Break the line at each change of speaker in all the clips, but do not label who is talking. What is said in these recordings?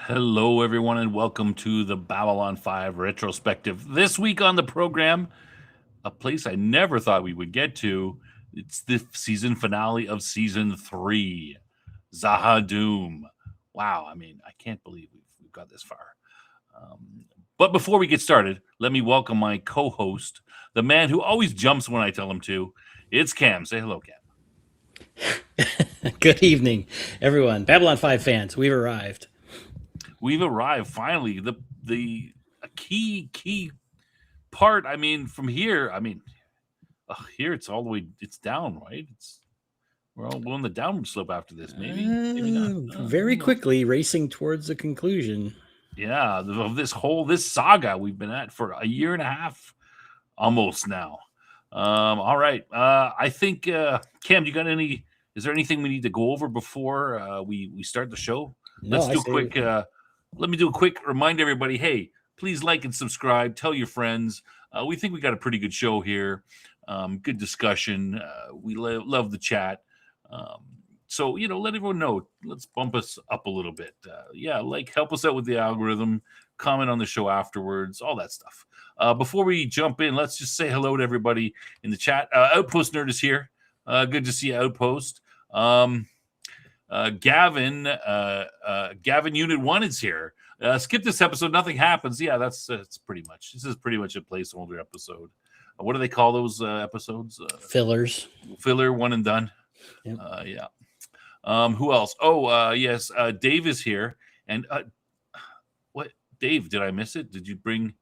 Hello, everyone, and welcome to the Babylon 5 retrospective. This week on the program, a place I never thought we would get to. It's the season finale of season 3, Zaha Doom. Wow, I can't believe we've got this far. But before we get started, let me welcome my co host, the man who always jumps when I tell him to. It's Cam. Say hello, Cam.
Good evening, everyone. Babylon 5 fans, we've arrived.
We've arrived finally. The key part. From here. Here it's all the way. It's down, right? We're on the downward slope after this. Maybe not.
Very quickly racing towards a conclusion.
Yeah, of this saga we've been at for a year and a half, almost now. All right. I think Cam, you got any? Is there anything we need to go over before we start the show? Let's do a quick. Let me do a quick remind everybody. Hey, please like and subscribe. Tell your friends. We think we got a pretty good show here. Good discussion. We love the chat. So let everyone know. Let's bump us up a little bit. Help us out with the algorithm. Comment on the show afterwards. All that stuff. Before we jump in, let's just say hello to everybody in the chat. Outpost Nerd is here. Good to see you, Outpost. Gavin Unit 1 is here. Skip this episode. Nothing happens. Yeah, that's pretty much. This is pretty much a placeholder episode. What do they call those episodes?
Fillers.
Filler, one and done.
Yep.
Who else? Oh, yes. Dave is here. And what? Dave, did I miss it? Did you bring?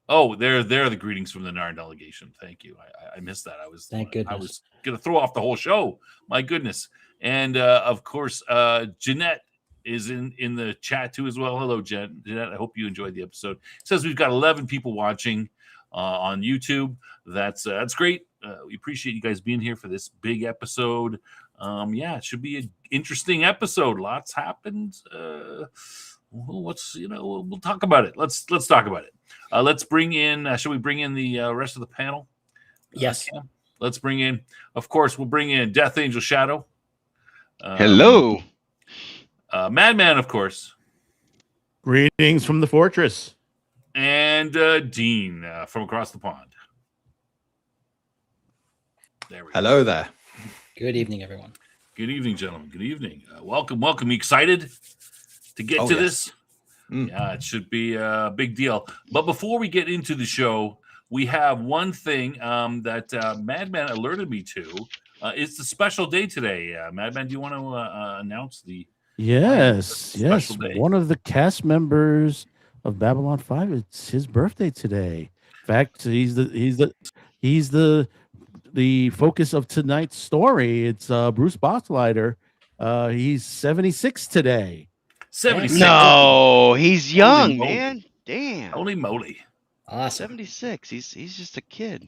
Oh, there are the greetings from the Narn delegation. Thank you. I missed that.
Thank goodness.
I was going to throw off the whole show. My goodness. And of course, Jeanette is in the chat too as well. Hello, Jeanette. I hope you enjoyed the episode. It says we've got 11 people watching on YouTube. That's great. We appreciate you guys being here for this big episode. It should be an interesting episode. Lots happened. We'll talk about it. Let's talk about it. Let's bring in. Shall we bring in the rest of the panel?
Yes.
Let's bring in. Of course, we'll bring in Death Angel Shadow.
Hello.
Madman, of course.
Greetings from the fortress.
And Dean from across the pond. There we go.
Hello there.
Good evening, everyone.
Good evening, gentlemen. Good evening. Welcome. You excited to get to this? Yeah, it should be a big deal. But before we get into the show, we have one thing that Madman alerted me to. It's the special day today. Madman, do you want to announce the?
Yes.
Day?
One of the cast members of Babylon 5. It's his birthday today. In fact, he's the focus of tonight's story. It's Bruce Boxleiter. He's 76 today.
76.
No, he's young, man. Damn.
Holy moly.
Awesome.
76. He's just a kid.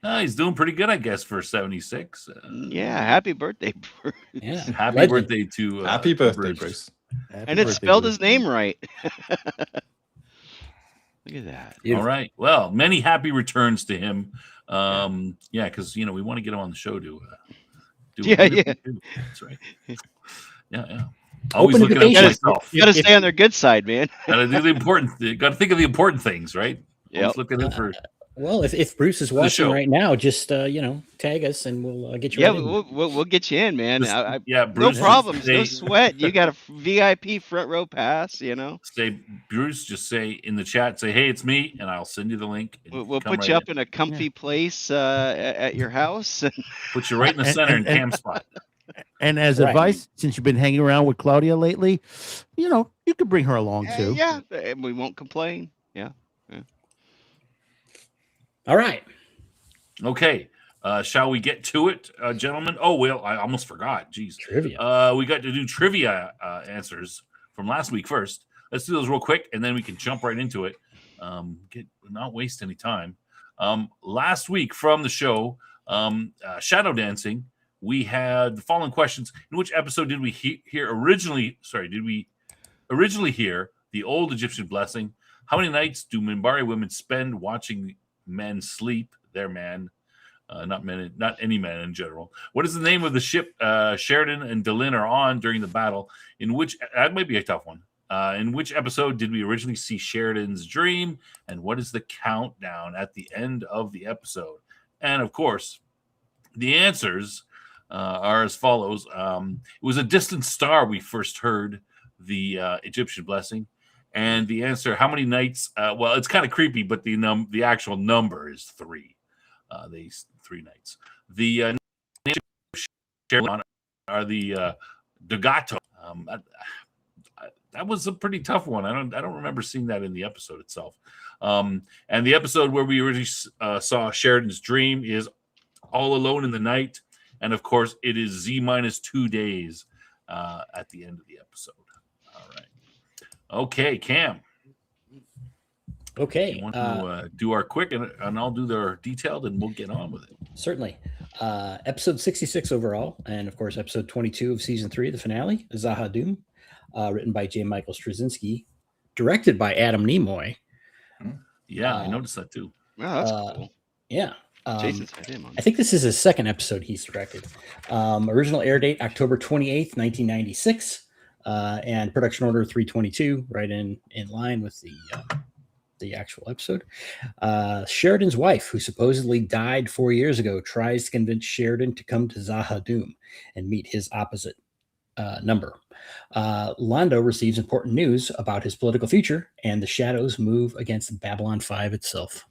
He's doing pretty good, I guess, for 76.
Yeah, happy birthday, Bruce.
Yeah.
Happy birthday to
Happy birthday, Bruce.
And it spelled his name right. Look at that.
Beautiful.
All right. Well, many happy returns to him. Because we want to get him on the show to do.
Yeah.
That's right. Yeah. Always looking at myself.
You got to stay on their good side, man.
Got to do the important. Got to think of the important things, right?
Yeah.
Look at it for.
Well, if Bruce is watching right now, just tag us and we'll get you.
Yeah, we'll get you in, man.
Bruce,
no problems, no sweat. You got a VIP front row pass,
Say, Bruce, just say in the chat, say, hey, it's me, and I'll send you the link.
We'll put you up in a comfy place at your house.
Put you right in the center in Cam's spot.
And as advice, since you've been hanging around with Claudia lately, you could bring her along too.
Yeah, we won't complain. Yeah.
All right.
Okay. Shall we get to it, gentlemen? Oh, well, I almost forgot. Jeez.
Trivia.
We got to do trivia answers from last week first. Let's do those real quick, and then we can jump right into it. Not waste any time. Last week from the show, Shadow Dancing, we had the following questions. In which episode did we hear originally? Sorry, did we originally hear the old Egyptian blessing? How many nights do Minbari women spend watching men sleep? Their man, not any man in general. What is the name of the ship Sheridan and Delin are on during the battle? In which that might be a tough one. In which episode did we originally see Sheridan's dream, and what is the countdown at the end of the episode? And of course, the answers are as follows. It was a distant star we first heard the Egyptian blessing. And the answer, how many nights? Well, it's kind of creepy, but the actual number is 3. These 3 nights. The are the Dogato. That was a pretty tough one. I don't remember seeing that in the episode itself. And the episode where we originally saw Sheridan's dream is All Alone in the Night, and of course, it is Z-2 days at the end of the episode. All right. Okay, Cam.
Okay.
You want to do our quick, and I'll do the detailed, and we'll get on with it.
Certainly. Episode 66 overall, and of course, episode 22 of season 3, the finale, Zahadum, written by J. Michael Straczynski, directed by Adam Nimoy.
Yeah, I noticed that too.
Wow, that's cool.
Yeah.
Jason's had him on.
I think this is his second episode he's directed. Original air date October 28th, 1996, and production order 322, right in line with the actual episode. Sheridan's wife, who supposedly died 4 years ago, tries to convince Sheridan to come to Zahadum and meet his opposite number. Londo receives important news about his political future, and the shadows move against Babylon 5 itself.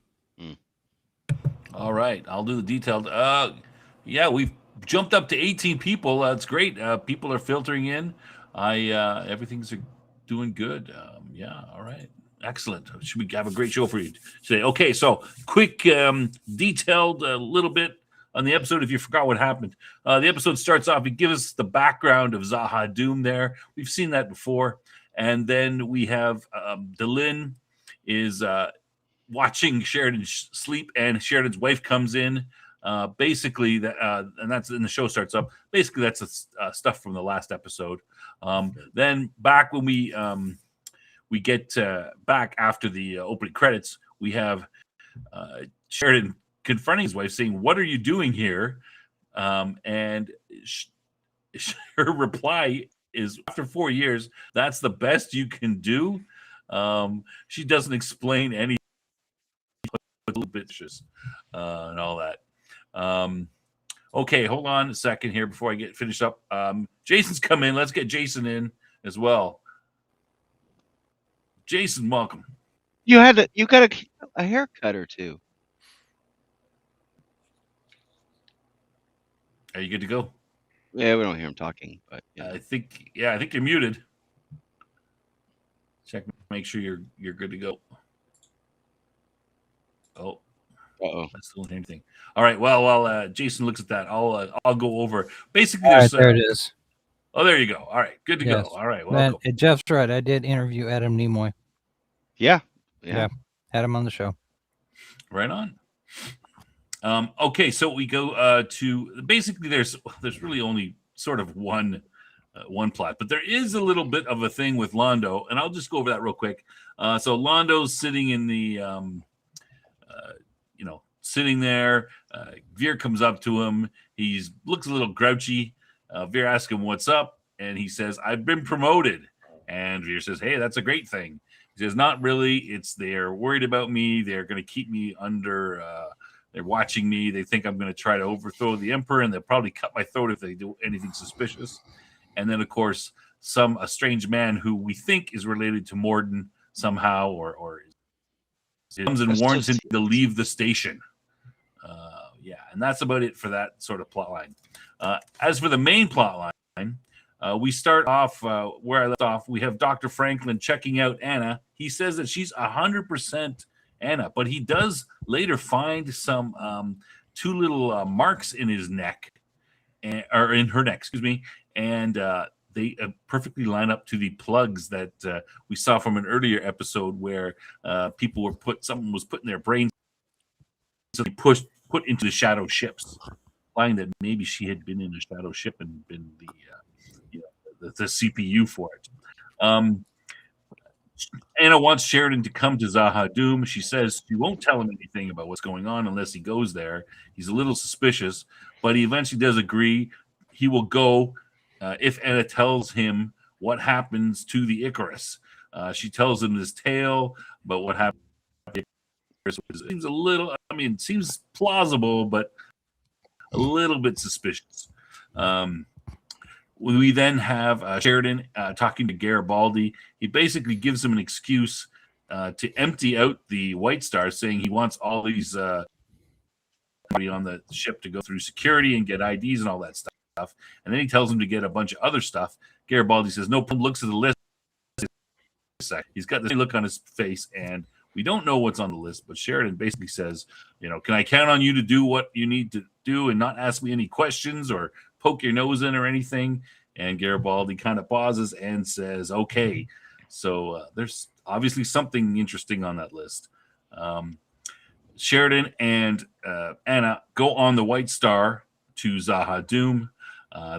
All right, I'll do the detailed. Yeah, we've jumped up to 18 people. That's great. People are filtering in. Everything's doing good. Yeah, all right. Excellent. Should we have a great show for you today? Okay, so quick, detailed a little bit on the episode if you forgot what happened. The episode starts off, it gives us the background of Zahadum there. We've seen that before. And then we have Delin is watching Sheridan sleep, and Sheridan's wife comes in. Basically, and that's and the show starts up. Basically, that's the stuff from the last episode. Then back when we get back after the opening credits, we have Sheridan confronting his wife, saying, "What are you doing here?" And her reply is, "After 4 years, that's the best you can do." She doesn't explain anything. A little bit and all that. Okay, hold on a second here before I get finished up. Jason's come in. Let's get Jason in as well. Jason, welcome.
You got a haircut or two.
Are you good to go?
Yeah, we don't hear him talking, but yeah.
I think you're muted. Check, make sure you're good to go. Oh, that's still anything. All right. Well, while Jason looks at that, I'll go over. Basically,
all right, there it is.
Oh, there you go. All right, good to go. All right. Well,
Jeff's right. I did interview Adam Nimoy.
Yeah.
Had him on the show.
Right on. Okay, so we go to basically there's really only sort of one plot, but there is a little bit of a thing with Londo, and I'll just go over that real quick. So Londo's sitting in the sitting there. Veer comes up to him. He looks a little grouchy. Veer asks him what's up, and he says, "I've been promoted." And Veer says, "Hey, that's a great thing." He says, "Not really. It's they're worried about me. They're going to keep me under. They're watching me. They think I'm going to try to overthrow the emperor, and they'll probably cut my throat if they do anything suspicious." And then, of course, a strange man who we think is related to Morden somehow, or comes and warns him to leave the station. And that's about it for that sort of plot line. As for the main plot line, we start off where I left off. We have Dr. Franklin checking out Anna. He says that she's 100% Anna, but he does later find some 2 little marks in his neck, or in her neck, excuse me, and they perfectly line up to the plugs that we saw from an earlier episode where people were something was put in their brains, so they put into the shadow ships, implying that maybe she had been in a shadow ship and been the CPU for it. Anna wants Sheridan to come to Zahadum. She says she won't tell him anything about what's going on unless he goes there. He's a little suspicious, but he eventually does agree. He will go if Anna tells him what happens to the Icarus. She tells him this tale about what happened. It seems a little, I mean, it seems plausible, but a little bit suspicious. We then have Sheridan talking to Garibaldi. He basically gives him an excuse to empty out the White Star, saying he wants all these on the ship to go through security and get IDs and all that stuff. And then he tells him to get a bunch of other stuff. Garibaldi says, no, looks at the list. He's got this look on his face, and we don't know what's on the list, but Sheridan basically says, can I count on you to do what you need to do and not ask me any questions or poke your nose in or anything? And Garibaldi kind of pauses and says, okay. So there's obviously something interesting on that list. Sheridan and Anna go on the White Star to Zaha Doom.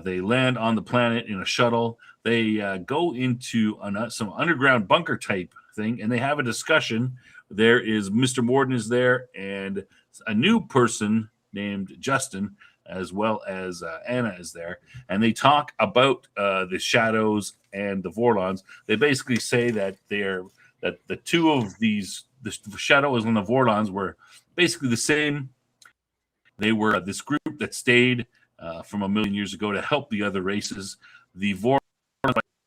They land on the planet in a shuttle. They go into some underground bunker type thing, and they have a discussion. There is Mr. Morden is there, and a new person named Justin, as well as Anna is there, and they talk about the Shadows and the Vorlons. They basically say that that the two of these, the Shadows and the Vorlons, were basically the same. They were this group that stayed from 1 million years ago to help the other races. The Vorlons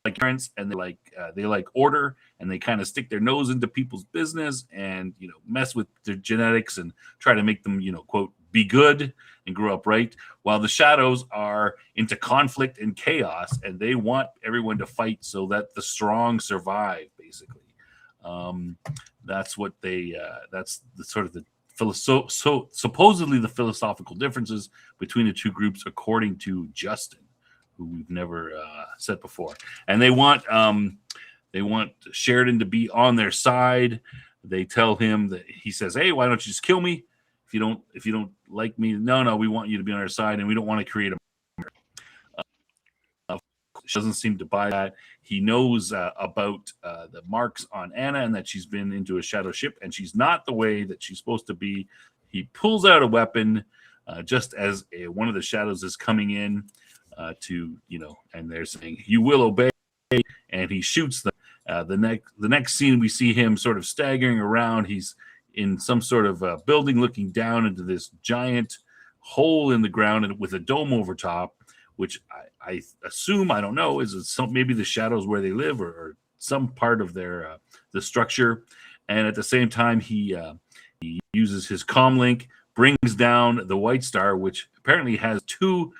like parents, and they like order, and they kind of stick their nose into people's business and mess with their genetics and try to make them quote be good and grow up right, while the Shadows are into conflict and chaos, and they want everyone to fight so that the strong survive, basically. That's what that's the sort of the supposedly the philosophical differences between the two groups, according to Justin, who we've never said before. And they want Sheridan to be on their side. They tell him that, he says, hey, why don't you just kill me if you don't like me? No, we want you to be on our side, and we don't want to create a she doesn't seem to buy that. He knows about the marks on Anna, and that she's been into a shadow ship, and she's not the way that she's supposed to be. He pulls out a weapon just as one of the Shadows is coming in and they're saying, you will obey, and he shoots them. The next scene, we see him sort of staggering around. He's in some sort of building looking down into this giant hole in the ground and with a dome over top, which I assume, I don't know, is maybe the Shadows where they live, or some part of their the structure. And at the same time, he uses his comlink, brings down the White Star, which apparently has two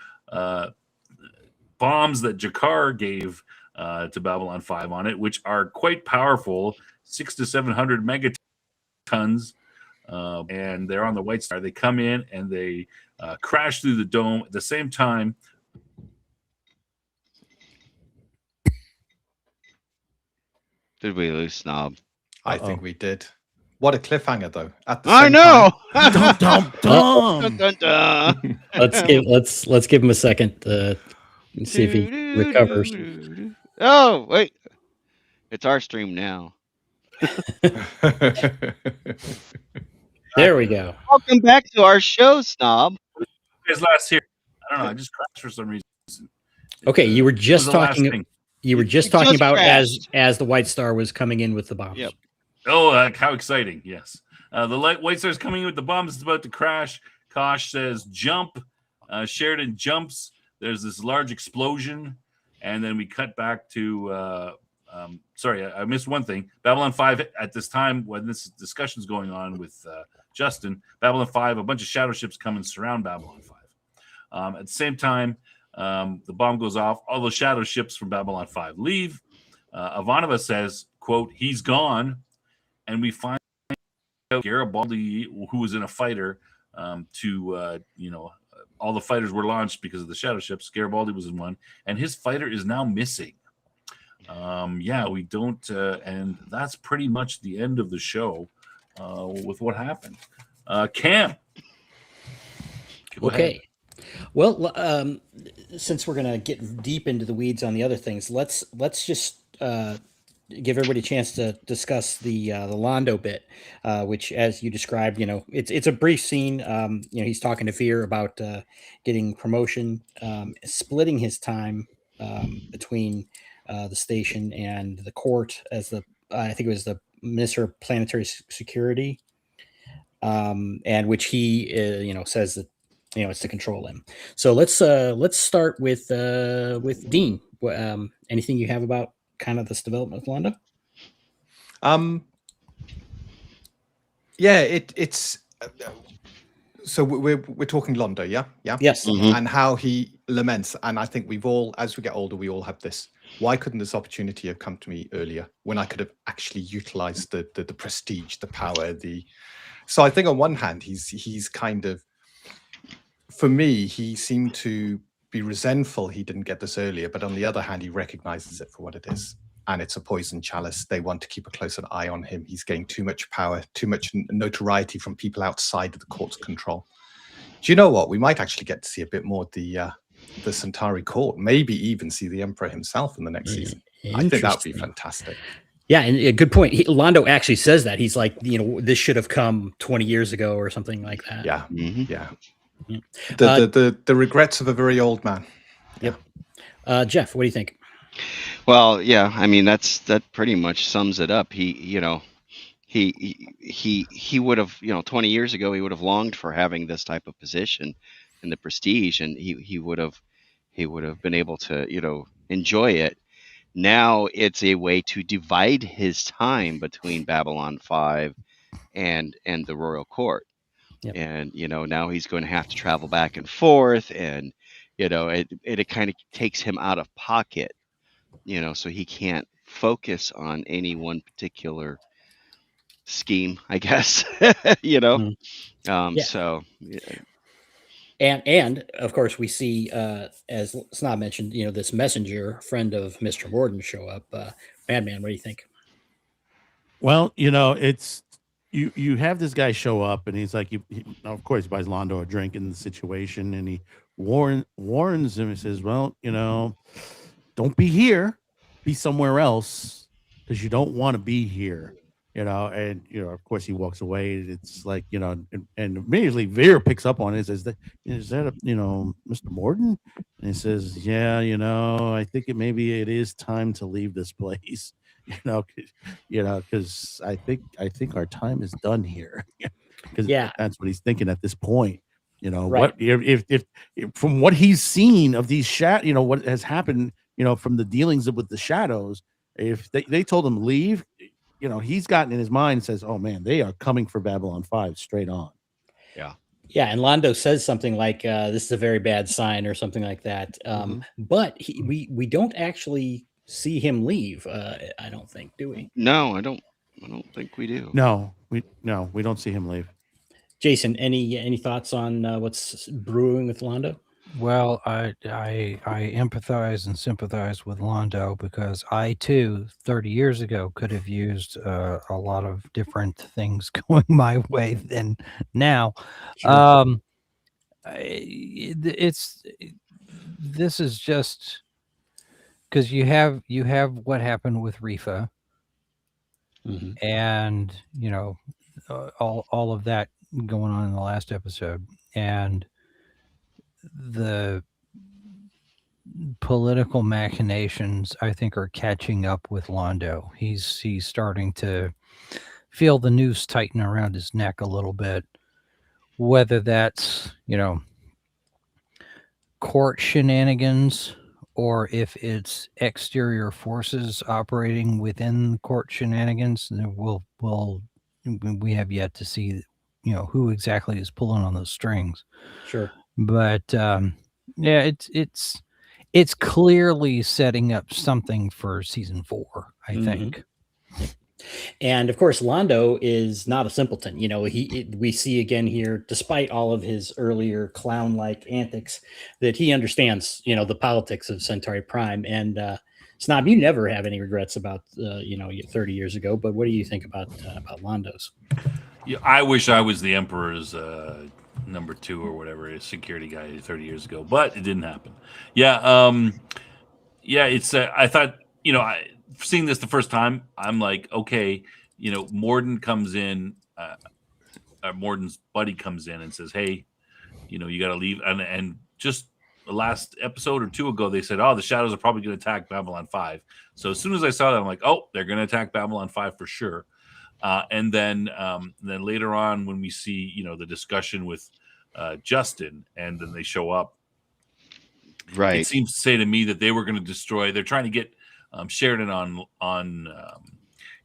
bombs that Jakar gave to Babylon 5 on it, which are quite powerful, 600 to 700 megatons, and they're on the White Star. They come in and they crash through the dome. At the same time,
Did we lose Snob?
I think we did. What a cliffhanger, though. At the
I
same
know.
time-
Dun, dun, dun.
Let's give him a second to see if he recovers.
Oh, wait. It's our stream now.
There we go.
Welcome back to our show, Snob.
his last here, I don't know, I just crashed for some reason.
Okay, you were
What was
just
the last
talking.
thing?
You were just
It
talking
just
about
crashed.
as the White Star was coming in with the bombs.
Yep.
Oh, how exciting! Yes, the White Star's coming in with the bombs. It's about to crash. Kosh says, "Jump." Sheridan jumps. There's this large explosion, and then we cut back to. Sorry, I missed one thing. Babylon 5 at this time, when this discussion's going on with Justin, Babylon 5, a bunch of shadow ships come and surround Babylon 5. At the same time, the bomb goes off. All the shadow ships from Babylon 5 leave. Ivanova says, quote, he's gone. And we find out Garibaldi, who was in a fighter, all the fighters were launched because of the shadow ships. Garibaldi was in one, and his fighter is now missing. We don't, and that's pretty much the end of the show with what happened. Cam. Go ahead.
Okay. Well, since we're gonna get deep into the weeds on the other things, let's just give everybody a chance to discuss the Londo bit, which, as you described, it's a brief scene. He's talking to Fear about getting promotion, splitting his time between the station and the court as the I think it was the Minister of Planetary Security, and which he says that it's to control him. So let's start with Dean. Anything you have about kind of this development of Londo?
Yeah, it's so we're talking Londo, yeah.
Yes.
And how he laments. And I think we've all, as we get older, we all have this. Why couldn't this opportunity have come to me earlier when I could have actually utilized the prestige, the power, So I think on one hand, he's kind of, for me, he seemed to be resentful he didn't get this earlier, but on the other hand, he recognizes it for what it is. And it's a poison chalice. They want to keep a closer eye on him. He's getting too much power, too much notoriety from people outside of the court's control. Do you know what? We might actually get to see a bit more of the Centauri court, maybe even see the Emperor himself in the next season. I think that would be fantastic.
Yeah, and a good point. Londo actually says that. He's like, this should have come 20 years ago or something like that.
Yeah,
Mhm.
yeah.
Yeah.
The regrets of a very old man.
Yep. Jeff, what do you think?
Well, yeah, I mean that pretty much sums it up. He would have, 20 years ago he would have longed for having this type of position and the prestige, and he would have been able to, enjoy it. Now it's a way to divide his time between Babylon 5 and the royal court.
Yep.
And now he's going to have to travel back and forth, and it kind of takes him out of pocket, so he can't focus on any one particular scheme, I guess.
Yeah.
So
And of course we see, as Snob mentioned, this messenger friend of Mr. Morden show up. Madman, what do you think?
Well, it's you have this guy show up, and he's like, of course, he buys Londo a drink in the situation, and he warns him. He says, "Well, don't be here, be somewhere else, because you don't want to be here." And of course, he walks away. It's like, and immediately Veer picks up on it and says, "Is that Mr. Morden?" And he says, "Yeah, I think maybe it is time to leave this place." Because I think our time is done here. Because that's what he's thinking at this point.
Right.
What if from what he's seen of these what has happened, from the dealings with the shadows, if they told him leave, he's gotten in his mind and says, "Oh man, they are coming for Babylon 5 straight on."
Yeah, and Londo says something like, "This is a very bad sign," or something like that. But we don't actually see him leave. I don't think, do we?
No, I don't think we do.
No, we don't see him leave.
Jason, any thoughts on what's brewing with Londo?
Well, I empathize and sympathize with Londo, because I too, 30 years ago, could have used a lot of different things going my way than now.
Sure.
This is just because you have what happened with Rifa, and all of that going on in the last episode, and the political machinations, I think, are catching up with Londo. He's starting to feel the noose tighten around his neck a little bit, whether that's court shenanigans, or if it's exterior forces operating within court shenanigans. We have yet to see who exactly is pulling on those strings.
Sure.
But yeah, it's clearly setting up something for season 4, I think.
And of course, Londo is not a simpleton. We see again here, despite all of his earlier clown-like antics, that he understands, the politics of Centauri Prime. And Snob, you never have any regrets about, 30 years ago. But what do you think about Londo's?
Yeah, I wish I was the Emperor's number 2 or whatever, his security guy 30 years ago, but it didn't happen. Yeah, it's. I thought, seeing this the first time, I'm like, okay, Morden comes in, Morden's buddy comes in and says, "Hey, you got to leave," and just last episode or two ago, they said, "Oh, the shadows are probably going to attack Babylon 5." So as soon as I saw that, I'm like, "Oh, they're going to attack Babylon 5 for sure." And then later on, when we see, you know, the discussion with Justin, and then they show up,
Right.
it seems to say to me that they were going to destroy. They're trying to get Sheridan on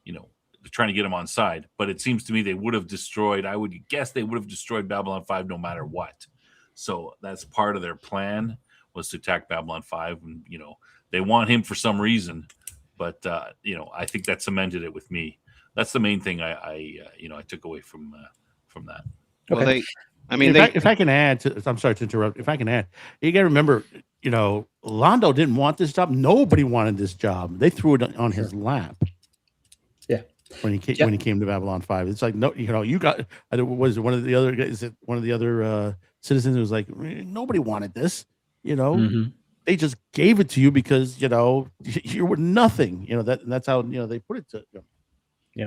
you know, they're trying to get him on side. But it seems to me they would have destroyed. I would guess they would have destroyed Babylon 5 no matter what. So that's part of their plan, was to attack Babylon 5, and you know, they want him for some reason. But you know, I think that cemented it with me. That's the main thing I took away from that.
Well,
Okay.
If I can add to, I'm sorry to interrupt. If I can add, you got to remember, you know, Londo didn't want this job. Nobody wanted this job. They threw it on his lap.
Yeah.
When he came to Babylon 5, it's like, no, you know, you got. Was one of the other guys? Is it one of the other citizens who was like, nobody wanted this. You know, they just gave it to you because, you know, you were nothing. You know, that's how, you know, they put it to. You know.
Yeah.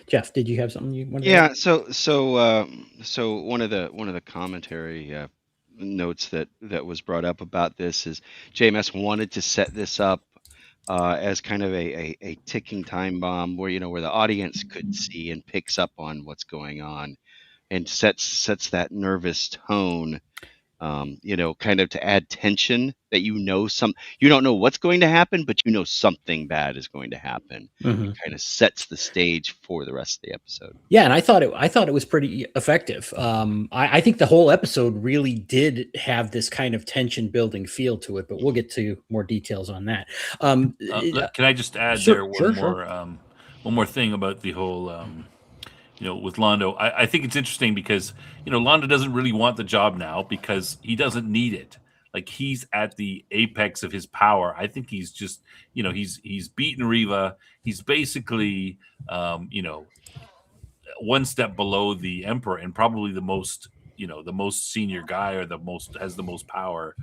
Jeff, did you have something you wanted?
Yeah. So one of the commentary notes that was brought up about this is JMS wanted to set this up as kind of a ticking time bomb, where, you know, where the audience could see and picks up on what's going on, and sets that nervous tone. You know, kind of to add tension, that you don't know what's going to happen, but you know something bad is going to happen. It kind of sets the stage for the rest of the episode.
Yeah, and I thought it was pretty effective. I think the whole episode really did have this kind of tension building feel to it, but we'll get to more details on that.
Can I just add one more thing about the whole you know, with Londo? I think it's interesting because, you know, Londo doesn't really want the job now because he doesn't need it. Like, he's at the apex of his power. I think he's just, you know, he's beaten Riva. He's basically, you know, one step below the Emperor, and probably the most senior guy, or has the most power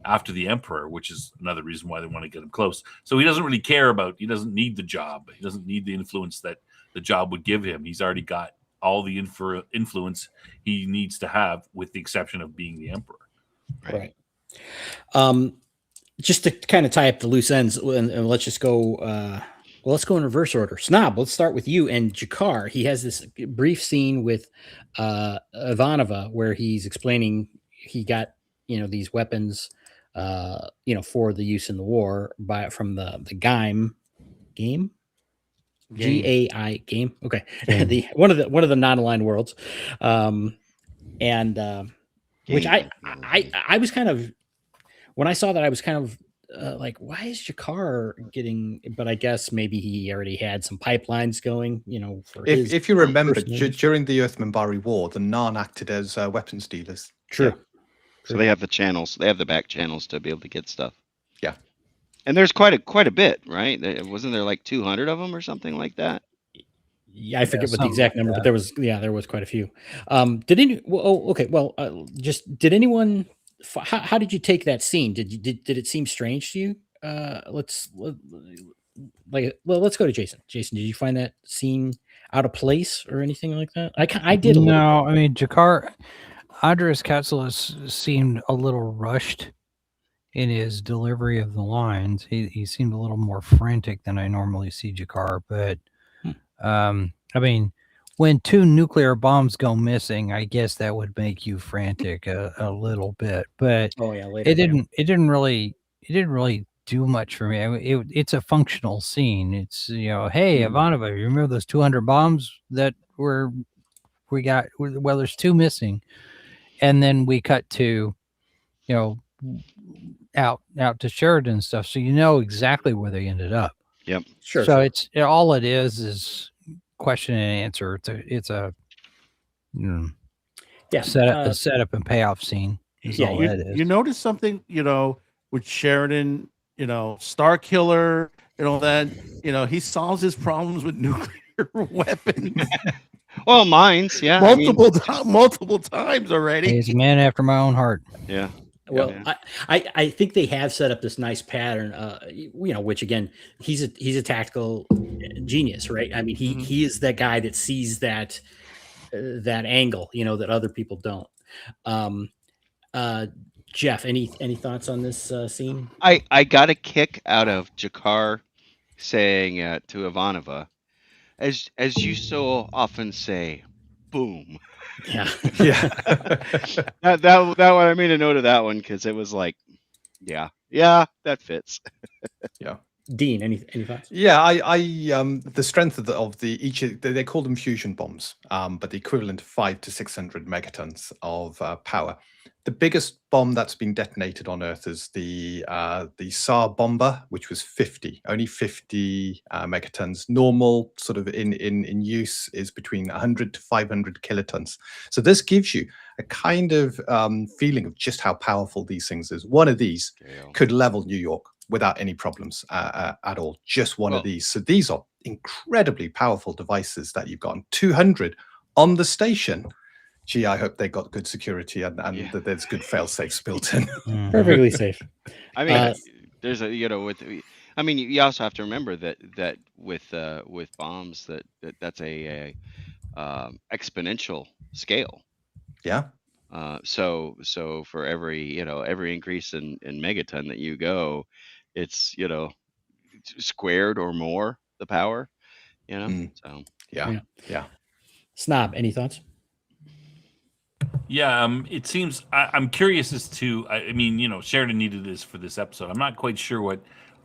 after the Emperor, which is another reason why they want to get him close. So he doesn't really care he doesn't need the job. He doesn't need the influence that the job would give him. He's already got all the influence he needs to have, with the exception of being the Emperor.
Right. Just to kind of tie up the loose ends, and let's just go. Let's go in reverse order. Snob, let's start with you and Jakar. He has this brief scene with Ivanova where he's explaining he got, you know, these weapons, you know, for the use in the war from the Gaim game. GAI game. Okay.
Game.
one of the non-aligned worlds. Which I was kind of, when I saw that, I was kind of like, why is Jakar getting, but I guess maybe he already had some pipelines going, you know, for
if you remember, during the Earth-Minbari War, the Narn acted as weapons dealers.
True.
Yeah. So they have the channels, they have the back channels to be able to get stuff.
Yeah.
And there's quite a bit, right? Wasn't there like 200 of them or something like that?
Yeah, I forget what the exact number, but there was quite a few. Did anyone? How did you take that scene? Did it seem strange to you? Let's go to Jason. Jason, did you find that scene out of place or anything like that? I did.
No, I mean, Jakar, Andres Katsoulis seemed a little rushed in his delivery of the lines. He seemed a little more frantic than I normally see Jakar, but I mean, when 2 nuclear bombs go missing, I guess that would make you frantic a little bit, but
later,
it didn't really do much for me. It's a functional scene. It's, you know, hey, Ivanova, you remember those 200 bombs that we got? Well, there's 2 missing. And then we cut to, you know, out to Sheridan and stuff. So you know exactly where they ended up.
Yep.
Sure.
So all it is question and answer. It's a setup and payoff scene.
You notice something, you know, with Sheridan, you know, Star Killer, and all that, you know, he solves his problems with nuclear weapons.
Well, mines, yeah.
Multiple times already.
He's a man after my own heart.
Yeah.
Well, yeah. I think they have set up this nice pattern, you know, which again, he's a tactical genius, right? I mean, he is that guy that sees that Jeff, any thoughts on this scene?
I got a kick out of Jakar saying to Ivanova, as you so often say, boom.
Yeah.
Yeah.
That one, I made a note of that one because it was like, yeah, that fits.
Yeah.
Dean, any thoughts?
Yeah, I the strength of the each they call them fusion bombs, but the equivalent of 500 to 600 megatons of power. The biggest bomb that's been detonated on Earth is the Tsar bomber, which was only 50 megatons. Normal, sort of in use, is between 100 to 500 kilotons. So this gives you a kind of feeling of just how powerful these things is. One of these could level New York without any problems at all. Just one of these. So these are incredibly powerful devices that you've got. 200 on the station. Gee, I hope they got good security and that there's good fail safes built in.
Perfectly safe.
I mean, there's a I mean, you also have to remember that with bombs that's a exponential scale.
Yeah.
So for every increase in megaton that you go, it's squared or more the power. So
yeah.
Snob, any thoughts?
Yeah, it seems I'm curious as to. I mean, Sheridan needed this for this episode. I'm not quite sure what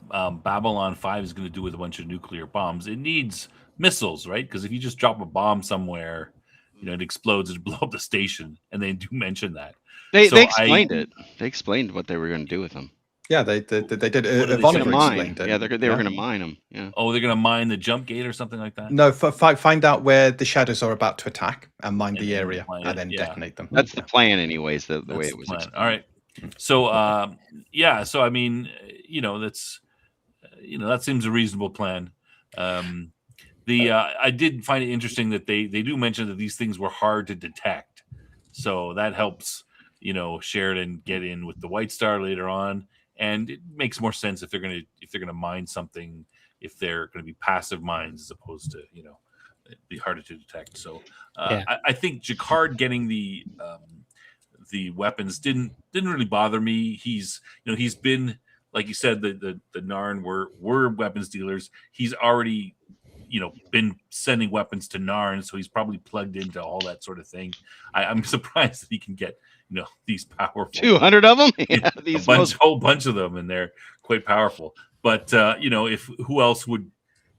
Babylon 5 is going to do with a bunch of nuclear bombs. It needs missiles, right? Because if you just drop a bomb somewhere, it explodes and blow up the station. And they do mention that.
They explained it. They explained what they were going to do with them.
Yeah, they did.
Ivanova
explained it.
Yeah, they were going to mine them. Yeah.
Oh, they're going to mine the jump gate or something like that?
No, find out where the shadows are about to attack and mine the area and then detonate them.
That's the plan, anyways. The way it was explained.
All right. So, So I mean, that's, that seems a reasonable plan. I did find it interesting that they do mention that these things were hard to detect, so that helps. Sheridan get in with the White Star later on. And it makes more sense if they're gonna mine something, if they're going to be passive mines as opposed to be harder to detect. So I think Jacquard getting the weapons didn't really bother me. He's been, like you said, the Narn were weapons dealers. He's already been sending weapons to Narn, so he's probably plugged into all that sort of thing. I'm surprised that he can get these powerful
200 of them,
whole bunch of them, and they're quite powerful. But if who else would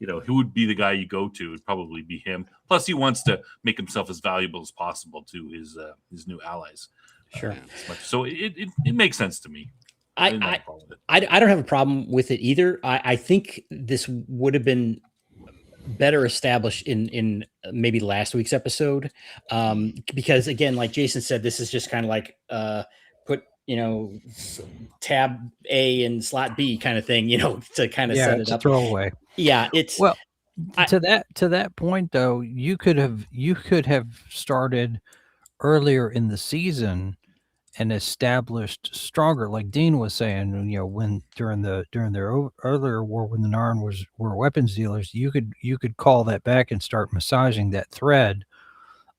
who would be the guy you go to? It'd probably be him. Plus, he wants to make himself as valuable as possible to his new allies.
Sure.
So it makes sense to me.
I don't have a problem with it either. I think this would have been better established in maybe last week's episode, because again, like Jason said, this is just kind of like put tab A and slot B kind of thing, to kind of set it up.
Throwaway.
Yeah, it's
to that point though. You could have started earlier in the season and established stronger, like Dean was saying, when during their earlier war, when the Narn were weapons dealers, you could call that back and start massaging that thread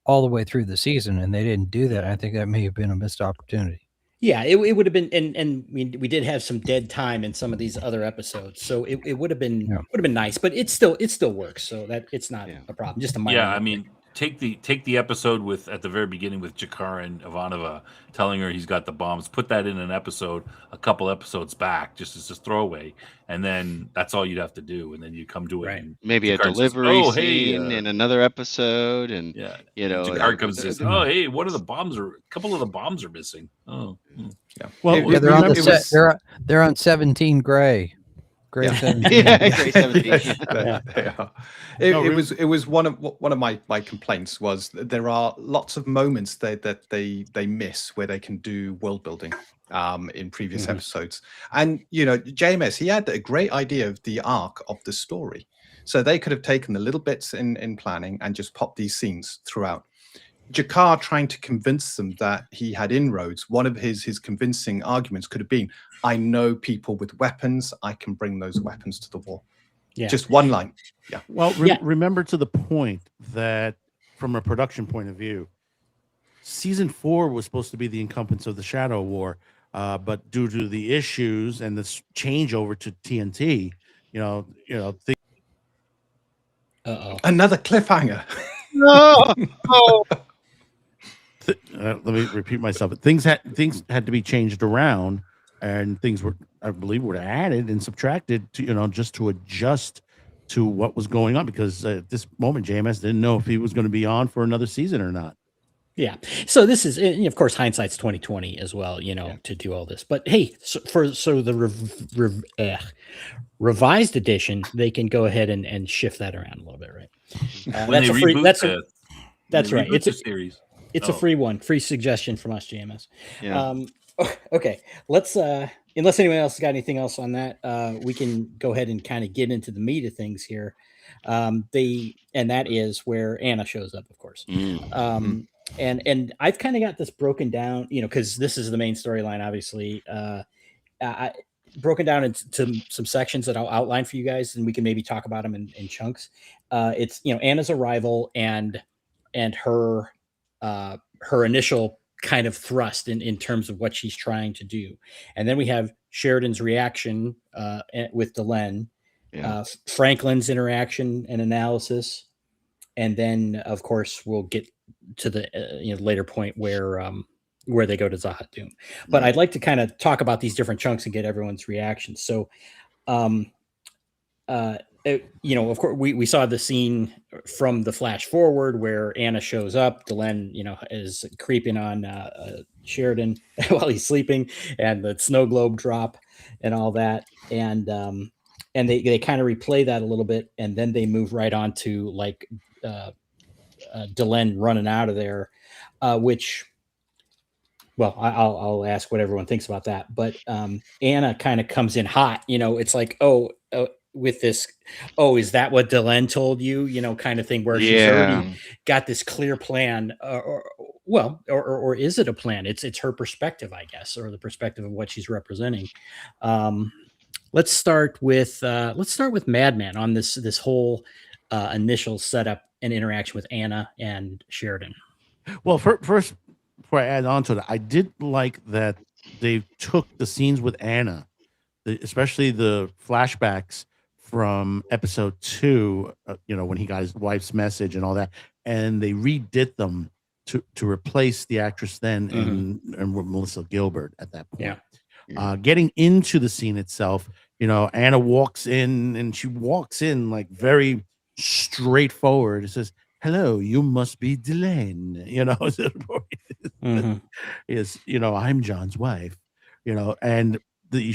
all the way through the season, and they didn't do that. I think that may have been a missed opportunity.
Yeah, it would have been, and we did have some dead time in some of these other episodes, so it would have been nice, but it still works, so that it's not a problem. Just a minor.
Yeah, I mean, take the episode at the very beginning with Jakar and Ivanova telling her he's got the bombs. Put that in an episode a couple episodes back, just as a throwaway, and then that's all you'd have to do, and then you come to it.
Right.
And
maybe
Jakar
a delivery
says,
scene in another episode, and
Jakar comes and says, "Oh, hey, one of the bombs a couple of the bombs are missing." Oh,
yeah.
Well,
they're on the set. They're on 17 Gray. Gray 17.
Gray 17.
It was one of my complaints was that there are lots of moments that they miss where they can do world building in previous episodes. And JMS, he had a great idea of the arc of the story, so they could have taken the little bits in planning and just popped these scenes throughout. Jakar trying to convince them that he had inroads, one of his convincing arguments could have been, I know people with weapons, I can bring those weapons to the war. Yeah. Just one line. Yeah.
Well, remember, to the point that from a production point of view, season 4 was supposed to be the incumbents of the Shadow War. but due to the issues and this change over to TNT,
Another cliffhanger.
let me repeat myself. Things had to be changed around, and things were, I believe, were added and subtracted to just to adjust to what was going on, because at this moment JMS didn't know if he was going to be on for another season or not.
Yeah. So this is, of course, hindsight's 2020 as well, to do all this. But hey, so the revised edition, they can go ahead and shift that around a little bit, right?
When
That's
they
a free.
reboot
That's right. It's a
series.
It's a free one, free suggestion from us, JMS.
Yeah.
Okay. Let's unless anyone else has got anything else on that, we can go ahead and kind of get into the meat of things here. And that is where Anna shows up, of course. And I've kind of got this broken down, because this is the main storyline, obviously. I broken down into some sections that I'll outline for you guys, and we can maybe talk about them in chunks. It's Anna's arrival and her initial kind of thrust in terms of what she's trying to do, and then we have Sheridan's reaction with Delenn, Franklin's interaction and analysis, and then of course we'll get to the later point where they go to Zahat Doom. But I'd like to kind of talk about these different chunks and get everyone's reactions. So of course we saw the scene from the flash forward where Anna shows up. Delenn is creeping on Sheridan while he's sleeping, and the snow globe drop and all that, and they kind of replay that a little bit, and then they move right on to Delenn running out of there, which, well, I'll ask what everyone thinks about that. But Anna kind of comes in hot. It's like, with this, is that what Delenn told you? Kind of thing, where she's already got this clear plan, or is it a plan? It's her perspective, I guess, or the perspective of what she's representing. Let's start with Madman on this whole initial setup and interaction with Anna and Sheridan.
Well, first, before I add on to that, I did like that they took the scenes with Anna, especially the flashbacks from episode 2, when he got his wife's message and all that, and they redid them to replace the actress then and Melissa Gilbert at that point.
Yeah.
Getting into the scene itself, Anna walks in, and she walks in like very straightforward. It says, "Hello, you must be Delenn." I'm John's wife. And the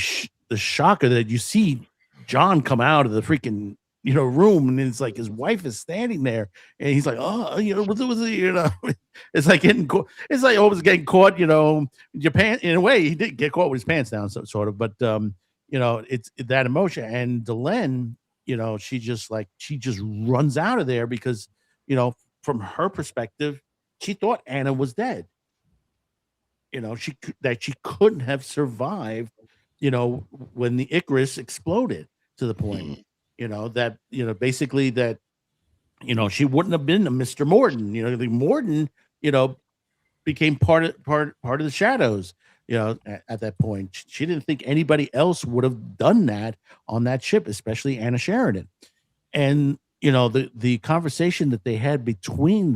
shocker that you see John come out of the freaking room, and it's like his wife is standing there, and he's like, it's like it's like almost getting caught, Japan in a way. He did get caught with his pants down, sort of, but it's that emotion. And Delenn, she just runs out of there because from her perspective, she thought Anna was dead. She couldn't have survived when the Icarus exploded, to the point that basically that she wouldn't have been a Mr. Morden. The Morden became part of the shadows. At that point, she didn't think anybody else would have done that on that ship, especially Anna Sheridan. And the conversation that they had between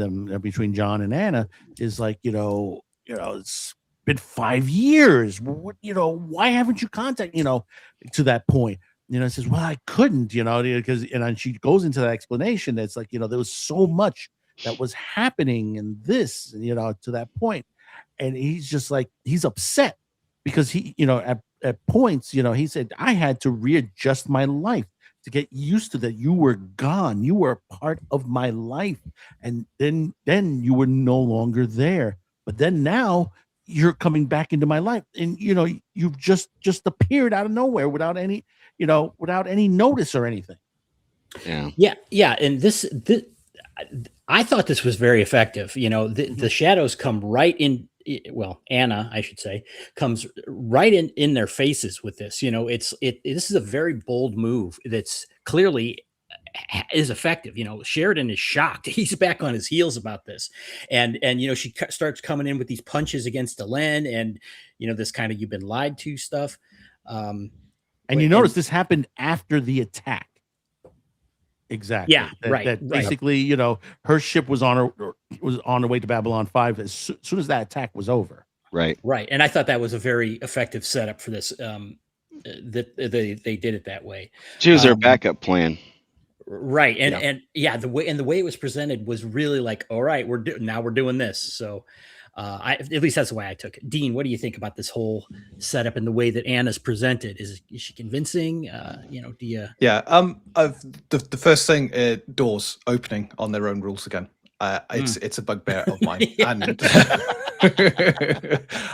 John and Anna is like, it's been 5 years. Why haven't you contacted, to that point? It says, well, I couldn't, because, and she goes into that explanation that's like, there was so much that was happening in this, to that point. And he's just like, he's upset because he, at points, he said, I had to readjust my life to get used to that. You were gone. You were a part of my life. And then you were no longer there. But then now you're coming back into my life, and, you've just appeared out of nowhere without any notice or anything.
Yeah. And this I thought this was very effective. The shadows come right in. Well, Anna, I should say, comes right in their faces with this. This is a very bold move that's clearly is effective. Sheridan is shocked. He's back on his heels about this. And she starts coming in with these punches against Delenn and, this kind of you've been lied to stuff.
And you notice this happened after the attack. Exactly.
Yeah, right.
That basically, her ship was on the way to Babylon 5 as soon as that attack was over.
Right.
Right. And I thought that was a very effective setup for this. That they did it that way.
She was their backup plan.
Right. And the way it was presented was really like, all right, we're doing this. So at least that's the way I took it. Dean, what do you think about this whole setup and the way that Anna's presented? Is she convincing? Do you? Yeah.
The first thing, doors opening on their own rules again. It's a bugbear of mine. And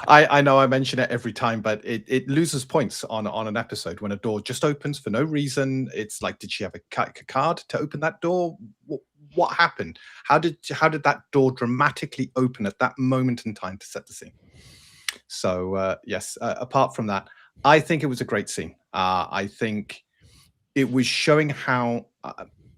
I know I mention it every time, but it loses points on an episode when a door just opens for no reason. It's like, did she have a card to open that door? What happened? How did that door dramatically open at that moment in time to set the scene? So yes, apart from that, I think it was a great scene. I think it was showing how,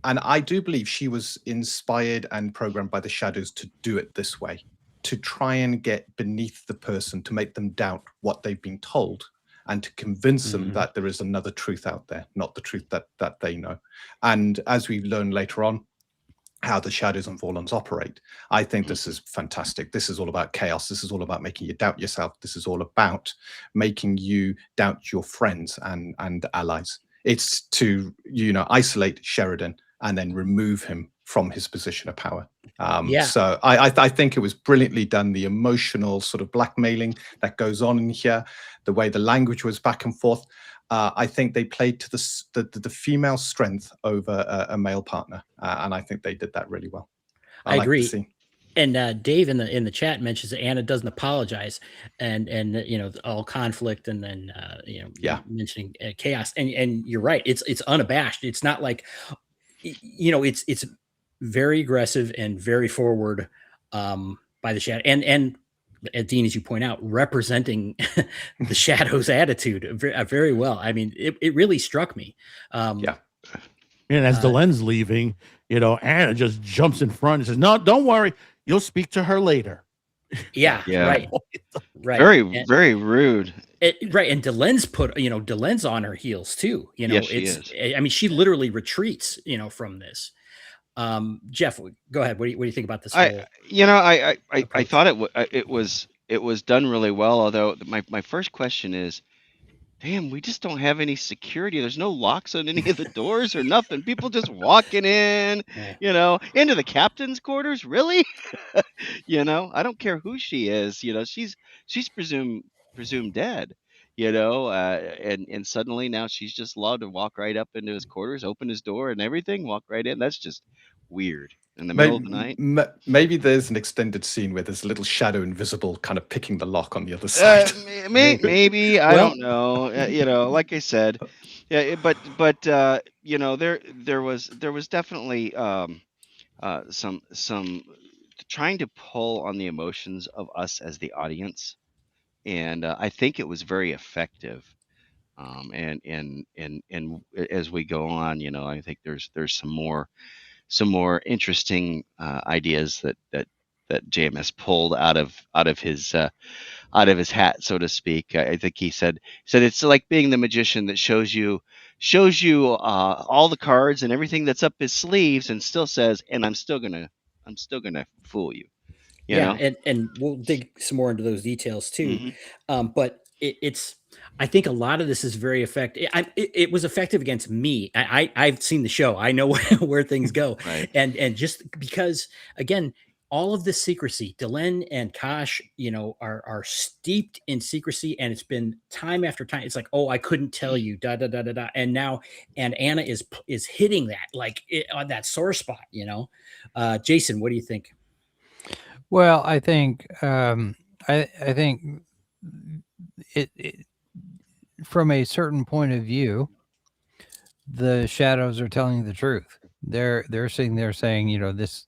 and I do believe she was inspired and programmed by the shadows to do it this way, to try and get beneath the person, to make them doubt what they've been told, and to convince them that there is another truth out there, not the truth that they know. And as we learn later on, how the shadows and Vorlons operate, I think this is fantastic. This is all about chaos. This is all about making you doubt yourself. This is all about making you doubt your friends and allies. It's to isolate Sheridan and then remove him from his position of power. So I think it was brilliantly done. The emotional sort of blackmailing that goes on in here, the way the language was back and forth. I think they played to the female strength over a male partner, and I think they did that really well.
I agree. And Dave in the chat mentions that Anna doesn't apologize, and all conflict, and then mentioning chaos. And you're right. It's unabashed. It's not like it's very aggressive and very forward by the shadow, and Dean, as you point out, representing the shadow's attitude very well. I mean, it really struck me.
And as Delenn's leaving, Anna just jumps in front and says, "No, don't worry, you'll speak to her later."
Yeah. Right.
Very rude.
Right. And Delenn's on her heels too.
She is.
I mean, she literally retreats, from this. Jeff, go ahead. What do you think about this?
I thought it was done really well. Although my first question is, damn, we just don't have any security. There's no locks on any of the doors or nothing. People just walking in, into the captain's quarters. Really? I don't care who she is. She's presumed dead. And suddenly now she's just allowed to walk right up into his quarters, open his door and everything, walk right in. That's just weird. In the middle of the night.
Maybe there's an extended scene where there's a little shadow invisible kind of picking the lock on the other side.
Maybe I don't know. Like I said, but there was definitely some trying to pull on the emotions of us as the audience, and I think it was very effective. And as we go on, I think there's some more interesting ideas that JMS pulled out of his hat, so to speak. I think he said it's like being the magician that shows you all the cards and everything that's up his sleeves, and still says, "And I'm still gonna fool you." You know?
And we'll dig some more into those details too. But I think a lot of this is very effective. It was effective against me. I've seen the show. I know where things go.
Right.
And just because, again, all of this secrecy, Delenn and Kosh, are steeped in secrecy, and it's been time after time. It's like, oh, I couldn't tell you, da da da da da. And now, Anna is hitting that on that sore spot. Jason, what do you think?
Well, I think I think it from a certain point of view, the shadows are telling the truth. They're sitting there saying, this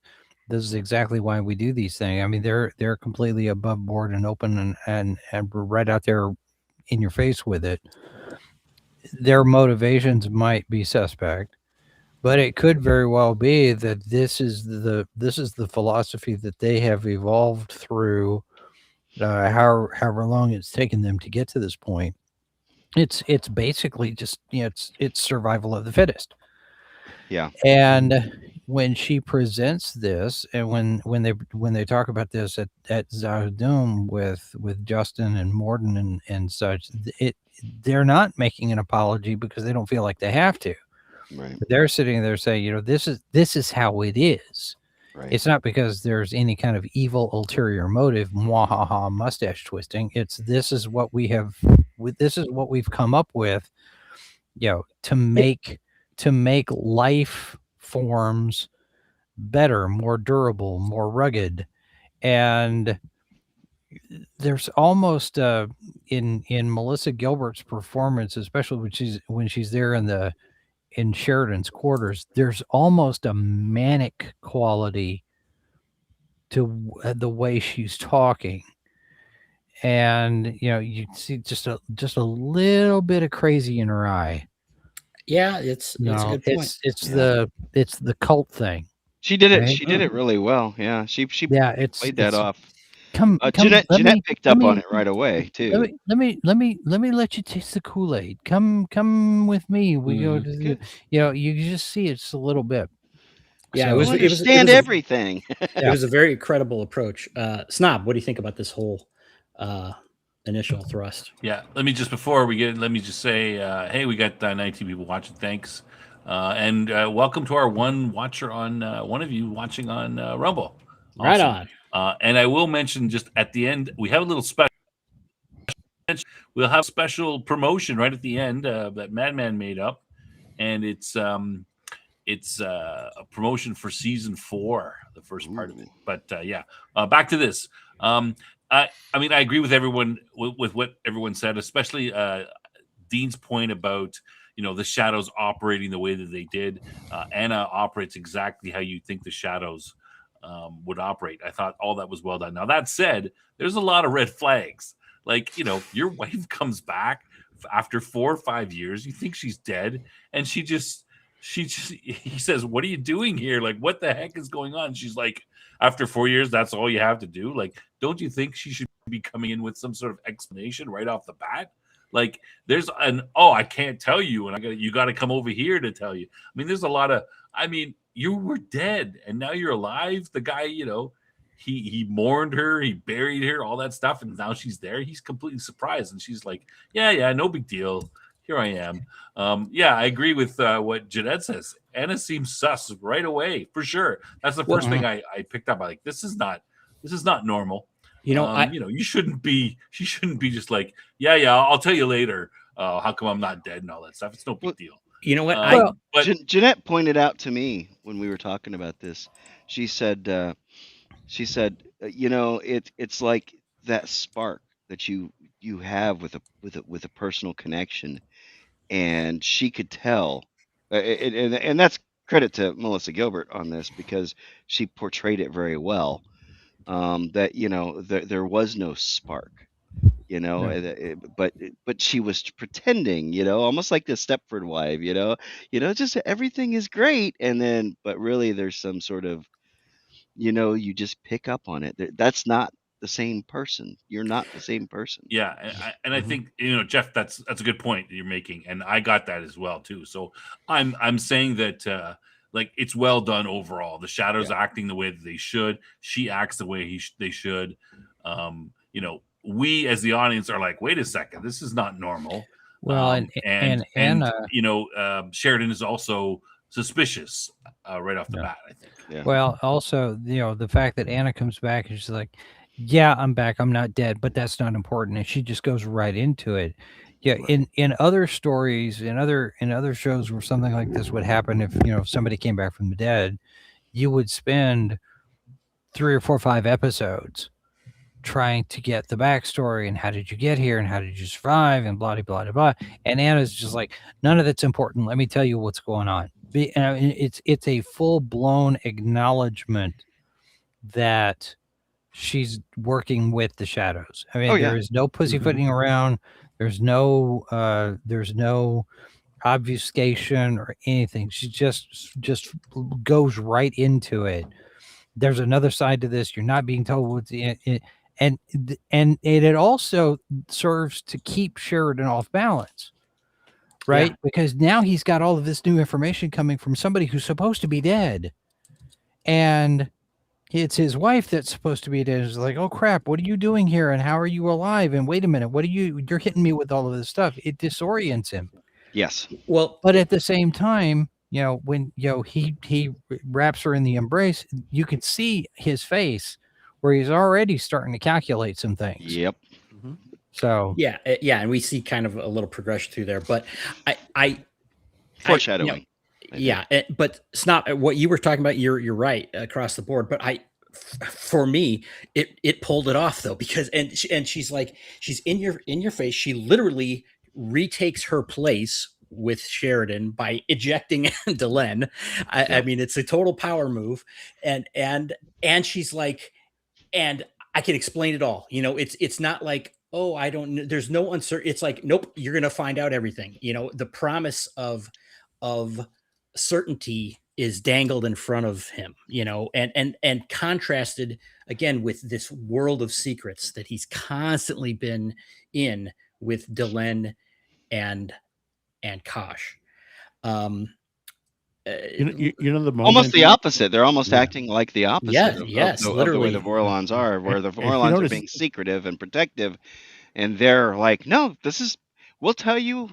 is exactly why we do these things. I mean, they're completely above board and open and right out there in your face with it. Their motivations might be suspect, But it could very well be that this is the philosophy that they have evolved through, however long it's taken them to get to this point. It's basically just, it's survival of the fittest.
Yeah.
And when she presents this, and when they talk about this at Zardum with Justin and Morden and such, they're not making an apology because they don't feel like they have to.
Right.
They're sitting there saying, this is how it is.
Right.
It's not because there's any kind of evil ulterior motive, mwahaha, mustache twisting. It's this is what we've come up with, to make life forms better, more durable, more rugged. And there's almost in Melissa Gilbert's performance, especially when she's there in Sheridan's quarters, there's almost a manic quality to the way she's talking. And you see just a little bit of crazy in her eye.
Yeah, it's a good point.
It's the cult thing.
She did it.
Right?
She did it really well. Yeah. She played that off.
Come,
Jeanette
let me-
picked
let
up
me-
on it right away too.
Let me let you taste the Kool-Aid. Come with me. We go to
Good.
you just see it's a little bit.
Yeah,
So
it was
Understand everything.
It was a very credible approach. Snob, what do you think about this whole initial thrust?
Yeah, let me just say, hey, we got 19 people watching. Thanks, and welcome to our one watcher on one of you watching on Rumble.
Right on.
And I will mention just at the end, we have a little special. We'll have a special promotion right at the end that Madman made up, and it's a promotion for season 4, the first part of it. But back to this. I mean, I agree with everyone with what everyone said, especially Dean's point about the shadows operating the way that they did. Anna operates exactly how you think the shadows would operate. I thought all that was well done. Now that said, there's a lot of red flags. Like your wife comes back after 4 or 5 years. You think she's dead, and he says, "What are you doing here? Like, what the heck is going on?" She's like, "After 4 years, that's all you have to do." Like, don't you think she should be coming in with some sort of explanation right off the bat? Like, there's I can't tell you, and you got to come over here to tell you. I mean, there's a lot of. I mean, you were dead, and now you're alive. The guy, he mourned her, he buried her, all that stuff, and now she's there. He's completely surprised, and she's like, "Yeah, no big deal. Here I am." I agree with what Jeanette says. Anna seems sus right away, for sure. That's the first thing I picked up. Like, this is not normal. She shouldn't be just like, yeah, I'll tell you later. How come I'm not dead and all that stuff? It's no big deal.
You know what?
Jeanette pointed out to me when we were talking about this. She said, it's like that spark that you have with a personal connection, and she could tell, and that's credit to Melissa Gilbert on this, because she portrayed it very well. That there was no spark, but she was pretending, almost like the Stepford wife, just everything is great, and then but really there's some sort of, you just pick up on it. That's not the same person. You're not the same person.
Yeah, and I think Jeff, that's a good point that you're making, and I got that as well too. So I'm saying that like, it's well done overall. The shadows acting the way that they should. She acts the way they should. We as the audience are like, wait a second, this is not normal.
Well, and Anna,
Sheridan is also suspicious right off the bat, I think.
Yeah.
Well, also, the fact that Anna comes back and she's like, "Yeah, I'm back. I'm not dead, but that's not important," and she just goes right into it. Yeah, right. In other stories, in other shows where something like this would happen, if somebody came back from the dead, you would spend 3 or 4 or 5 episodes trying to get the backstory and how did you get here and how did you survive and blah blah blah blah. And Anna's just like, none of that's important. Let me tell you what's going on. It's a full-blown acknowledgement that she's working with the shadows. I mean, there is no pussyfooting around. There's no obfuscation or anything. She just goes right into it. There's another side to this. You're not being told what's and it also serves to keep Sheridan off balance, right?
Yeah.
Because now he's got all of this new information coming from somebody who's supposed to be dead, and it's his wife that's supposed to be dead. It's like, oh crap, what are you doing here? And how are you alive? And wait a minute, you're hitting me with all of this stuff. It disorients him.
Yes.
Well,
But at the same time, when he wraps her in the embrace, you can see his face where he's already starting to calculate some things.
Yep.
So
yeah, and we see kind of a little progression through there. But
Foreshadowing.
But it's not what you were talking about. You're right across the board. But for me, it pulled it off though, because she's like, she's in your face. She literally retakes her place with Sheridan by ejecting Delenn. I mean, it's a total power move, and she's like, and I can explain it all. It's not like, oh, I don't know. There's no uncertainty. It's like, nope, you're gonna find out everything. The promise of certainty is dangled in front of him, and contrasted again with this world of secrets that he's constantly been in with Delenn and Kosh.
The moment,
Almost the opposite. They're almost acting like the opposite of the way the Vorlons are, where the Vorlons are being secretive and protective, and they're like, no, we'll tell you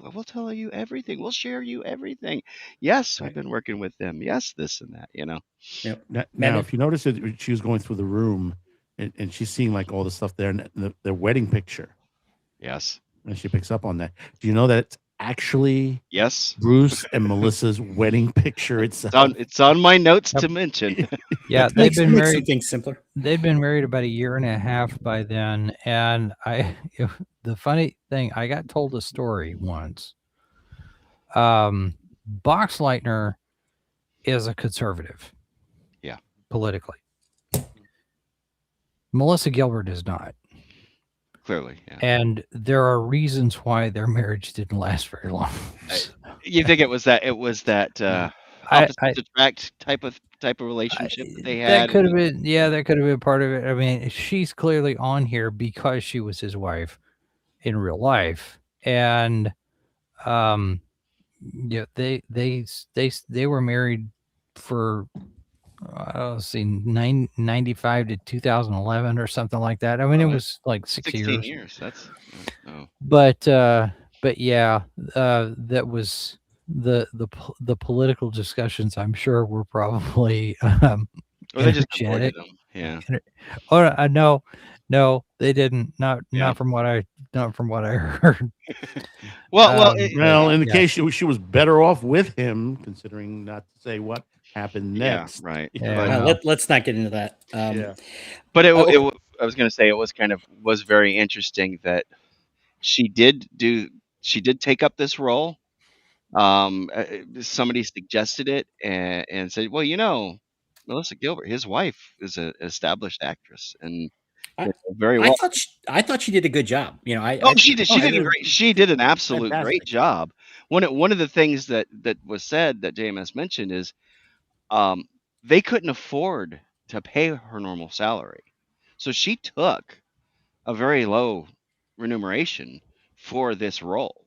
everything. We'll share you everything. Yes, I've been working with them. Yes, this and that,
Yep.
Now, if you notice that she was going through the room and she's seeing like all the stuff there and their wedding picture.
Yes.
And she picks up on that. Do you know that it's actually Bruce and Melissa's wedding picture itself?
It's on my notes to mention.
Yeah, they've been married.
Things simpler.
They've been married about a year and a half by then, and the funny thing, I got told a story once. Boxleitner is a conservative.
Yeah.
Politically. Melissa Gilbert is not.
Clearly, yeah.
And there are reasons why their marriage didn't last very long.
You think it was that opposite attract type of relationship that they had?
That could have been, that could have been part of it. I mean, she's clearly on here because she was his wife in real life, and they were married for 95 to 2011 or something like that. I mean, it was like 16
years. That's
but yeah, that was the political discussions. I'm sure were probably
they just avoided them. Yeah.
Or no, they didn't. Not from what I heard.
Well,
in the case she was better off with him, considering not to say what happened next.
Yeah, right.
Yeah.
Let's not get into that.
But I was going to say it was very interesting that she did take up this role. Somebody suggested it and said, well, Melissa Gilbert, his wife, is an established actress and very well.
I thought she did a good job.
She did an absolute great job. One of the things that was said that JMS mentioned is they couldn't afford to pay her normal salary, so she took a very low remuneration for this role.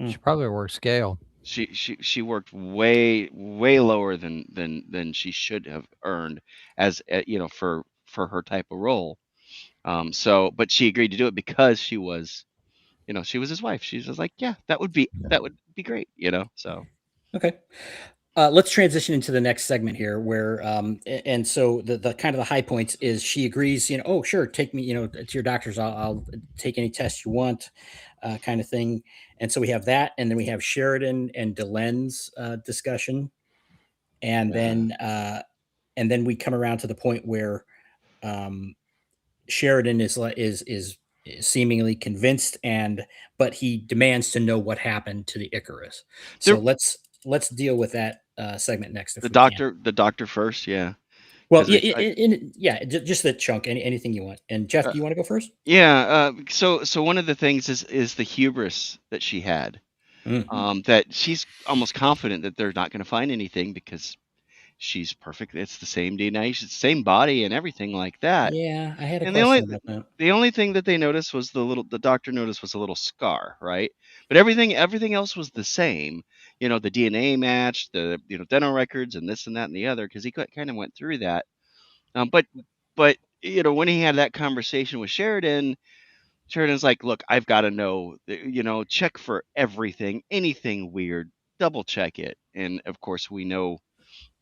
She probably worked scale.
She worked way lower than she should have earned as for her type of role. But she agreed to do it because she was his wife. She was like, yeah, that would be great. So
okay. Let's transition into the next segment here, where and so the kind of the high points is she agrees. Oh, sure, take me. To your doctors. I'll take any test you want, kind of thing. And so we have that, and then we have Sheridan and Delenn's discussion, and then we come around to the point where Sheridan is seemingly convinced, but he demands to know what happened to the Icarus. So let's deal with that segment next.
The doctor first, yeah.
Well, just that chunk. Anything you want. And Jeff, do you want to go first?
Yeah. So one of the things is the hubris that she had. that she's almost confident that they're not going to find anything because she's perfect. It's the same DNA, it's the same body and everything like that.
Yeah, I had a
And
question about that.
the only thing that they noticed was the doctor noticed was a little scar, right? But everything else was the same. You know, the DNA matched, the dental records and this and that and the other, because he kind of went through that. But when he had that conversation with Sheridan's like, look, I've got to know, check for everything, anything weird, double check it. And of course, we know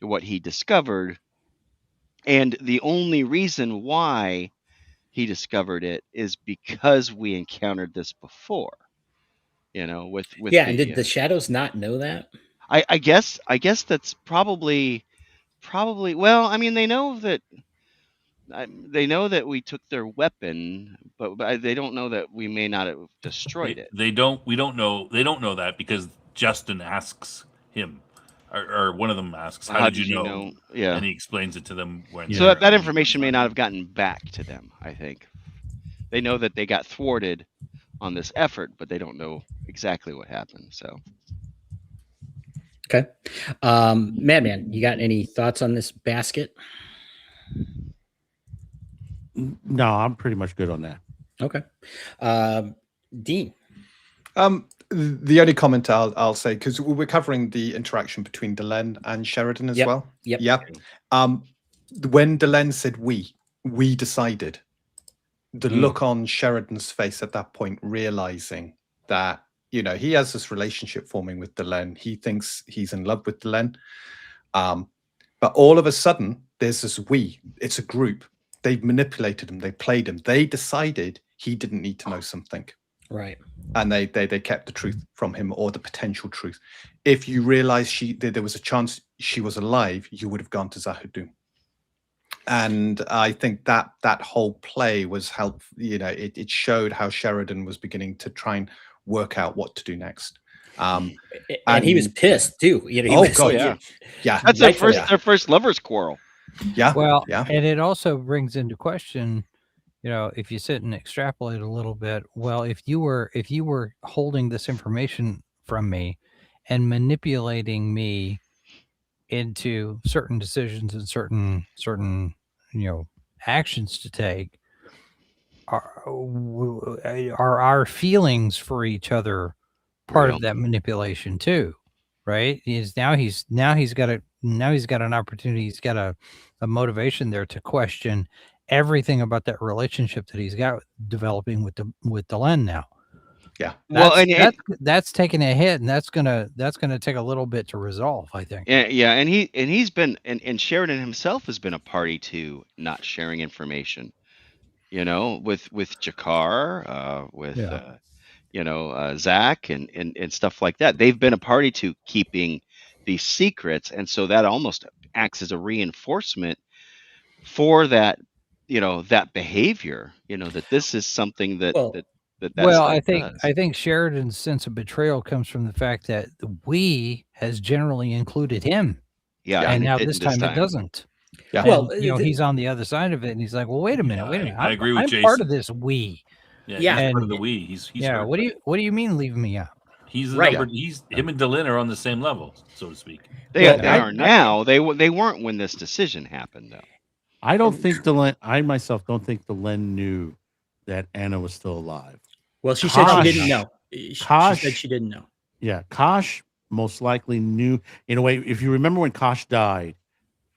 what he discovered. And the only reason why he discovered it is because we encountered this before, with
Yeah, and did the shadows not know that?
I guess that's probably, well, I mean, they know that we took their weapon, but they don't know that we may not have destroyed it.
We don't know that because Justin asks him, or one of them asks, how did you know?
Yeah.
And he explains it to them when.
So that information may not have gotten back to them. I think they know that they got thwarted on this effort, but they don't know exactly what happened. So.
Okay. Madman, you got any thoughts on this basket?
No, I'm pretty much good on that.
Okay. Dean.
The only comment I'll say, because we're covering the interaction between Delenn and Sheridan as well.
Yep.
When Delenn said we decided, the look on Sheridan's face at that point, realizing that, he has this relationship forming with Delenn. He thinks he's in love with Delenn. But all of a sudden, there's this we. It's a group. They've manipulated him. They played him. They decided he didn't need to know something.
Right.
And they kept the truth from him, or the potential truth. If you realized there was a chance she was alive, you would have gone to Zahudum. And I think that whole play was helpful. It showed how Sheridan was beginning to try and work out what to do next.
And he was pissed too.
Yeah.
That's their first lovers' quarrel.
Yeah.
Well,
yeah.
And it also brings into question, if you sit and extrapolate a little bit, well, if you were holding this information from me and manipulating me into certain decisions and certain actions to take, are our feelings for each other part of that manipulation too, right? He's got an opportunity, he's got a motivation there to question everything about that relationship that he's got developing with Delenn now.
Yeah.
That's taking a hit, and that's gonna take a little bit to resolve, I think.
Yeah, and he's been, and Sheridan himself has been a party to not sharing information. With Jakar, with Zach and stuff like that. They've been a party to keeping these secrets, and so that almost acts as a reinforcement for that, that behavior. That this is something that.
I think Sheridan's sense of betrayal comes from the fact that the we has generally included him.
Yeah,
and now this time it doesn't.
Yeah.
Well, he's on the other side of it, and he's like, "Well, wait a minute.
I agree with Jason.
I'm part of this we."
Yeah, he's part of the we. He's
what do you mean leave me out?
He's the number. Him and Delenn are on the same level, so to speak.
They are now. They weren't when this decision happened, though.
I don't think Delenn. I myself don't think Delenn knew that Anna was still alive.
Well, she said she didn't know. She said she didn't know.
Yeah, Kosh most likely knew. In a way, if you remember when Kosh died,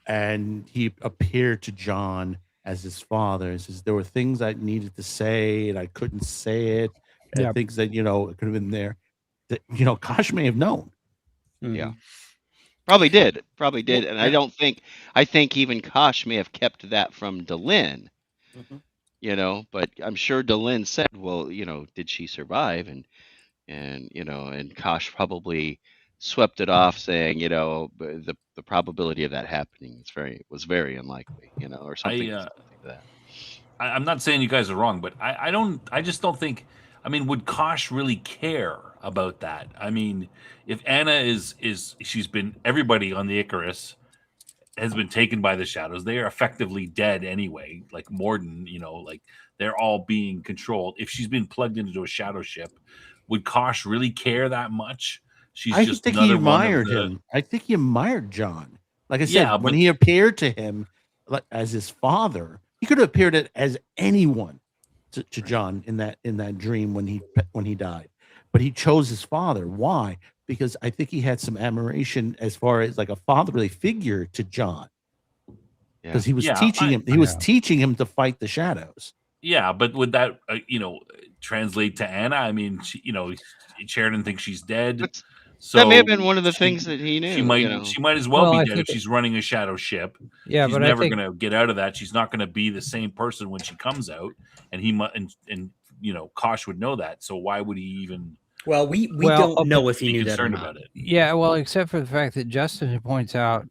and he appeared to John as his father, and says there were things I needed to say and I couldn't say it, and things that could have been there. That Kosh may have known.
Mm-hmm.
Yeah, probably did, and I think even Kosh may have kept that from Delenn. Mm-hmm. But I'm sure Delenn said, well, did she survive? And Kosh probably swept it off, saying, the probability of that happening was very unlikely, or something. Like that.
I'm not saying you guys are wrong, but I just don't think. I mean, would Kosh really care about that? I mean, if Anna she's been, everybody on the Icarus has been taken by the shadows. They are effectively dead anyway. Like Morden, like they're all being controlled. If she's been plugged into a shadow ship, would Kosh really care that much? She's
I
just
think he
another one of
admired
the.
him. I think he admired John. Like I
Yeah,
said, when
but
he appeared to him as his father, he could have appeared as anyone to John in that dream when he died, but he chose his father. Why? Because I think he had some admiration as far as like a fatherly figure to John,
Yeah.
because he was
Yeah,
teaching him. He was
Yeah.
teaching him to fight the shadows.
yeah, but would that translate to Anna? I mean, Sheridan thinks she's dead,
That's,
so
that may have been one of the
she-
things that he knew.
She might as well
Well,
be
I
dead if
think
she's running a shadow ship.
Yeah,
She's
but I
never
think
going to get out of that. She's not going to be the same person when she comes out, and he might, and Kosh would know that. So why would he even
Well, we
Well,
don't know if he
be
knew that or
concerned
not.
about it?
yeah, well, except for the fact that Justin points out,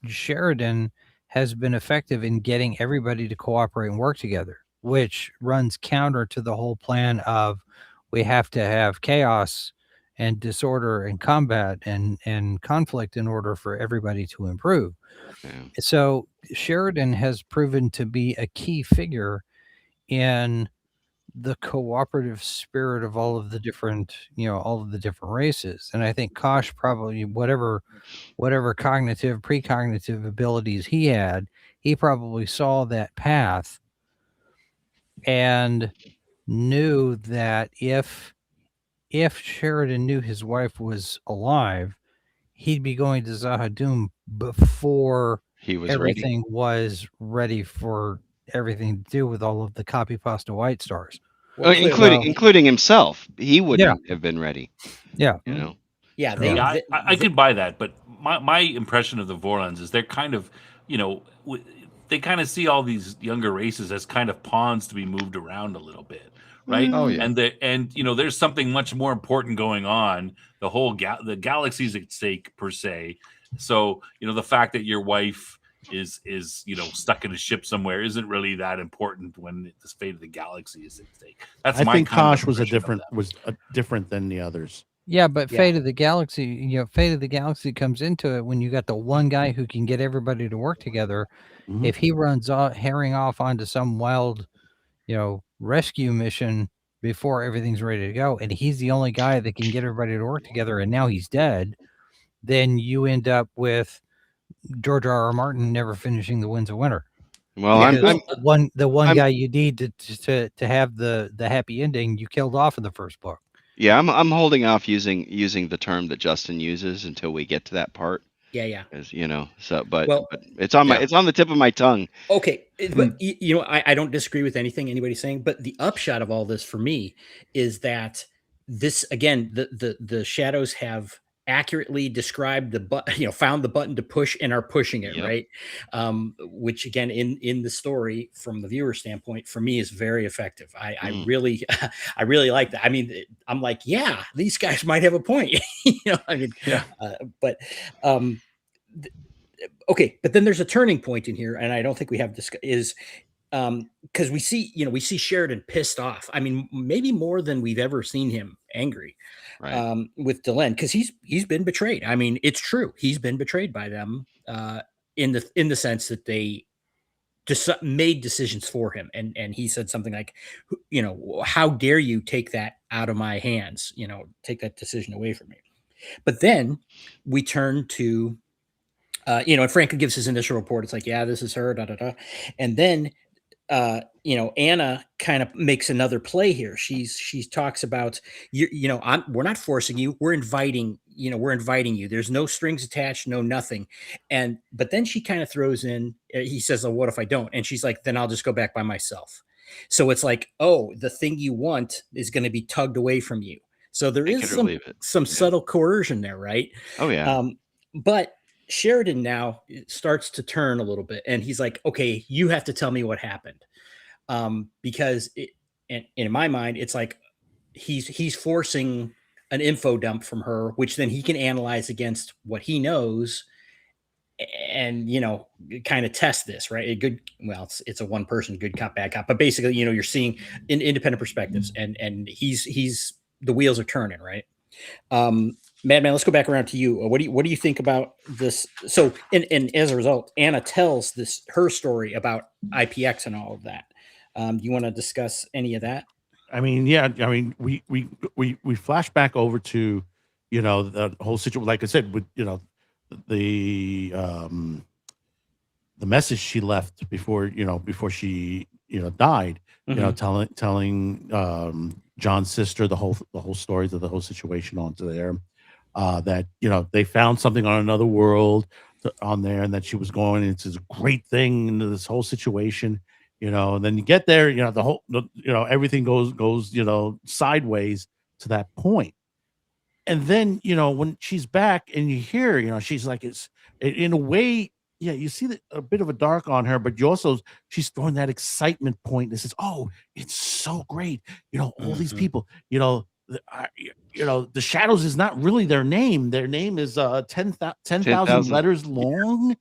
Sheridan has been effective in getting everybody to cooperate and work together, which runs counter to the whole plan of we have to have chaos and disorder and combat and conflict in order for everybody to improve.
Yeah.
So Sheridan has proven to be a key figure in the cooperative spirit of all of the different races. And I think Kosh probably whatever precognitive abilities he had, he probably saw that path and knew that if Sheridan knew his wife was alive, he'd be going to Zahadum before
He was ready.
everything was ready for everything to do with all of the copy pasta white stars.
Well,
including himself. He wouldn't have been ready.
Yeah.
Yeah,
Yeah, I could buy that, but my impression of the Vorlons is they're kind of, they kind of see all these younger races as kind of pawns to be moved around a little bit, right?
Oh, yeah.
And there's something much more important going on. The whole the galaxy's at stake per se. So the fact that your wife is stuck in a ship somewhere isn't really that important when the fate of the galaxy is at stake. That's
I
my
think
kind of
Kosh was
impression of them.
different than the others.
Yeah, but
Yeah.
Fate of the Galaxy comes into it when you got the one guy who can get everybody to work together.
Mhm.
If he runs herring off onto some wild, rescue mission before everything's ready to go, and he's the only guy that can get everybody to work together, and now he's dead, then you end up with George R.R. Martin never finishing The Winds of Winter.
Well,
Because the one
I'm-
guy you need to have the happy ending you killed off in the first book.
Yeah, I'm holding off using the term that Justin uses until we get to that part.
Yeah.
As so but
Well,
it's on it's on the tip of my tongue.
Okay, but I don't disagree with anything anybody's saying, but the upshot of all this for me is that this again, the shadows have accurately described the button, found the button to push and are pushing it,
Yep.
right? Which again, in the story from the viewer standpoint, for me is very effective. I really I really like that. I mean, I'm like, yeah, these guys might have a point.
Yeah.
Okay, but then there's a turning point in here, and I don't think we have this is because we see Sheridan pissed off. I mean, maybe more than we've ever seen him angry,
Right.
with Delenn, because he's been betrayed. I mean, it's true, he's been betrayed by them in the sense that they just made decisions for him, and he said something like, how dare you take that out of my hands? Take that decision away from me. But then we turn to and Franklin gives his initial report. It's like, yeah, this is her, and then Anna kind of makes another play here. She talks about we're not forcing you, we're inviting you. There's no strings attached, no nothing. But then she kind of throws in, he says, oh, what if I don't? And she's like, then I'll just go back by myself. So it's like, oh, the thing you want is going to be tugged away from you. So there is some subtle coercion there, right?
Oh yeah.
But Sheridan now starts to turn a little bit, and he's like, okay, you have to tell me what happened. Because in my mind, it's like he's forcing an info dump from her, which then he can analyze against what he knows and, kind of test this, right? It's a one person, good cop, bad cop, but basically, you're seeing independent perspectives, and he's the wheels are turning, right? Madman, let's go back around to you. What do you think about this? So, and as a result, Anna tells her story about IPX and all of that. Do you want to discuss any of that?
I mean, yeah. I mean, we flash back over to, the whole situation. Like I said, with the message she left before she died. Telling John's sister the whole stories of the whole situation onto there. That they found something on another world on there, and that she was going. It's this great thing into this whole situation. And then you get there, everything goes sideways to that point. And then when she's back and you hear, she's like, it's in a way, yeah, you see a bit of a dark on her, but you also, she's throwing that excitement point that says, oh, it's so great, all these people, the shadows is not really their name. Their name is 10,000 letters long.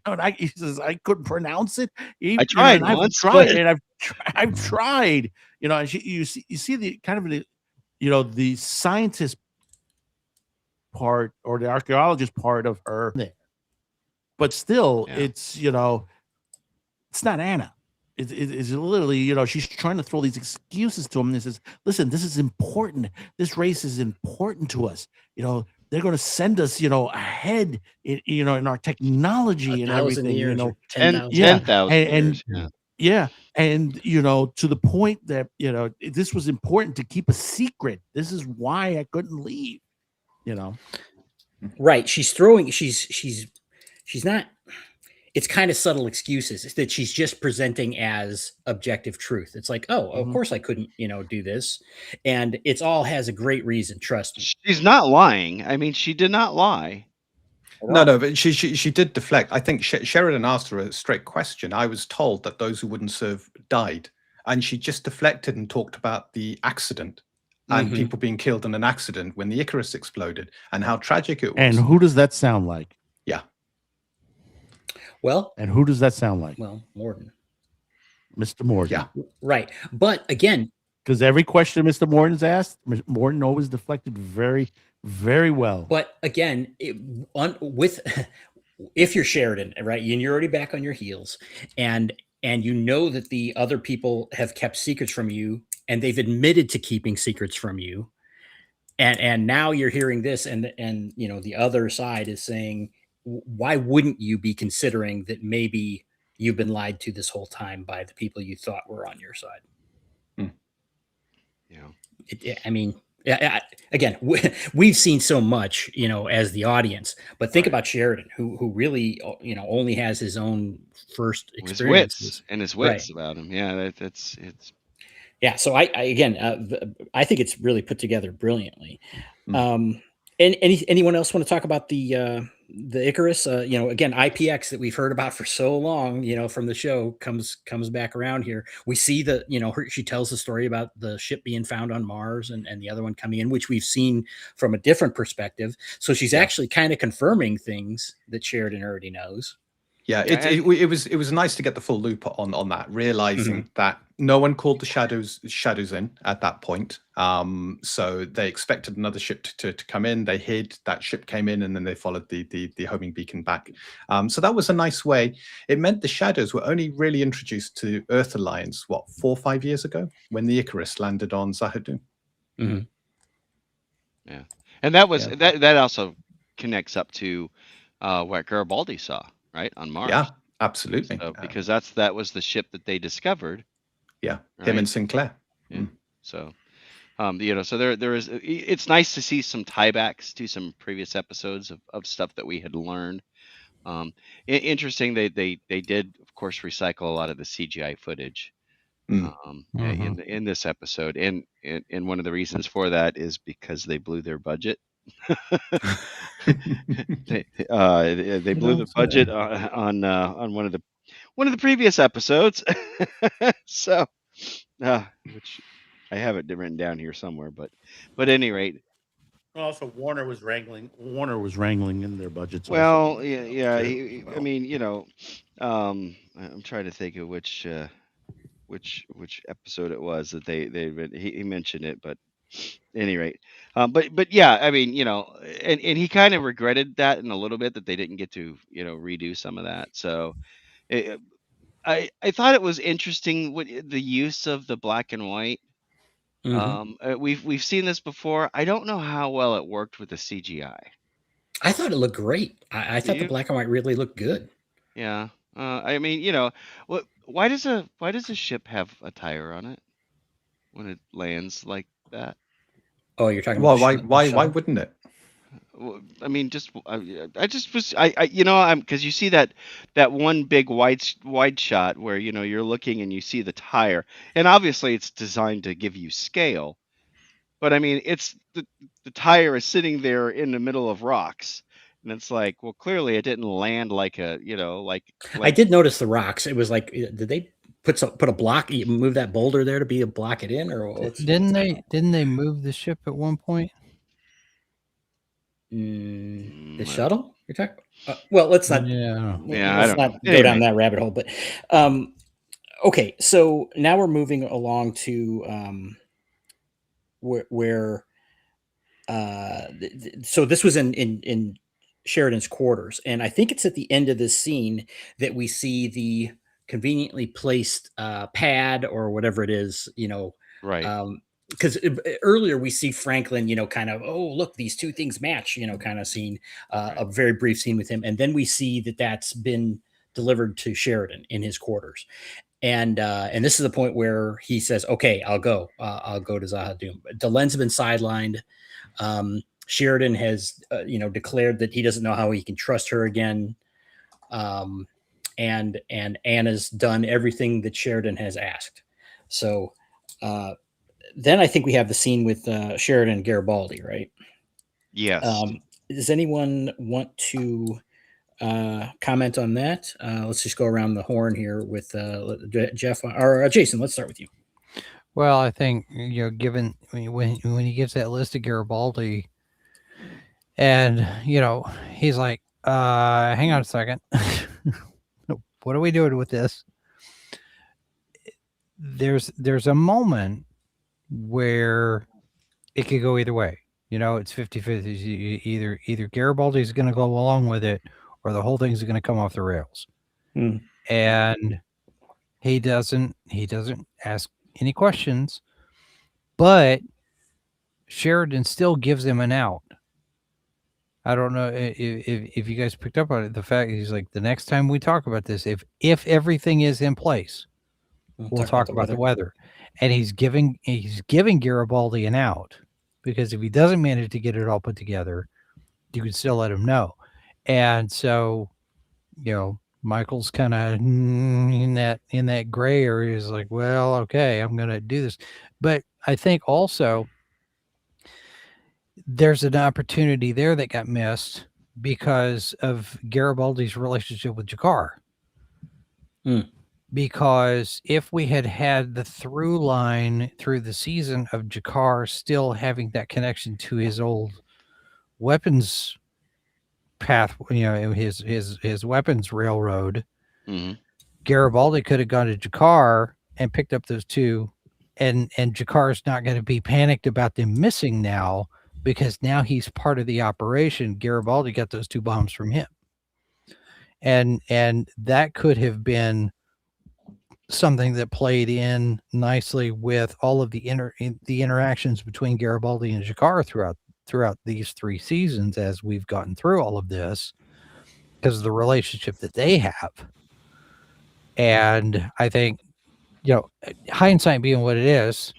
And he says I couldn't pronounce it.
I tried
and
once,
I've tried. And you see the kind of the scientist part or the archaeologist part of her, but still, it's it's not Anna. It's literally, she's trying to throw these excuses to him and says, listen, this is important. This race is important to us. They're going to send us, ahead in our technology and everything,
years,
10,000
years. And to the point that this was important to keep a secret. This is why I couldn't leave.
Right. She's not. It's kind of subtle excuses that she's just presenting as objective truth. It's like, oh, of course I couldn't, do this. And it's all has a great reason. Trust me.
She's not lying. I mean, she did not lie.
No, but she did deflect. I think Sheridan asked her a straight question. I was told that those who wouldn't serve died. And she just deflected and talked about the accident and people being killed in an accident when the Icarus exploded and how tragic it was.
And who does that sound like?
Yeah.
Well,
and who does that sound like?
Well, Morden.
Mr. Morden.
Yeah.
Right. But again,
because every question Mr. Morden's asked, Morden always deflected very, very well.
But again, if you're Sheridan, right, and you're already back on your heels, and you know that the other people have kept secrets from you, and they've admitted to keeping secrets from you, and now you're hearing this, and the other side is saying, why wouldn't you be considering that maybe you've been lied to this whole time by the people you thought were on your side?
Yeah.
I mean, again, we've seen so much, as the audience, but think about Sheridan, who really, only has his own first experiences
his wits about him. Yeah, it's.
Yeah. So I think it's really put together brilliantly. And anyone else want to talk about the Icarus? Again, IPX that we've heard about for so long, from the show comes back around here. We see she tells the story about the ship being found on Mars and the other one coming in, which we've seen from a different perspective. So she's actually kind of confirming things that Sheridan already knows.
Yeah, it was nice to get the full loop on that, realizing that no one called the shadows in at that point. So they expected another ship to come in. They hid. That ship came in, and then they followed the homing beacon back. So that was a nice way. It meant the shadows were only really introduced to Earth Alliance 4 or 5 years ago when the Icarus landed on Zahadum.
Yeah, and that was that also connects up to what Garibaldi saw. Right, on Mars.
Yeah, absolutely.
So, because that was the ship that they discovered.
Yeah, right? Him and Sinclair.
Yeah. So, so there is. It's nice to see some tiebacks to some previous episodes of stuff that we had learned. Interesting. They did, of course, recycle a lot of the CGI footage. In this episode, and one of the reasons for that is because they blew their budget. They blew the budget on one of the previous episodes. So which I have it written down here somewhere, but at any rate,
also Warner was wrangling in their budgets.
Well,
also.
yeah. I mean, I'm trying to think of which episode it was that he mentioned it, but at any rate, but yeah, I mean, and he kind of regretted that in a little bit that they didn't get to redo some of that. So I thought it was interesting the use of the black and white We've seen this before. I don't know how well it worked with the CGI.
I thought it looked great. I
Do
thought the
you?
black and white really looked good.
Yeah. I mean, why does a ship have a tire on it when it lands like that?
Oh, you're talking
Why?
about
Why?
the
Why? Why
shuttle?
wouldn't it?
Well, I mean, I just was, because you see that one big wide shot where you're looking and you see the tire, and obviously it's designed to give you scale, but I mean, it's the tire is sitting there in the middle of rocks, and it's like, well, clearly it didn't land like
I did notice the rocks. It was like, did they put a block, move that boulder there to be a block it in, or what's
Didn't
going on?
didn't they move the ship at one point?
The shuttle you're talking? Well, let's not
Yeah.
Yeah, I
let's
don't know.
not go down
Anyway,
that rabbit hole. But okay, so now we're moving along to where so this was in Sheridan's quarters, and I think it's at the end of this scene that we see the conveniently placed pad or whatever it is,
right.
because earlier we see Franklin, kind of, oh, look, these two things match, kind of scene,
Right.
a very brief scene with him, and then we see that that's been delivered to Sheridan in his quarters. And this is the point where he says, "Okay, I'll go to Zahadum." Delen's been sidelined. Sheridan has, declared that he doesn't know how he can trust her again. And Anna's done everything that Sheridan has asked. So then I think we have the scene with Sheridan and Garibaldi, right?
Yes.
Does anyone want to comment on that? Let's just go around the horn here with Jeff or Jason. Let's start with you.
Well, I think given when he gives that list to Garibaldi, and he's like, hang on a second, what are we doing with this? There's a moment where it could go either way. It's 50-50. Either Garibaldi's going to go along with it, or the whole thing's going to come off the rails. And he doesn't ask any questions, but Sheridan still gives him an out. I don't know if you guys picked up on it. The fact he's like, the next time we talk about this, if everything is in place, we'll talk about the weather. And he's giving Garibaldi an out, because if he doesn't manage to get it all put together, you can still let him know. And so, Michael's kind of in that gray area. Is like, well, okay, I'm going to do this. But I think also there's an opportunity there that got missed because of Garibaldi's relationship with Jakar. Because if we had had the through line through the season of Jakar still having that connection to his old weapons path, his weapons railroad, Garibaldi could have gone to Jakar and picked up those two, and Jakar's not going to be panicked about them missing now, because now he's part of the operation. Garibaldi got those two bombs from him, and that could have been something that played in nicely with all of the interactions between Garibaldi and Jakar throughout these 3 seasons, as we've gotten through all of this, because of the relationship that they have. And I think, hindsight being what it is,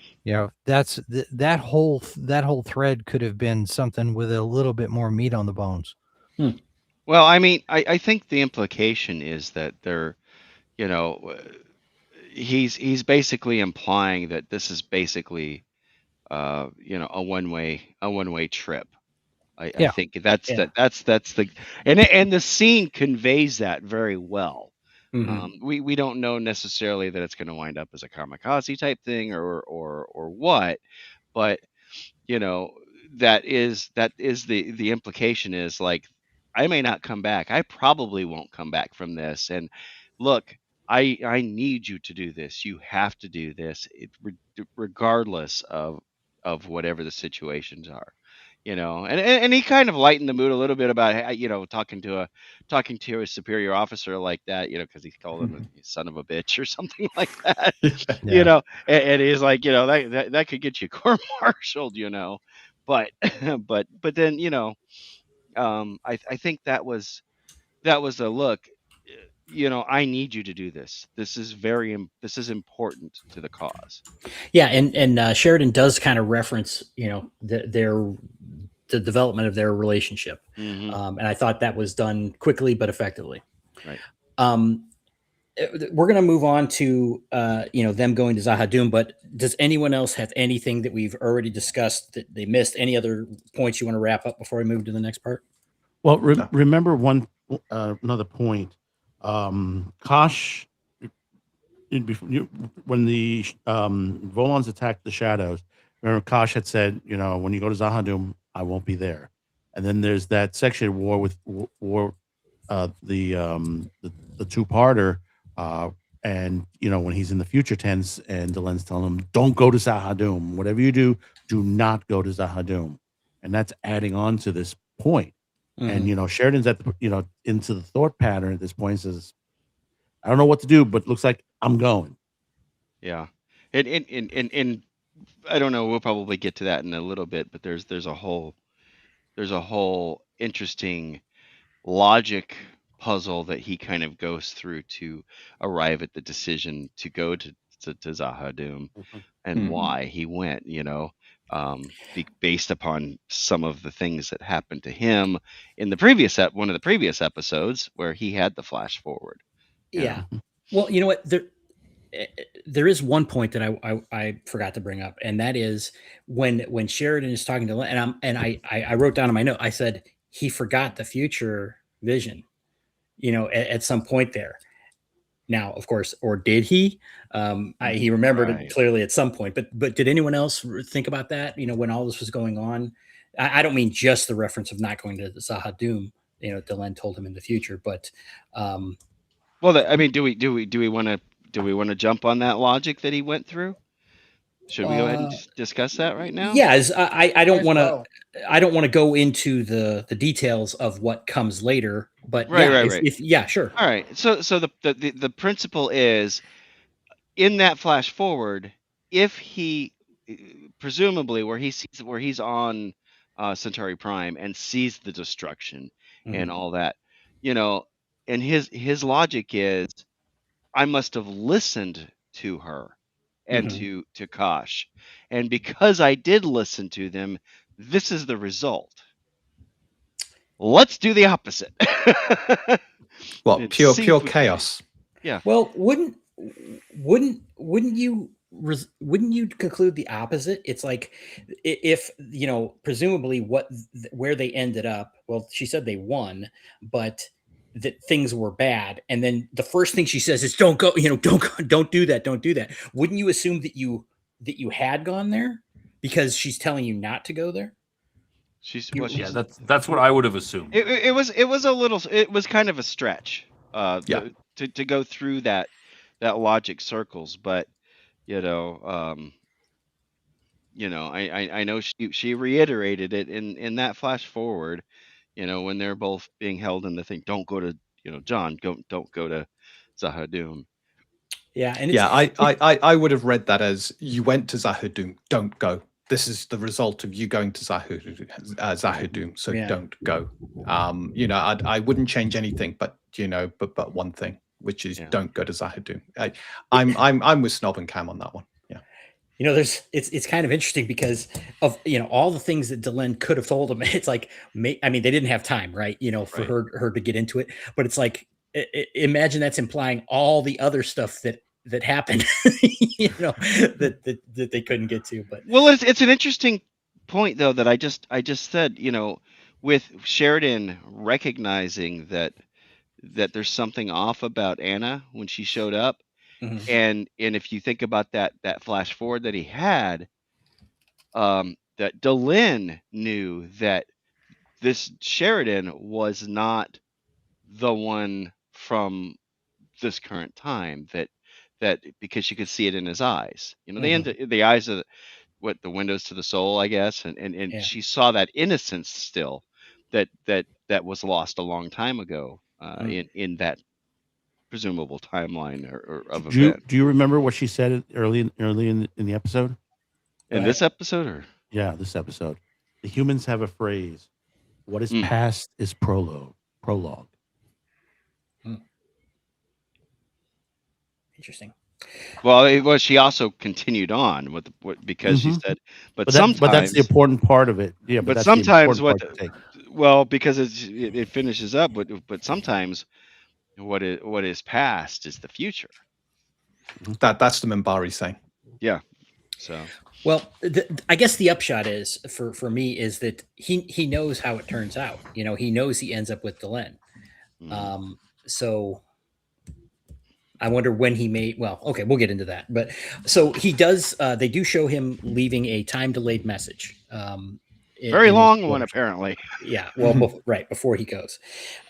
that's that whole thread could have been something with a little bit more meat on the bones.
Well, I mean, I think the implication is that they're, he's basically implying that this is basically, a one-way trip. I think that's the and the scene conveys that very well. We don't know necessarily that it's going to wind up as a kamikaze type thing or what, but that is the implication is like, I may not come back. I probably won't come back from this. And look, I need you to do this. You have to do this, regardless of whatever the situations are. and he kind of lightened the mood a little bit about talking to a superior officer like that, because he called him a son of a bitch or something like that.
Yeah.
And he's like, that could get you court-martialed, but but then I think that was a look. I need you to do this. This is important to the cause.
Yeah, and Sheridan does kind of reference, the development of their relationship,
Mm-hmm.
and I thought that was done quickly but effectively.
Right.
We're going to move on to them going to Zahadum, but does anyone else have anything that we've already discussed that they missed? Any other points you want to wrap up before we move to the next part?
Well, remember another point. Kosh, when the Volans attacked the Shadows, remember Kosh had said, when you go to Zahadum, I won't be there. And then there's that section of the two-parter, and when he's in the future tense, and Delen's telling him, "Don't go to Zahadum. Whatever you do, do not go to Zahadum," and that's adding on to this point.
Mm-hmm.
And Sheridan's at the into the thought pattern at this point. Says, "I don't know what to do, but looks like I'm going."
Yeah, and I don't know. We'll probably get to that in a little bit, but there's a whole interesting logic puzzle that he kind of goes through to arrive at the decision to go to Zahadum, and why he went. Based upon some of the things that happened to him in one of the previous episodes where he had the flash forward.
Yeah. Well, you know what? There is one point that I forgot to bring up, and that is when Sheridan is talking to Len, and I wrote down in my note, I said he forgot the future vision, at some point there. Now, of course, or did he? He remembered it clearly at some point, but did anyone else think about that? When all this was going on, I don't mean just the reference of not going to the Zahadum. Delenn told him in the future, but
well, I mean, do we want to jump on that logic that he went through? Should we go ahead and discuss that right now?
Yeah, I don't want to. I don't want to go into the details of what comes later, but
right.
Yeah, sure.
All right. So the principle is, in that flash forward, if he presumably where he's on Centauri Prime and sees the destruction and all that, and his logic is, I must have listened to her and to Kosh, and because I did listen to them, this is the result. Let's do the opposite.
Well, pure chaos.
Yeah.
Well, wouldn't you conclude the opposite? It's like, if presumably where they ended up. Well, she said they won, but that things were bad, and then the first thing she says is, "Don't go. Don't do that. Don't do that." Wouldn't you assume that you had gone there because she's telling you not to go there?
That's what I would have assumed.
It was kind of a stretch to go through that logic circles, but I know she reiterated it in that flash forward, when they're both being held in the thing. Don't go to John, don't go to Zahadum.
Yeah, and
I would have read that as, you went to Zahadum, don't go. This is the result of you going to Zahadum, so don't go. I wouldn't change anything, but one thing, which is don't go to Zahadum. I'm with Snob and Cam on that one. Yeah.
It's kind of interesting because of all the things that Delenn could have told him. It's like, they didn't have time, right? For her to get into it, but it's like, imagine that's implying all the other stuff that happened, that they couldn't get to. But
well, it's an interesting point though that I just said, with Sheridan recognizing that there's something off about Anna when she showed up.
Mm-hmm.
And if you think about that flash forward that he had, that Delenn knew that this Sheridan was not the one from this current time, that because she could see it in his eyes. The eyes of what the windows to the soul, I guess, and
Yeah.
she saw that innocence still that was lost a long time ago in that presumable timeline or of event.
Do you remember what she said early in the episode?
Go
In
ahead.
this episode, or
Yeah, this episode. The humans have a phrase. What is
Mm.
past is prologue. Prologue.
Interesting.
well, she also continued on with because she
Mhm.
said, but
But
sometimes,
that's the important part of it. Yeah, but
but
that's the
sometimes
important part to take.
well, because it finishes up, but sometimes what is past is the future.
That's the Minbari saying.
Yeah. So
Well, I guess the upshot is for me is that he knows how it turns out. You know, he knows he ends up with Delenn. So I wonder when he made. Well, okay, we'll get into that. But so he does. They do show him leaving a time delayed message.
very
in his
long one,
quarters.
apparently.
Yeah. Well, right before he goes.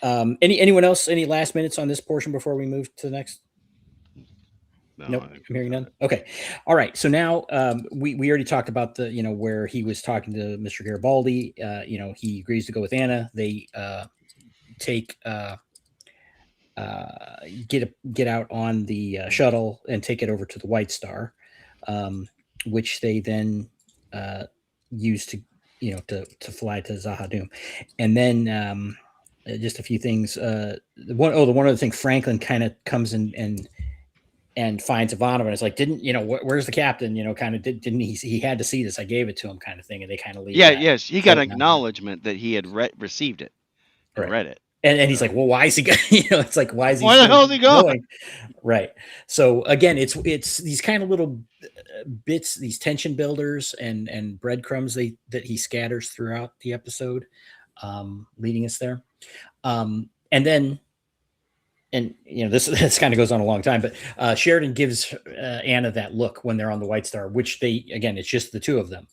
Anyone else? Any last minutes on this portion before we move to the next?
No,
Nope,
I think
I'm hearing
we got
none. Okay, all right. So now we already talked about the where he was talking to Mr. Garibaldi. He agrees to go with Anna. They take get out on the shuttle and take it over to the White Star, which they then use to to fly to Zahadum, and then just a few things. The one other thing, Franklin kind of comes in and finds Ivanova, and it's like, didn't where's the captain? Kind of didn't he had to see this? I gave it to him, kind of thing, and they kind of leave.
Yeah,
that
yes, he got
floating out.
acknowledgement that he had received it and
Right.
read it.
And he's like, well, why is he going? It's like, why is he?
Why the hell is he going?
Right. So again, it's these kind of little bits, these tension builders and breadcrumbs that he scatters throughout the episode, leading us there. And then, this kind of goes on a long time, but Sheridan gives Anna that look when they're on the White Star, which it's just the two of them.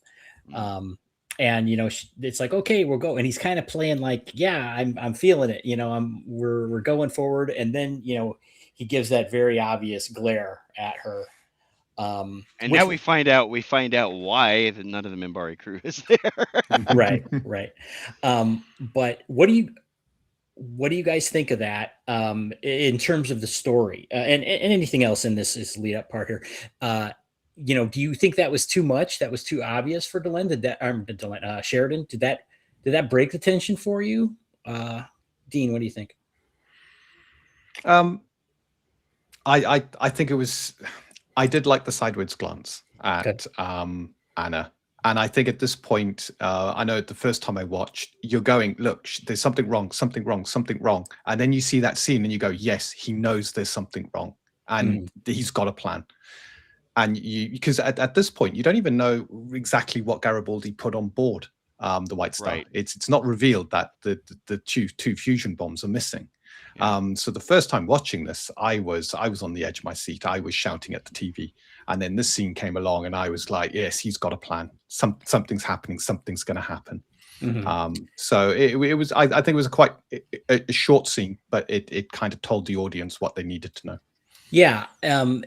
And it's like, okay, we'll go. And he's kind of playing like, yeah, I'm feeling it. We're going forward. And then he gives that very obvious glare at her.
And now we find out why none of the Minbari crew is there.
Right. But what do you guys think of that in terms of the story and anything else in this is lead up part here? Do you think that was too much? That was too obvious for Delenn? Sheridan? Did that break the tension for you? Dean, what do you think?
I think it was. I did like the sideways glance at Anna, and I think at this point, I know the first time I watched, you're going, look, there's something wrong, and then you see that scene and you go, yes, he knows there's something wrong, and he's got a plan. And because at this point, you don't even know exactly what Garibaldi put on board the White Star. Right. It's not revealed that the two fusion bombs are missing. Yeah. So the first time watching this, I was on the edge of my seat. I was shouting at the TV, and then this scene came along, and I was like, "Yes, he's got a plan. Something's happening. Something's going to happen." So it was. I think it was quite a short scene, but it kind of told the audience what they needed to know.
Yeah, and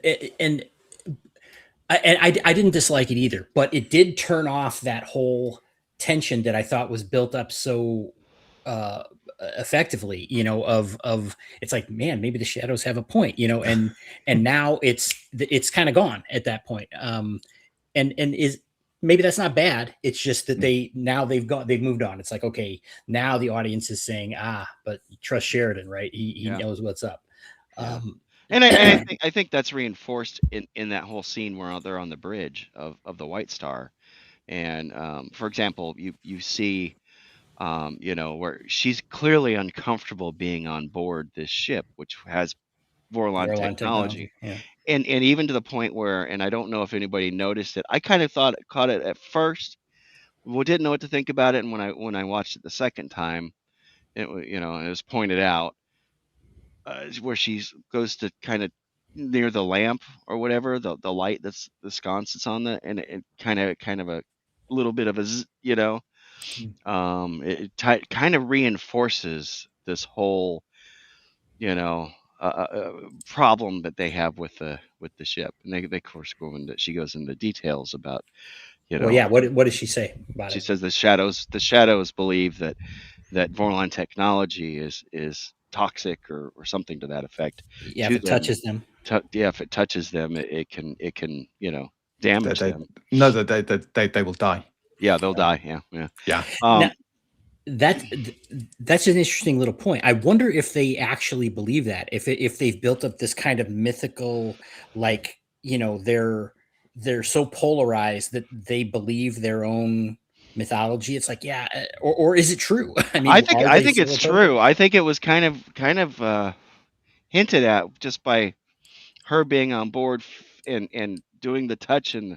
I didn't dislike it either, but it did turn off that whole tension that I thought was built up so effectively, of it's like, man, maybe the shadows have a point, and now it's kind of gone at that point. And is maybe that's not bad. It's just that they've moved on. It's like, okay, now the audience is saying, but trust Sheridan, right? He knows what's up.
Yeah. And I think that's reinforced in that whole scene where they're on the bridge of the White Star, and for example, you see, where she's clearly uncomfortable being on board this ship, which has Vorlon technology.
Yeah.
And even to the point where, and I don't know if anybody noticed it, I kind of caught it at first, well, didn't know what to think about it, and when I watched it the second time, it was pointed out. Where she goes to kind of near the lamp or whatever, the light that's the sconce that's on the, and it kind of a little bit of a it kind of reinforces this whole problem that they have with the ship, and they of course she goes into details about You know,
Well, yeah. What does she say about
she
it?
says the shadows believe that Vorlon technology is toxic or something to that effect
Yeah, if
to
it
them.
touches them.
Yeah, if it touches them, it can
They,
damage
they,
them.
no, they will die.
Yeah, they'll die. Yeah.
Yeah.
Now, that's an interesting little point. I wonder if they actually believe that, if they've built up this kind of mythical, like, they're so polarized that they believe their own mythology. It's like, yeah, or is it true? I mean, are
I
they
think
so
it's
opposed?
true. I think it was kind of hinted at just by her being on board and doing the touch, and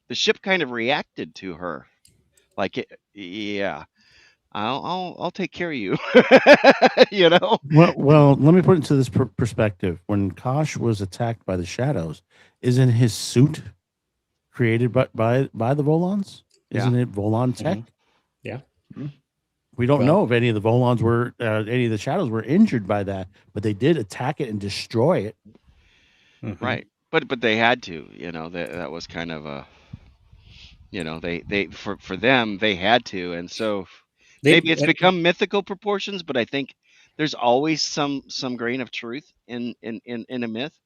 the ship kind of reacted to her. Like, yeah, I'll take care of you. You know?
Well, let me put it into this perspective. When Kosh was attacked by the shadows, isn't his suit created by the Volons?
Yeah.
Isn't it Volon tech?
Mhm. Yeah.
We don't
Well-
know if any of the Volons were any of the shadows were injured by that, but they did attack it and destroy it.
Mhm.
Right. But they had to, that was kind of a, they for them they had to, and so maybe it's become mythical proportions, but I think there's always some grain of truth in a myth.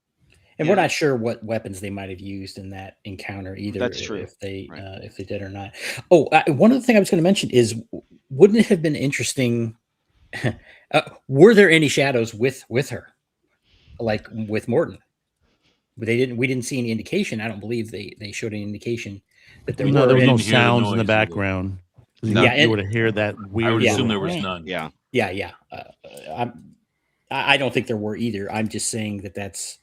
And we're not sure what weapons they might have used in that encounter either.
That's true.
If they
Right.
if they did or not. Oh, one other thing I was going to mention is, wouldn't it have been interesting? Were there any shadows with her, like with Morton? We didn't see any indication. I don't believe they showed any indication that there
No,
were.
there was
We
no
didn't hear the
sounds in the
noise either.
background.
No.
Yeah,
You would have heard that
I
weird.
would
Yeah.
assume there
little-
was none.
Yeah.
Yeah. I don't think there were either. I'm just saying that that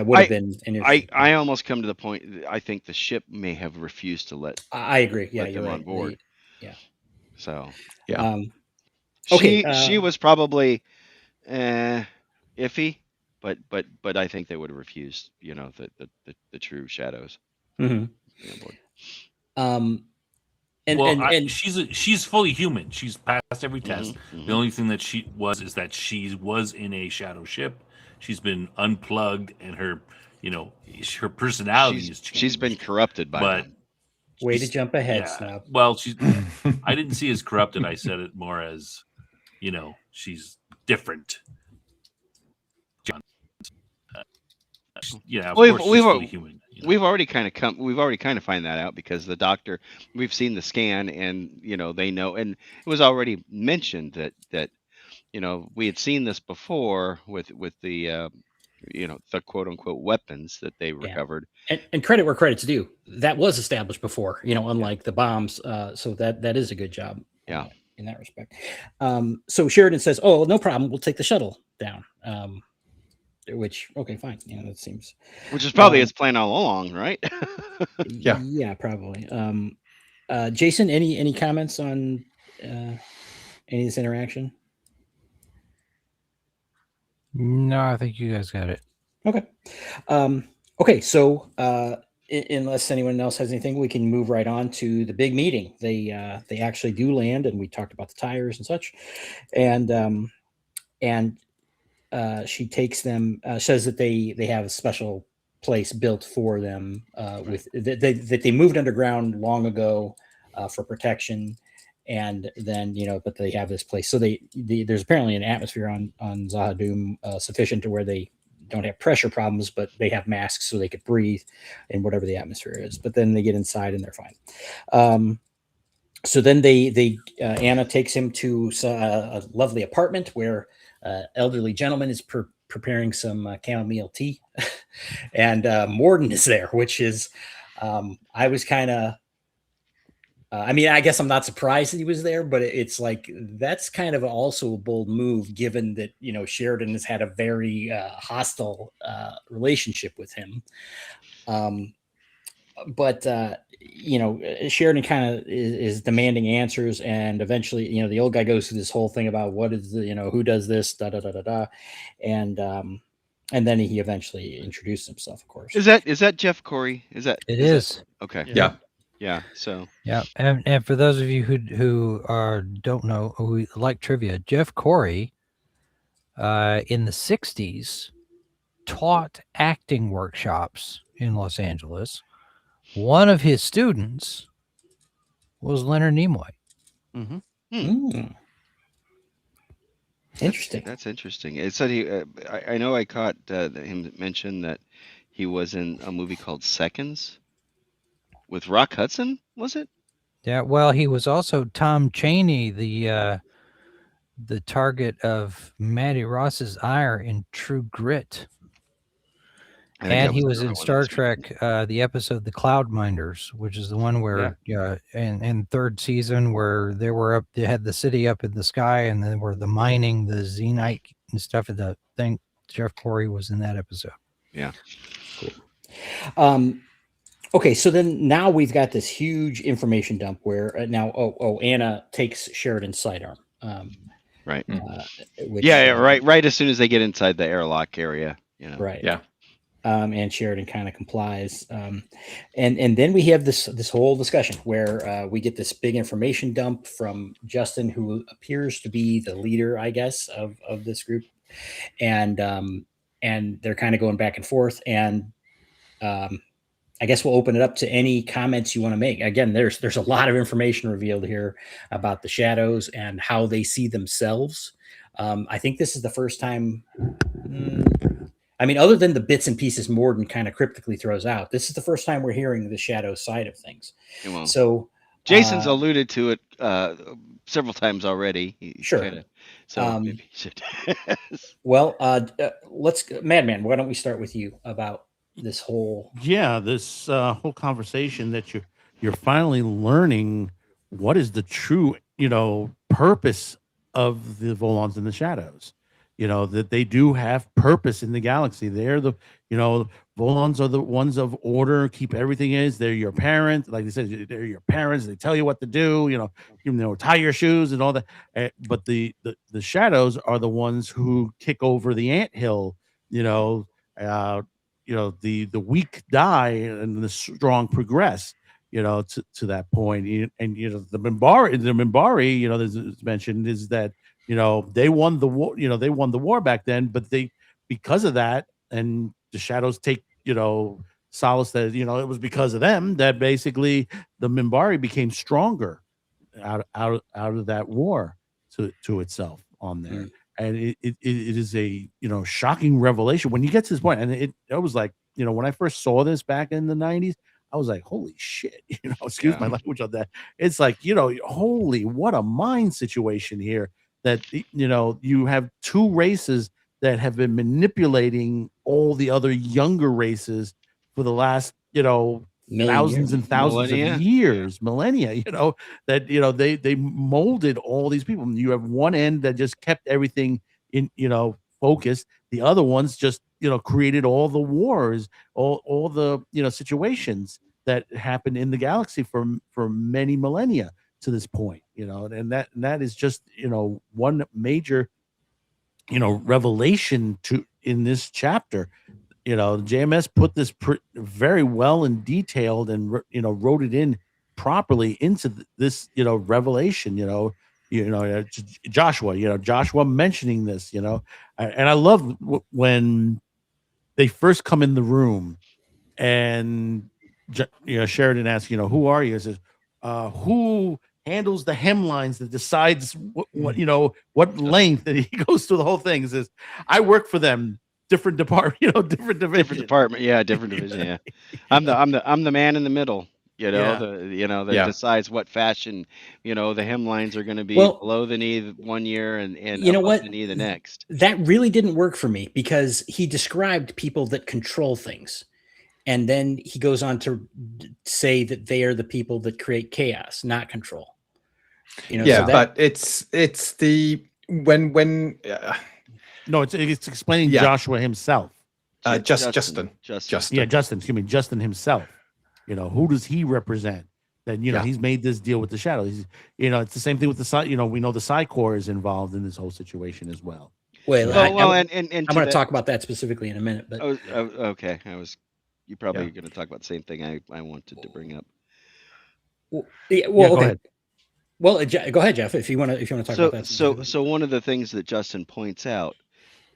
would have been an interesting.
I almost come to the point that I think the ship may have refused to let
I agree. Yeah,
let
you're
them
right.
on board.
Yeah.
So
Yeah.
Okay.
she was probably iffy, but I think they would have refused, the true shadows.
Mhm.
being on board.
And
she's fully human. She's passed every test.
Mhm.
The only thing that she was is that she was in a shadow ship. She's been unplugged, and her personality has changed.
She's been corrupted by
but
them.
way to
she's-
jump ahead,
yeah.
Snob.
Well, I didn't see as corrupted. I said it more as, she's different. Yeah, of
We've-
course
we've
she's
al-
fully human.
We've already kind of find that out because the doctor, we've seen the scan, and they know, and it was already mentioned that we had seen this before with the the quote unquote weapons that they recovered.
And credit where credit's due. That was established before, unlike the bombs. So that is a good job.
Yeah.
In that respect. So Sheridan says, "Oh, no problem. We'll take the shuttle down." Which, okay, fine. That seems.
Which is probably his plan all along, right?
Yeah.
Yeah, probably. Jason, any comments on any of this interaction?
No, I think you guys got it.
Okay. Okay. So, unless anyone else has anything, we can move right on to the big meeting. They actually do land, and we talked about the tires and such, and she takes them. Says that they have a special place built for them with that they moved underground long ago for protection. And then, but they have this place. So there's apparently an atmosphere on Zahadum sufficient to where they don't have pressure problems, but they have masks so they could breathe in whatever the atmosphere is. But then they get inside and they're fine. So then Anna takes him to a lovely apartment where elderly gentleman is preparing some chamomile tea, and Morden is there, which is I was kind of. I mean, I guess I'm not surprised that he was there, but it's like that's kind of also a bold move, given that Sheridan has had a very hostile relationship with him. But Sheridan kind of is demanding answers, and eventually, the old guy goes through this whole thing about what is who does this, da da da da da, and then he eventually introduced himself. Of course,
Is that Jeff Corey?
It
is. Okay.
Yeah.
Yeah. So.
Yeah, and for those of you who don't know, who like trivia, Jeff Corey, in the '60s, taught acting workshops in Los Angeles, One of his students was Leonard Nimoy.
Mm-hmm.
Mm. Interesting.
That's interesting. It said he. I know I caught him mention that he was in a movie called Seconds with Rock Hudson. Was it?
Yeah, well, he was also Tom Chaney, the target of Matty Ross's ire in True Grit.
I think
And
that
he
the
was in
other one
Star
that's mentioned.
Trek, the episode "The Cloud Minders," which is the one where, in third season, where they had the city up in the sky, and then were the mining, the Xenite and stuff. And the thing, Jeff Corey was in that episode.
Yeah.
Okay, so then now we've got this huge information dump where now Anna takes Sheridan's sidearm.
Right.
Which,
Yeah. Right. As soon as they get inside the airlock area,
Right.
Yeah.
And Sheridan kind of complies. And then we have this whole discussion where we get this big information dump from Justin, who appears to be the leader, I guess, of this group. And they're kind of going back and forth. And I guess we'll open it up to any comments you want to make. Again, there's a lot of information revealed here about the shadows and how they see themselves. I think this is the first time. I mean, other than the bits and pieces Morden kind of cryptically throws out, this is the first time we're hearing the shadow side of things.
Well,
So
Jason's alluded to it several times already.
Sure.
So maybe he should.
Well, let's, Madman, why don't we start with you about this whole
this whole conversation that you're finally learning what is the true purpose of the Volons in the shadows. That they do have purpose in the galaxy. They're the Volons are the ones of order, keep everything is. They're your parents, like they said, they're your parents. They tell you what to do. Tie your shoes and all that. But the shadows are the ones who kick over the anthill. The weak die and the strong progress. To that point. And the Minbari, that's mentioned is that they won the war. They won the war back then, but because of that, and the shadows take solace that it was because of them that basically the Minbari became stronger out of that war to itself on there. And it is a shocking revelation when you get to this point. And it was like when I first saw this back in the 90s, I was like, holy shit, excuse my language on that. It's like, holy, what a mind situation here that, you have two races that have been manipulating all the other younger races for the last, thousands and thousands of years, millennia, that, they molded all these people. And you have one end that just kept everything in, focused. The other ones just, created all the wars, all the, situations that happened in the galaxy for many millennia to this point, and that is just, one major, revelation in this chapter. JMS put this very well and detailed and, wrote it in properly into this, revelation, Joshua mentioning this, and I love when they first come in the room and, Sheridan asks, who are you? He says, who handles the hemlines that decides what length, and he goes through the whole thing and says, I work for them, different department, different division.
Different department, yeah, different division, yeah. I'm the man in the middle, that decides what fashion, the hemlines are going to be below the knee one year and above the knee the next.
That really didn't work for me because he described people that control things. And then he goes on to say that they are the people that create chaos, not control.
But it's the when
no, it's explaining Joshua himself.
Justin.
Yeah, Justin. Excuse me, Justin himself. Who does he represent? That he's made this deal with the shadow. He's it's the same thing with the side. We know the Psi Corps is involved in this whole situation as well.
Well, I'm going to talk about that specifically in a minute. But
okay, you're probably going to talk about the same thing I wanted to bring up.
Okay. Go ahead. Well, go ahead, Jeff. If you want to talk about that.
So one of the things that Justin points out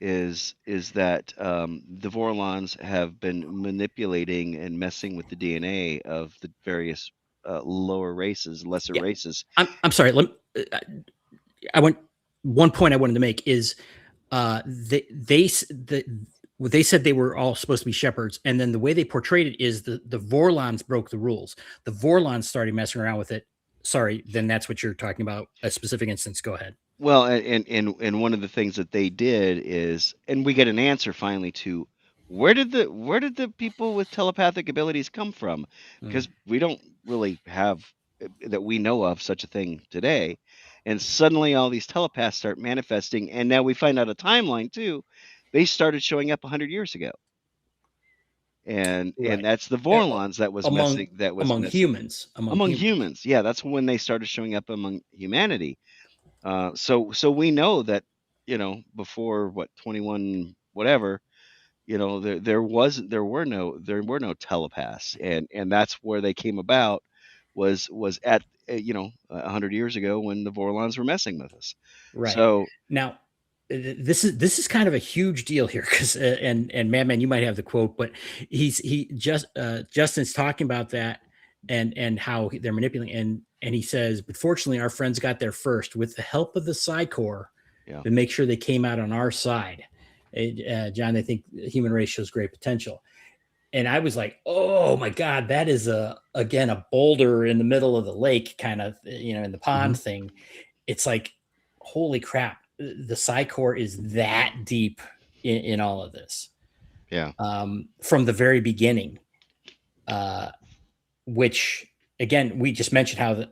is that the Vorlons have been manipulating and messing with the DNA of the various lower races, lesser
Yeah.
races.
I'm sorry. One point I wanted to make is they said they were all supposed to be shepherds, and then the way they portrayed it is the Vorlons broke the rules. The Vorlons started messing around with it. Sorry, then that's what you're talking about. A specific instance. Go ahead.
Well, and one of the things that they did is, and we get an answer finally to where did the people with telepathic abilities come from? Because we don't really have that we know of such a thing today. And suddenly all these telepaths start manifesting, and now we find out a timeline too. They started showing up 100 years ago. And
Right.
that's the Vorlons that was messing
among humans.
among humans. Yeah, that's when they started showing up among humanity. So we know that, before 21 whatever, there were no telepaths, and that's where they came about, was at 100 years ago when the Vorlons were messing with us.
Right.
So
now, this is kind of a huge deal here because and Madman, you might have the quote, but Justin's talking about that and how they're manipulating, and he says, but fortunately our friends got there first with the help of the Psi Corps to make sure they came out on our side. John, they think the human race shows great potential. And I was like, oh my God, that is again a boulder in the middle of the lake, kind of, in the pond thing. It's like, holy crap, the Psi Corps is that deep in all of this.
Yeah.
From the very beginning, which again, we just mentioned how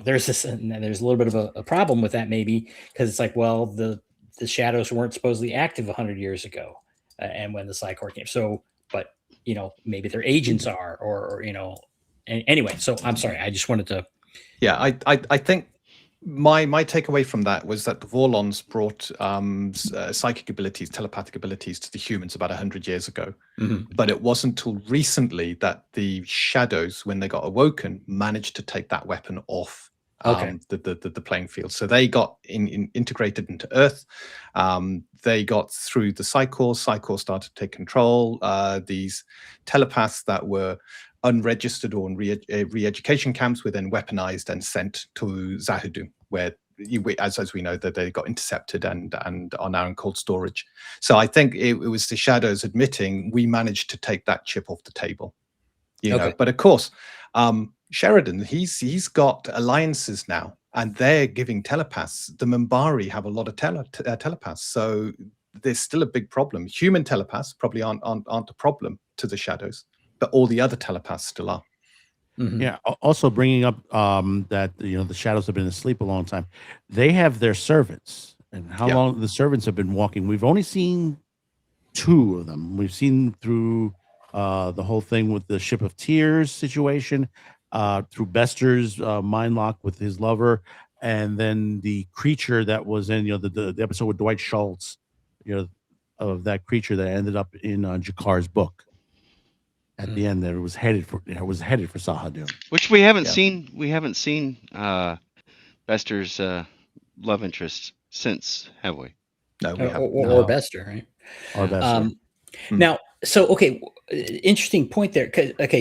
there's a little bit of a problem with that, maybe, because it's like, well, the shadows weren't supposedly active 100 years ago, and when the Psi Corps came. So, but maybe their agents are, or anyway. So I'm sorry, I just wanted to.
Yeah, I think my takeaway from that was that the Vorlons brought psychic abilities, telepathic abilities to the humans about 100 years ago. But it wasn't until recently that the shadows, when they got awoken, managed to take that weapon off the playing field. So they got integrated into Earth. They got through the Psi Corps. Psi Corps started to take control. These telepaths that were unregistered or in re-education camps were then weaponized and sent to Zahadu, where as we know that they got intercepted and are now in cold storage. So I think it was the shadows admitting we managed to take that chip off the table, but of course Sheridan, he's got alliances now, and they're giving telepaths. The Minbari have a lot of telepaths, so there's still a big problem. Human telepaths probably aren't a problem to the shadows, but all the other telepaths still are.
Yeah. Also bringing up that the shadows have been asleep a long time. They have their servants, and how long the servants have been walking. We've only seen 2 of them. We've seen through the whole thing with the Ship of Tears situation, through Bester's mind lock with his lover, and then the creature that was in the episode with Dwight Schultz, of that creature that ended up in Jakar's book. At the end, there it was headed for Sahadum,
which we haven't seen. We haven't seen Bester's love interest since, have we?
No, we haven't.
Or Bester, right?
Or Bester.
Now, so interesting point there.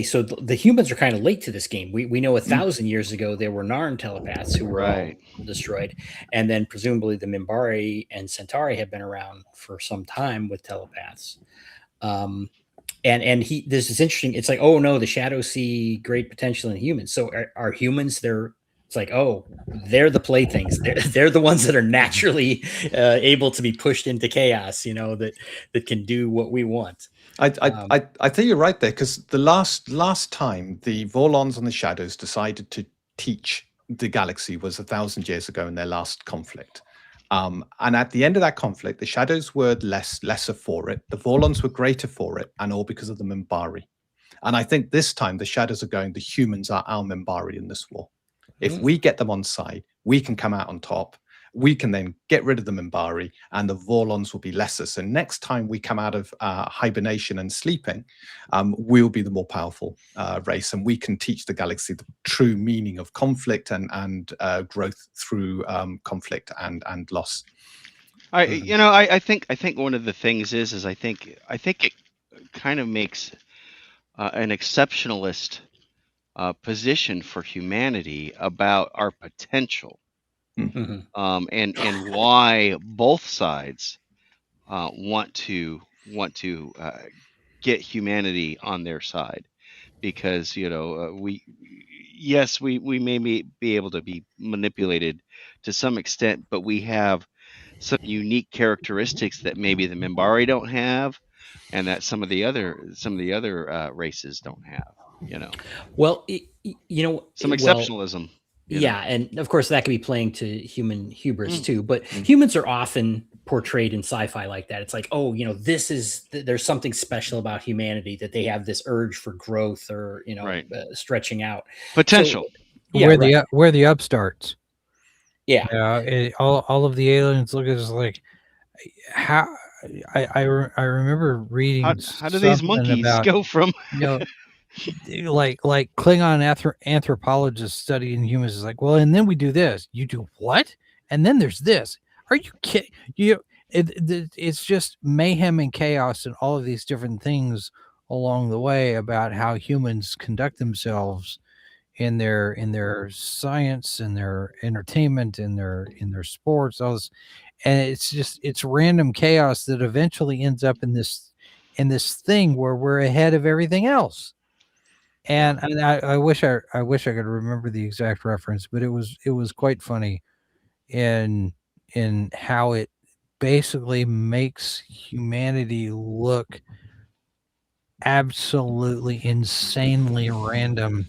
So the humans are kind of late to this game. We know 1,000 years ago there were Narn telepaths who were all destroyed, and then presumably the Minbari and Centauri have been around for some time with telepaths. And this is interesting. It's like, oh no, the shadows see great potential in humans. So are humans? It's like, oh, they're the playthings. They're the ones that are naturally able to be pushed into chaos. That can do what we want.
I think you're right there, because the last time the Vorlons and the shadows decided to teach the galaxy was 1,000 years ago in their last conflict. And at the end of that conflict, the shadows were lesser for it. The Vorlons were greater for it, and all because of the Minbari. And I think this time the shadows are going, the humans are our Minbari in this war. If we get them on side, we can come out on top. We can then get rid of the Minbari, and the Vorlons will be lesser. So next time we come out of hibernation and sleeping, we'll be the more powerful race, and we can teach the galaxy the true meaning of conflict and growth through conflict and loss.
I think one of the things is I think it kind of makes an exceptionalist position for humanity about our potential,
Mhm.
and why both sides want to get humanity on their side, because we may be able to be manipulated to some extent, but we have some unique characteristics that maybe the Minbari don't have, and that some of the other races don't have.
Well,
Some
well,
exceptionalism.
yeah, and of course that could be playing to human hubris
Mm.
too. But
Mm.
humans are often portrayed in sci-fi like that. It's like, oh, there's something special about humanity, that they have this urge for growth, or
Right.
stretching out.
Potential.
So, yeah,
We're the upstarts.
yeah,
All of the aliens look at us like, how I remember reading
How do these
something
monkeys
about,
go from?
like Klingon anthropologists studying humans is like, well, and then we do this. You do what? And then there's this. Are you kidding? It's just mayhem and chaos and all of these different things along the way about how humans conduct themselves in their science and their entertainment and in their sports, all this. And it's random chaos that eventually ends up in this thing where we're ahead of everything else. And I wish I could remember the exact reference, but it was quite funny in how it basically makes humanity look absolutely insanely random.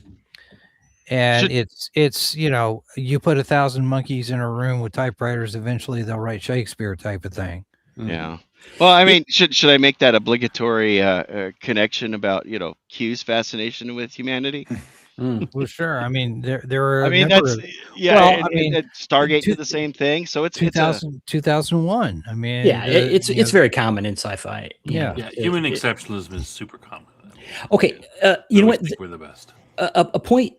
And it's you put 1,000 monkeys in a room with typewriters, eventually they'll write Shakespeare type of thing.
Yeah. Well, I mean, should I make that obligatory connection about Q's fascination with humanity?
Well, sure. I mean, there are
I
a
mean,
number
that's
of,
yeah.
I mean,
Stargate
two-
did the same thing. So it's
2001. I mean,
yeah. It's very common in sci-fi.
Yeah.
Human exceptionalism is super common.
Okay,
We
you know
always
what?
think we're the best.
A point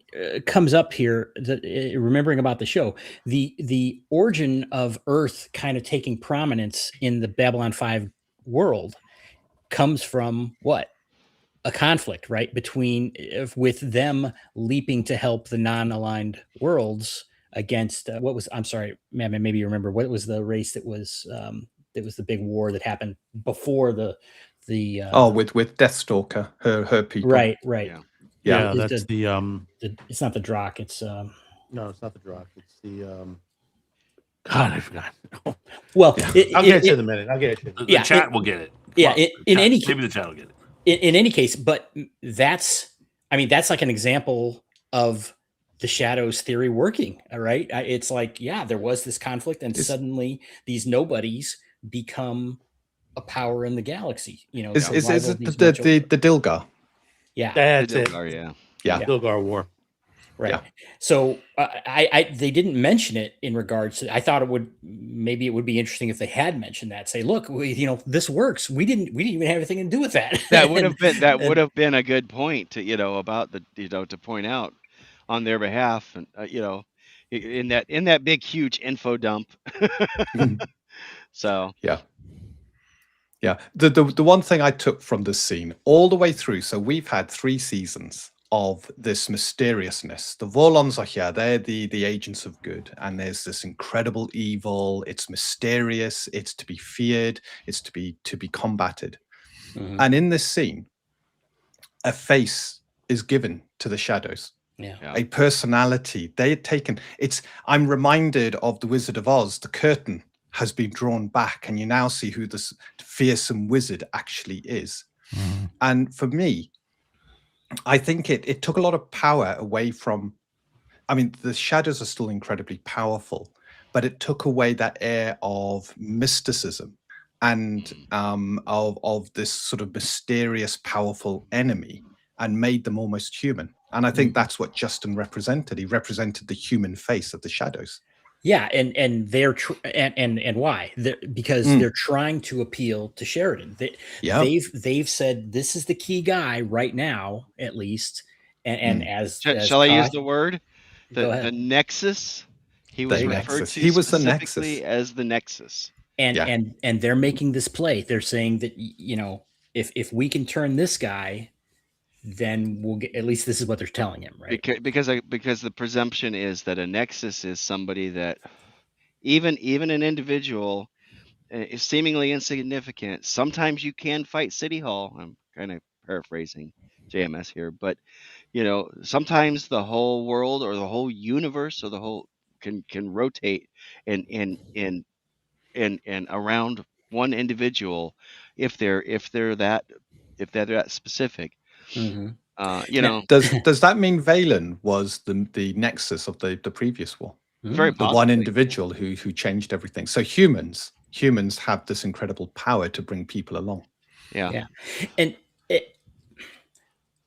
comes up here that remembering about the show, the origin of Earth kind of taking prominence in the Babylon 5 world comes from what? A conflict, right? Between with them leaping to help the non-aligned worlds against what was, I'm sorry, man, maybe you remember, what was the race that was the big war that happened before the
with Deathstalker, her people.
right.
Yeah.
That's
It's not the Drock, it's
no, it's not the Drock. It's the God, I forgot.
well,
I'll get it to you in a minute. I'll get it to you.
The chat will get it.
Yeah,
Maybe the chat will get it.
In any case, but that's like an example of the shadows theory working. All right, it's like, yeah, there was this conflict, and suddenly these nobodies become a power in the galaxy.
Is it the Dilgar?
Yeah,
That's it.
Yeah.
Dilgar War.
right.
Yeah.
So they didn't mention it in regards to. I thought it would be interesting if they had mentioned that. Say, look, this works. We didn't even have anything to do with that.
That would have been a good point to about to point out on their behalf, and in that big huge info dump. So
yeah. The one thing I took from this scene all the way through. So we've had 3 seasons of this mysteriousness. The Vorlons are here. They're the agents of good, and there's this incredible evil. It's mysterious. It's to be feared. It's to be combated.
Mhm.
And in this scene, a face is given to the shadows.
Yeah.
A personality. They had taken. I'm reminded of the Wizard of Oz. The curtain has been drawn back, and you now see who this fearsome wizard actually is.
Mm-hmm.
And for me, I think it took a lot of power away from. I mean, the shadows are still incredibly powerful, but it took away that air of mysticism and of this sort of mysterious, powerful enemy, and made them almost human. And I think that's what Justin represented. He represented the human face of the shadows.
Yeah, and they're and why? Because they're trying to appeal to Sheridan. They've said this is the key guy right now, at least. And as
shall I use the word?
Go ahead.
The Nexus. He was referred to
He was the
specifically
Nexus
as the Nexus.
and they're making this play. They're saying that, you know, if we can turn this guy, then we'll get, at least this is what they're telling him, right?
Because the presumption is that a nexus is somebody that even an individual is seemingly insignificant. Sometimes you can fight City Hall. I'm kind of paraphrasing JMS here, but you know, sometimes the whole world or the whole universe or the whole can rotate and around one individual if they're that specific.
Mm-hmm.
You
Now,
know,
Does that mean Valen was the nexus of the previous war?
very
The one
possibly.
individual who changed everything. So humans have this incredible power to bring people along.
Yeah.
And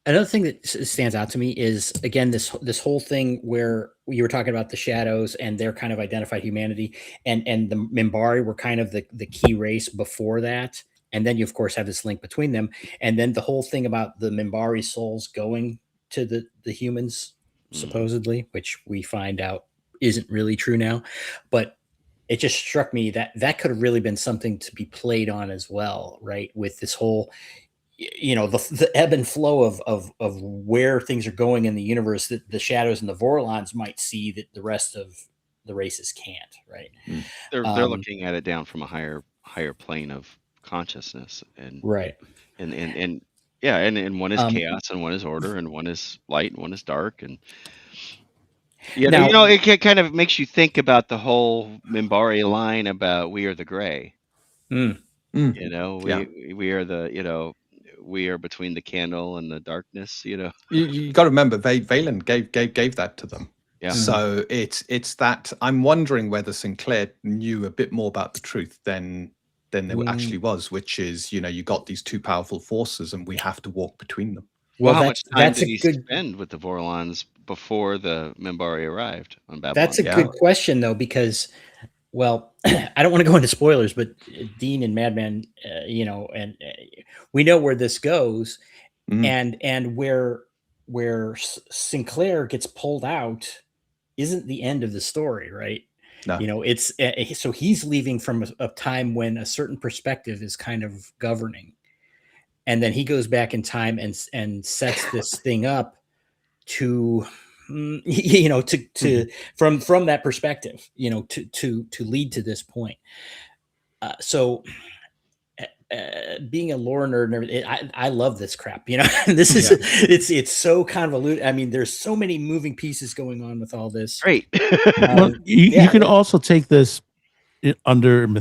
another thing that stands out to me is, again, this whole thing where you were talking about the shadows and their kind of identified humanity, and the Minbari were kind of the key race before that. And then you, of course, have this link between them. And then the whole thing about the Minbari souls going to the humans, supposedly, which we find out isn't really true now. But it just struck me that that could have really been something to be played on as well, right? With this whole, you know, the ebb and flow of where things are going in the universe, that the shadows and the Vorlons might see that the rest of the races can't, right?
They're looking at it down from a higher plane of consciousness, and
right,
and yeah, and one is chaos and one is order and one is light and one is dark, and
now,
you know, it kind of makes you think about the whole Minbari line about we are the gray. You know, we are the, you know, we are between the candle and the darkness. You know,
you got to remember Valen gave that to them.
Yeah.
So it's that I'm wondering whether Sinclair knew a bit more about the truth than there actually was, which is, you know, you got these two powerful forces and we have to walk between them.
Well, how much time did he spend with the Vorlons before the Minbari arrived on Babylon?
That's a good question, though, because, well, I don't want to go into spoilers, but Dean and Madman, you know, and we know where this goes, and where Sinclair gets pulled out isn't the end of the story, right?
No.
You know, it's so he's leaving from a time when a certain perspective is kind of governing, and then he goes back in time and sets this thing up to, you know, to from that perspective, you know, to lead to this point. So being a lore nerd and everything, I love this crap, you know. This is it's so convoluted. I mean, there's so many moving pieces going on with all this.
Great.
Well, you can also take this under you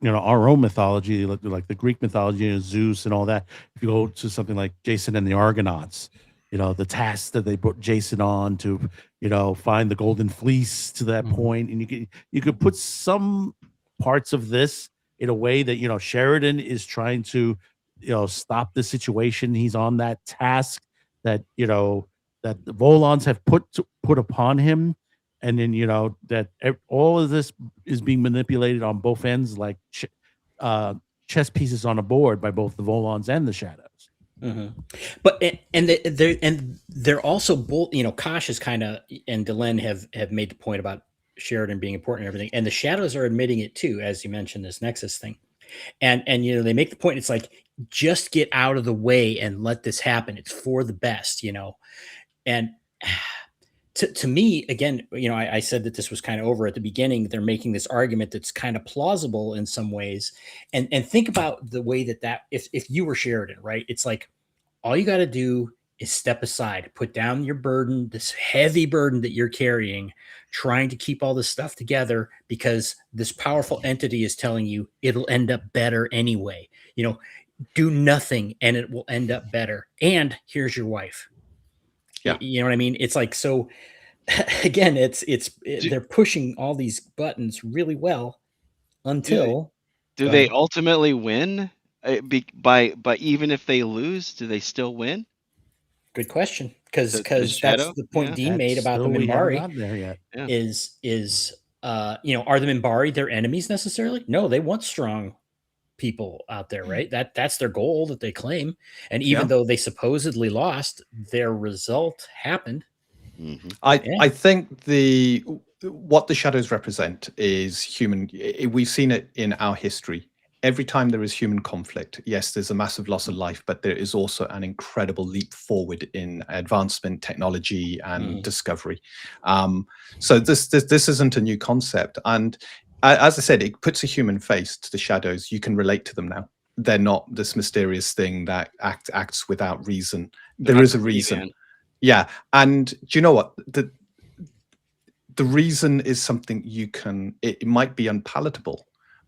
know, our own mythology, like the Greek mythology and Zeus and all that. If you go to something like Jason and the Argonauts, you know, the task that they put Jason on to, you know, find the golden fleece to that point, and you could put some parts of this in a way that, you know, Sheridan is trying to, you know, stop the situation. He's on that task that, you know, that the Volons have put upon him. And then, you know, that all of this is being manipulated on both ends, like chess pieces on a board by both the Volons and the Shadows.
But they're also both, you know, Kosh is kind of, and Delenn have made the point about Sheridan being important and everything, and the Shadows are admitting it too, as you mentioned, this Nexus thing, and you know, they make the point, it's like, just get out of the way and let this happen, it's for the best, you know. And to me, again, you know, I said that this was kind of over at the beginning. They're making this argument that's kind of plausible in some ways, and think about the way that if you were Sheridan, right, it's like, all you got to do is step aside, put down your burden, this heavy burden that you're carrying, trying to keep all this stuff together, because this powerful entity is telling you it'll end up better anyway. You know, do nothing and it will end up better. And here's your wife.
Yeah.
You know what I mean? It's like, so again, they're pushing all these buttons really well until.
Do they ultimately win? But even if they lose, do they still win?
Good question, because that's the point Dean made about the
Minbari. There yet.
Is you know, are the Minbari their enemies necessarily? No, they want strong people out there, right? That's their goal that they claim. And even though they supposedly lost, their result happened.
I think what the shadows represent is human. We've seen it in our history. Every time there is human conflict, yes, there's a massive loss of life, but there is also an incredible leap forward in advancement, technology, and discovery. So this isn't a new concept. And as I said, it puts a human face to the shadows. You can relate to them now. They're not this mysterious thing that acts without reason. There is a reason.
Man.
Yeah. And do you know what? The reason is something you can, it might be unpalatable,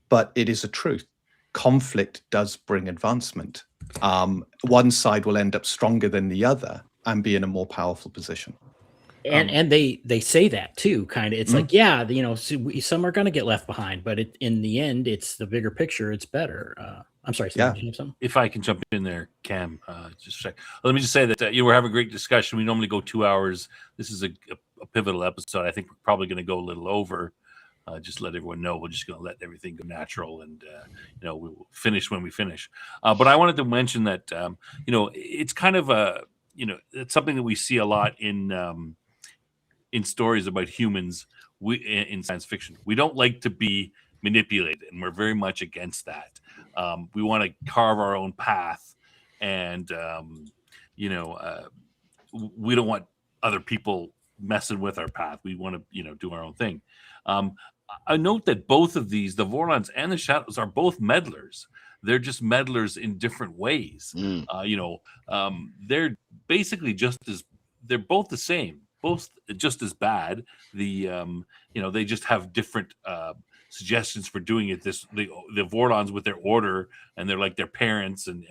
but it is a truth. Conflict does bring advancement. One side will end up stronger than the other and be in a more powerful position.
And they say that too, kind of. It's like, yeah, some are going to get left behind, but in the end, it's the bigger picture. It's better. I'm sorry, Sam, did you have something?
If I can jump in there, Cam, just check. Let me just say that we're having a great discussion. We normally go 2 hours. This is a pivotal episode. I think we're probably going to go a little over. Just let everyone know we're just going to let everything go natural, and we will finish when we finish. But I wanted to mention that it's kind of it's something that we see a lot in stories about humans. In science fiction, we don't like to be manipulated, and we're very much against that. We want to carve our own path, and we don't want other people messing with our path. We want to do our own thing. I note that both of these, the Vorlons and the Shadows, are both meddlers. They're just meddlers in different ways. They're basically they're both the same, both just as bad. They just have different suggestions for doing it. The Vorlons with their order, and they're like their parents, and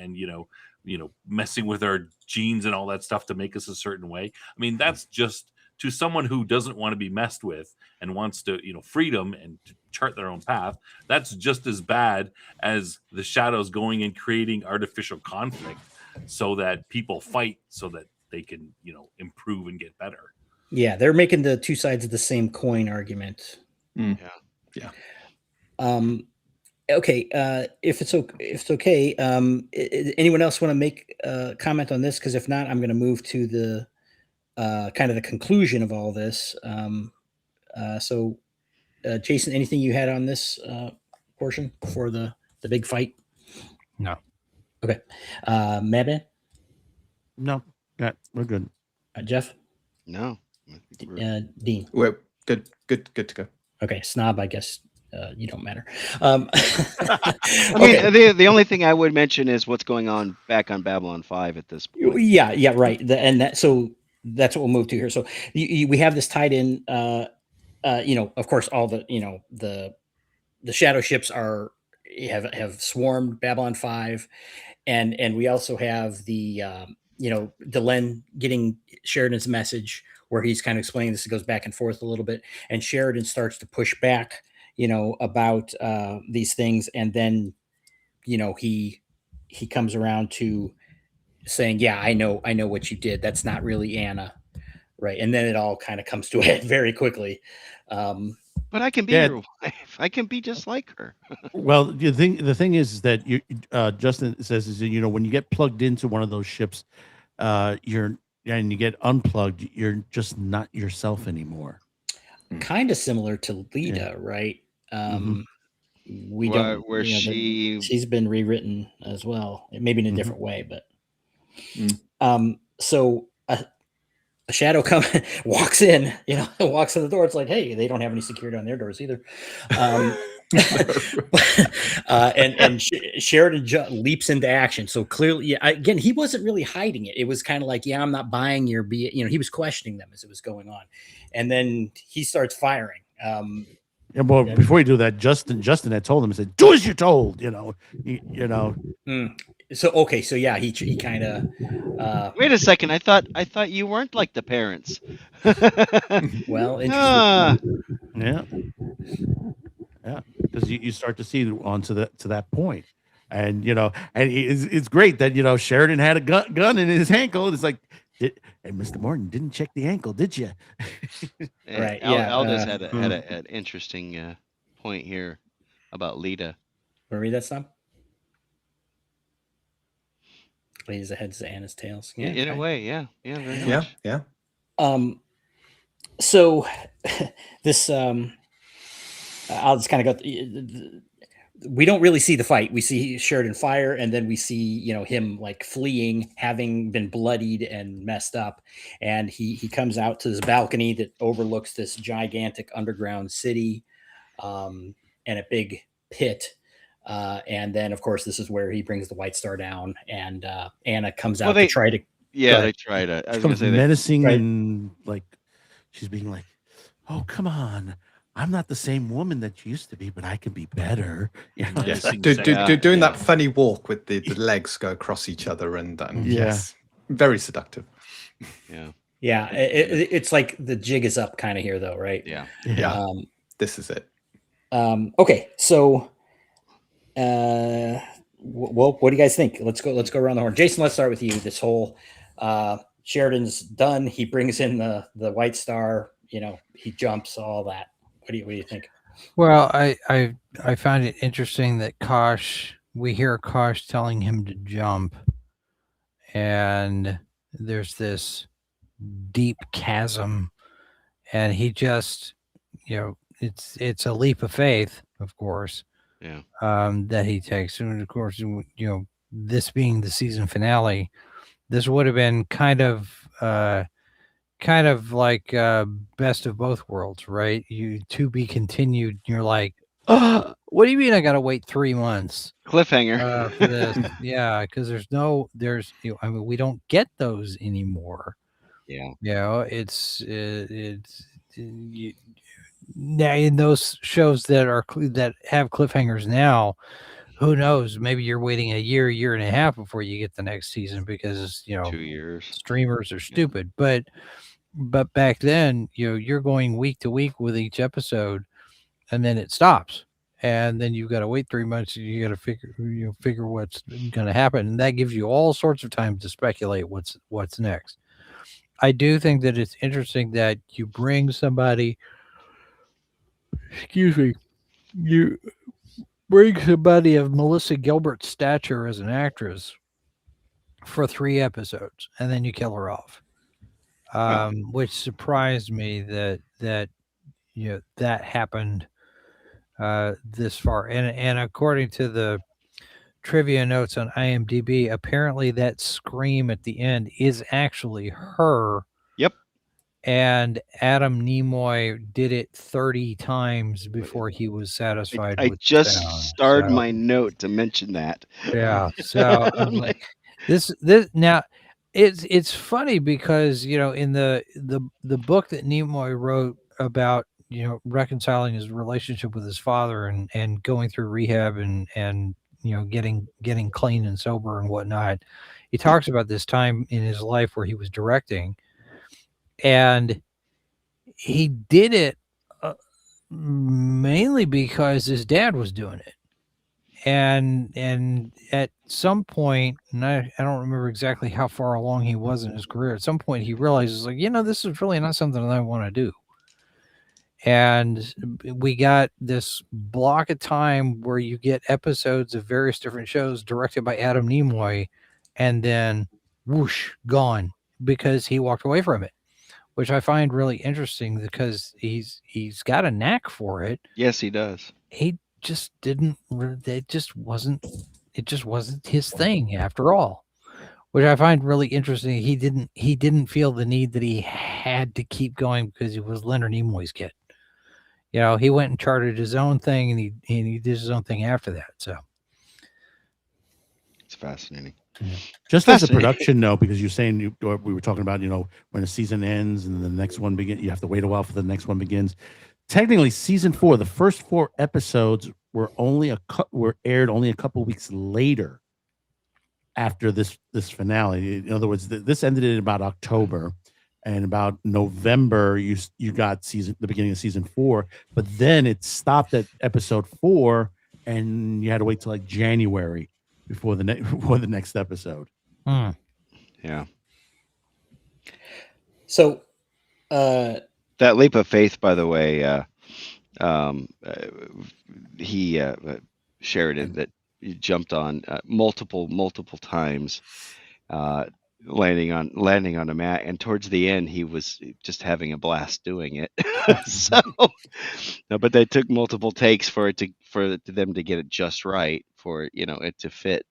messing with our genes and all that stuff to make us a certain way. I mean, that's just, to someone who doesn't want to be messed with and wants to, freedom and to chart their own path, that's just as bad as the Shadows going and creating artificial conflict so that people fight so that they can, improve and get better.
Yeah, they're making the two sides of the same coin argument.
Yeah.
Okay. If it's okay, anyone else want to make a comment on this? Because if not, I'm going to move to the kind of the conclusion of all this. So, Jason, anything you had on this portion before the big fight?
No.
Okay. Madman?
No, yeah, we're good.
Jeff?
No.
Dean?
We're good to go.
Okay. Snob, I guess you don't matter.
I mean, the only thing I would mention is what's going on back on Babylon 5 at this point.
Yeah, right. So that's what we'll move to here. So we have this tied in. Of course, all the the shadow ships have swarmed Babylon 5, and we also have the Delenn getting Sheridan's message where he's kind of explaining this. It goes back and forth a little bit, and Sheridan starts to push back, about these things, and then he comes around to saying, yeah, I know what you did. That's not really Anna. Right. And then it all kind of comes to a head very quickly.
But I can be your wife. I can be just like her.
Well, the thing is that Justin says is when you get plugged into one of those ships, and you get unplugged, you're just not yourself anymore.
Kind of similar to Lita, right? We don't.
Where
she's been rewritten as well, maybe in a different way, but. So a shadow walks in, walks in the door. It's like, hey, they don't have any security on their doors either. And Sheridan leaps into action. So clearly, again, he wasn't really hiding it. It was kind of like, yeah, I'm not buying your he was questioning them as it was going on. And then he starts firing.
Before you do that, Justin had told him, he said, do as you're told,
So okay, so yeah, he kind of.
Wait a second, I thought you weren't like the parents.
Well, interesting.
Yeah, because you start to see on to that point, and and it's great that Sheridan had a gun in his ankle, and it's like, hey, Mr. Morton, didn't check the ankle, did you?
Right.
Aldous had an interesting point here about Lita.
Want to read that stuff? Lays the heads to Anna's tails. Yeah,
in a way, yeah, very much.
Yeah.
So this I'll just kind of go. We don't really see the fight. We see Sheridan fire, and then we see him like fleeing, having been bloodied and messed up, and he comes out to this balcony that overlooks this gigantic underground city, and a big pit. And then, of course, this is where he brings the White Star down, and Anna comes
Well,
out to try to.
Yeah,
ahead.
they try to. I
She
was gonna
comes
say
menacing
Right.
and like she's being like, "Oh, come on. I'm not the same woman that you used to be, but I can be better."
Yes,
Menacing
doing
Yeah.
that funny walk with the legs go across each other, and
Yeah.
yes, very seductive.
Yeah.
Yeah, it's like the jig is up kind of here, though, right?
Yeah.
Yeah, this is it.
Okay, so, well, what do you guys think? Let's go around the horn. Jason, let's start with you. This whole Sheridan's done. He brings in the White Star. He jumps, all that. What do you think?
Well, I find it interesting that we hear Kosh telling him to jump, and there's this deep chasm, and he just, it's a leap of faith, of course,
Yeah.
that he takes, and of course, this being the season finale, this would have been kind of like best of both worlds, right? You to be continued. You're like, what do you mean I got to wait 3 months
Cliffhanger.
for this? Yeah, because I mean, we don't get those anymore.
Yeah.
It's now in those shows that have cliffhangers now. Who knows? Maybe you're waiting a year and a half before you get the next season because
2 years.
streamers are stupid. But back then, you're going week to week with each episode, and then it stops, and then you've got to wait 3 months. You got to figure what's going to happen, and that gives you all sorts of time to speculate what's next. I do think that it's interesting that you bring somebody. Excuse me. You bring somebody of Melissa Gilbert's stature as an actress for 3 episodes, and then you kill her off. Which surprised me that that happened this far. And according to the trivia notes on IMDb, apparently that scream at the end is actually her.
Yep.
And Adam Nimoy did it 30 times before he was satisfied
I
with the
just
sound.
started
So,
my note to mention that.
yeah. So I'm like, this now it's funny because in the book that Nimoy wrote about reconciling his relationship with his father and going through rehab and getting clean and sober and whatnot, he talks about this time in his life where he was directing, and he did it mainly because his dad was doing it. And at some point, and I don't remember exactly how far along he was in his career, at some point he realizes, like, this is really not something that I want to do. And we got this block of time where you get episodes of various different shows directed by Adam Nimoy, and then whoosh, gone, because he walked away from it, which I find really interesting because he's got a knack for it.
Yes, he does.
He just didn't. It just wasn't his thing after all, which I find really interesting. He didn't feel the need that he had to keep going because he was Leonard Nimoy's kid. He went and charted his own thing, and he did his own thing after that. So
it's fascinating.
Yeah. Just as a production note, because you're saying we were talking about when a season ends and the next one begins, you have to wait a while for the next one begins. Technically, season 4, the first 4 episodes were aired only a couple weeks later after this finale. In other words, this ended in about October, and about November you got the beginning of season 4, but then it stopped at episode 4, and you had to wait till like January before the next episode.
Yeah.
So
that leap of faith, by the way, he Sheridan that he jumped on multiple times. landing on a mat, and towards the end he was just having a blast doing it. So no, but they took multiple takes for them to get it just right for it to fit,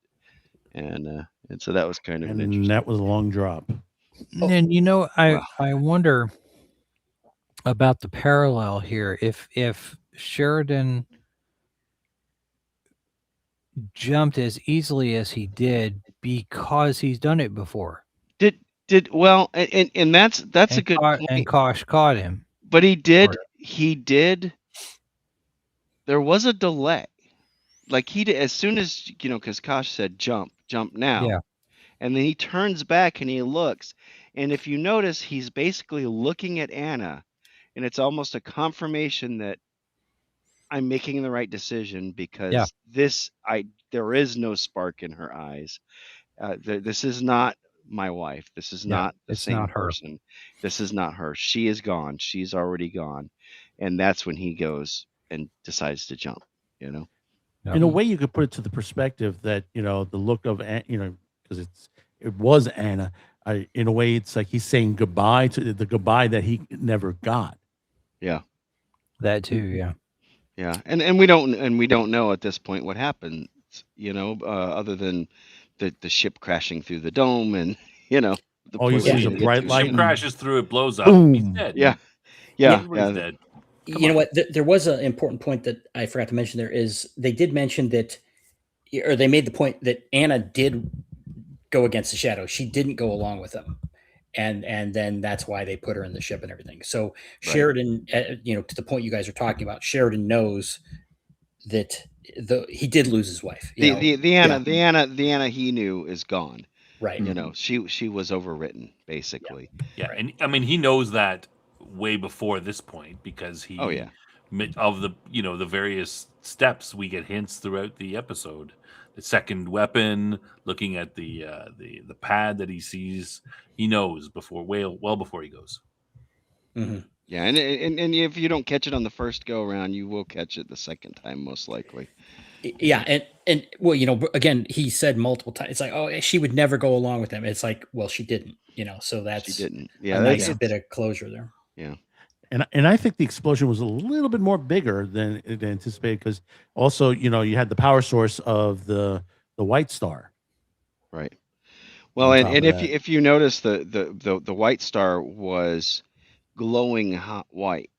and so that was kind of an
And
interesting.
that was a long drop.
And
Wow.
I wonder about the parallel here. If Sheridan jumped as easily as he did because he's done it before,
Well, and that's a good
and
point.
Kosh caught him.
But he did. There was a delay. Like he did as soon as because Kosh said jump now.
Yeah.
And then he turns back and he looks, and if you notice, he's basically looking at Anna, and it's almost a confirmation that I'm making the right decision because there is no spark in her eyes. This is not my wife. This is
Yeah,
not the
it's
same
not her.
person. This is not her. She is gone. She's already gone. And that's when he goes and decides to jump,
Yeah.
In a way, you could put it to the perspective that the look of because it was Anna. In a way, it's like he's saying goodbye to the goodbye that he never got.
Yeah.
That too, yeah.
Yeah. And we don't know at this point what happened, other than the ship crashing through the dome and the
Oh, you
point
see
where
the
they get
bright
to the
light
Ship
ship.
and
crashes through, it blows up. He's
boom.
dead.
Yeah.
Everybody's dead. Come
You know
on.
what? There was an important point that I forgot to mention. There is they did mention that, or they made the point that Anna did go against the shadow. She didn't go along with them, and then that's why they put her in the ship and everything. So Sheridan, to the point you guys are talking about, Sheridan knows that he did lose his wife.
The Anna he knew is gone.
Right.
She was overwritten basically.
Yeah,
Right.
and I mean he knows that way before this point because he
Oh yeah.
of the the various steps we get hints throughout the episode. The second weapon, looking at the pad that he sees, he knows before well before he goes.
Mm-hmm.
Yeah, and if you don't catch it on the first go around, you will catch it the second time most likely.
Yeah, and well, again, he said multiple times. It's like, oh, she would never go along with him. It's like, well, she didn't. So that's
She didn't.
a
Yeah,
nice bit of closure there.
Yeah.
And I think the explosion was a little bit more bigger than anticipated because also you had the power source of the White Star.
Right. Well,
On
and
top of that.
if you notice the White Star was glowing hot white.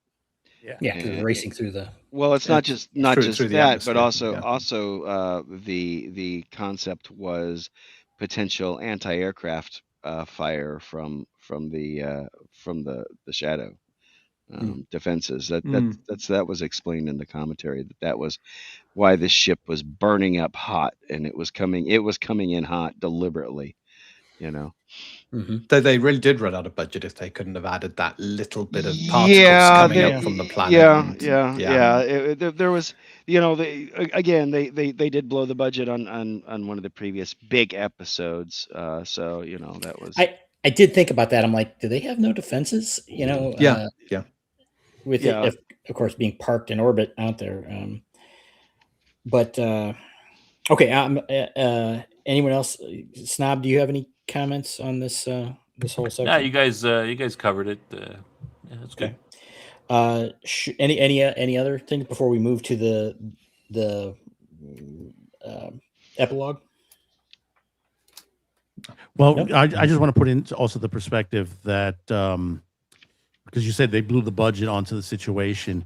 Yeah, because
And
racing through the.
well, it's not just
through the
that, but
atmosphere,
also the concept was potential anti-aircraft fire from the shadow defenses. That was explained in the commentary that was why the ship was burning up hot, and it was coming in hot deliberately.
Mm-hmm.
They really did run out of budget if they couldn't have added that little bit of particles coming up from the planet.
There was, they did blow the budget on one of the previous big episodes. So that was.
I did think about that. I'm like, do they have no defenses?
Yeah.
With
Yeah.
it, of course, being parked in orbit out there. But okay. Anyone else? Snob, do you have any comments on this whole section?
Yeah, you guys covered it. Yeah, that's good.
Any other things before we move to the epilogue?
Well,
Nope.
I just want to put in also the perspective that because you said they blew the budget onto the situation.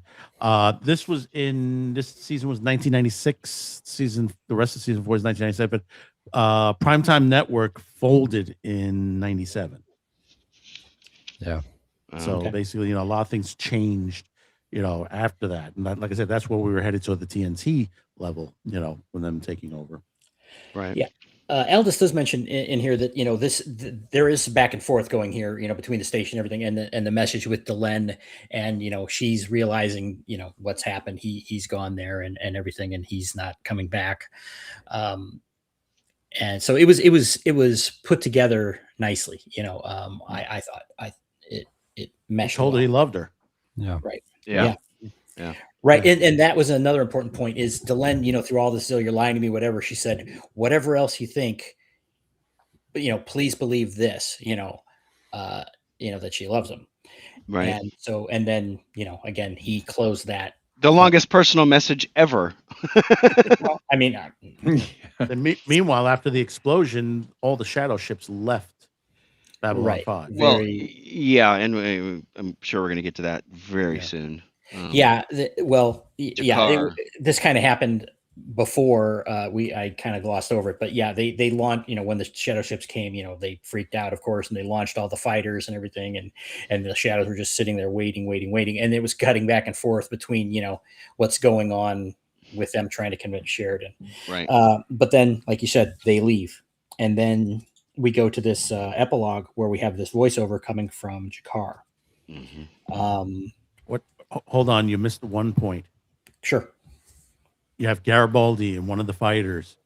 This season was 1996 season. The rest of season 4 is 1997. Primetime Network folded in 97.
Yeah.
So basically, a lot of things changed, after that. And like I said, that's where we were headed to the TNT level, when them taking over.
Right.
Yeah. Aldous does mention in here that there is back and forth going here, between the station, and everything, and the message with Delenn, and she's realizing what's happened. He's gone there and everything, and he's not coming back. And so it was put together nicely. I thought it meshed.
He told her he loved her.
Yeah.
Right.
Yeah.
Right. And that was another important point is Delenn, through all this, you're lying to me, whatever. She said, whatever else you think, please believe this, that she loves him.
Right.
And so, and then, again, he closed that.
The longest personal message ever.
Well, I mean,
Then meanwhile, after the explosion, all the shadow ships left Babylon
Right.
5.
Well,
Very-
yeah, and I'm sure we're going to get to that very
Yeah.
soon.
yeah.
Jakar.
This kind of happened before I kind of glossed over it, but yeah, they launched, when the shadow ships came, they freaked out, of course, and they launched all the fighters and everything, and the shadows were just sitting there waiting, and it was cutting back and forth between what's going on with them trying to convince Sheridan.
Right.
But then, like you said, they leave, and then we go to this epilogue where we have this voiceover coming from Jakar.
Mhm.
Hold on, you missed one point.
Sure.
You have Garibaldi and one of the fighters.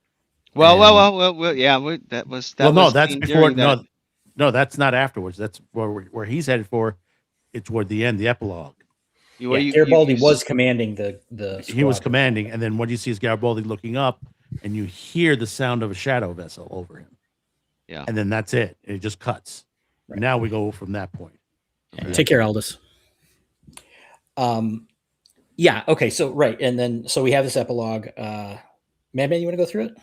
Well,
And-
yeah. That was
no, that's
seen
before.
during that.
No, that's not afterwards. That's where he's headed for. It's toward the end, the epilogue.
Garibaldi was commanding the
He was
squadron.
commanding, and then what you see is Garibaldi looking up, and you hear the sound of a shadow vessel over him.
Yeah.
And then that's it. It just cuts.
Right.
Now we go from that point.
Yeah, take care, Aldous. Yeah. Okay. So right, and then we have this epilogue. Madman, you want to go through it?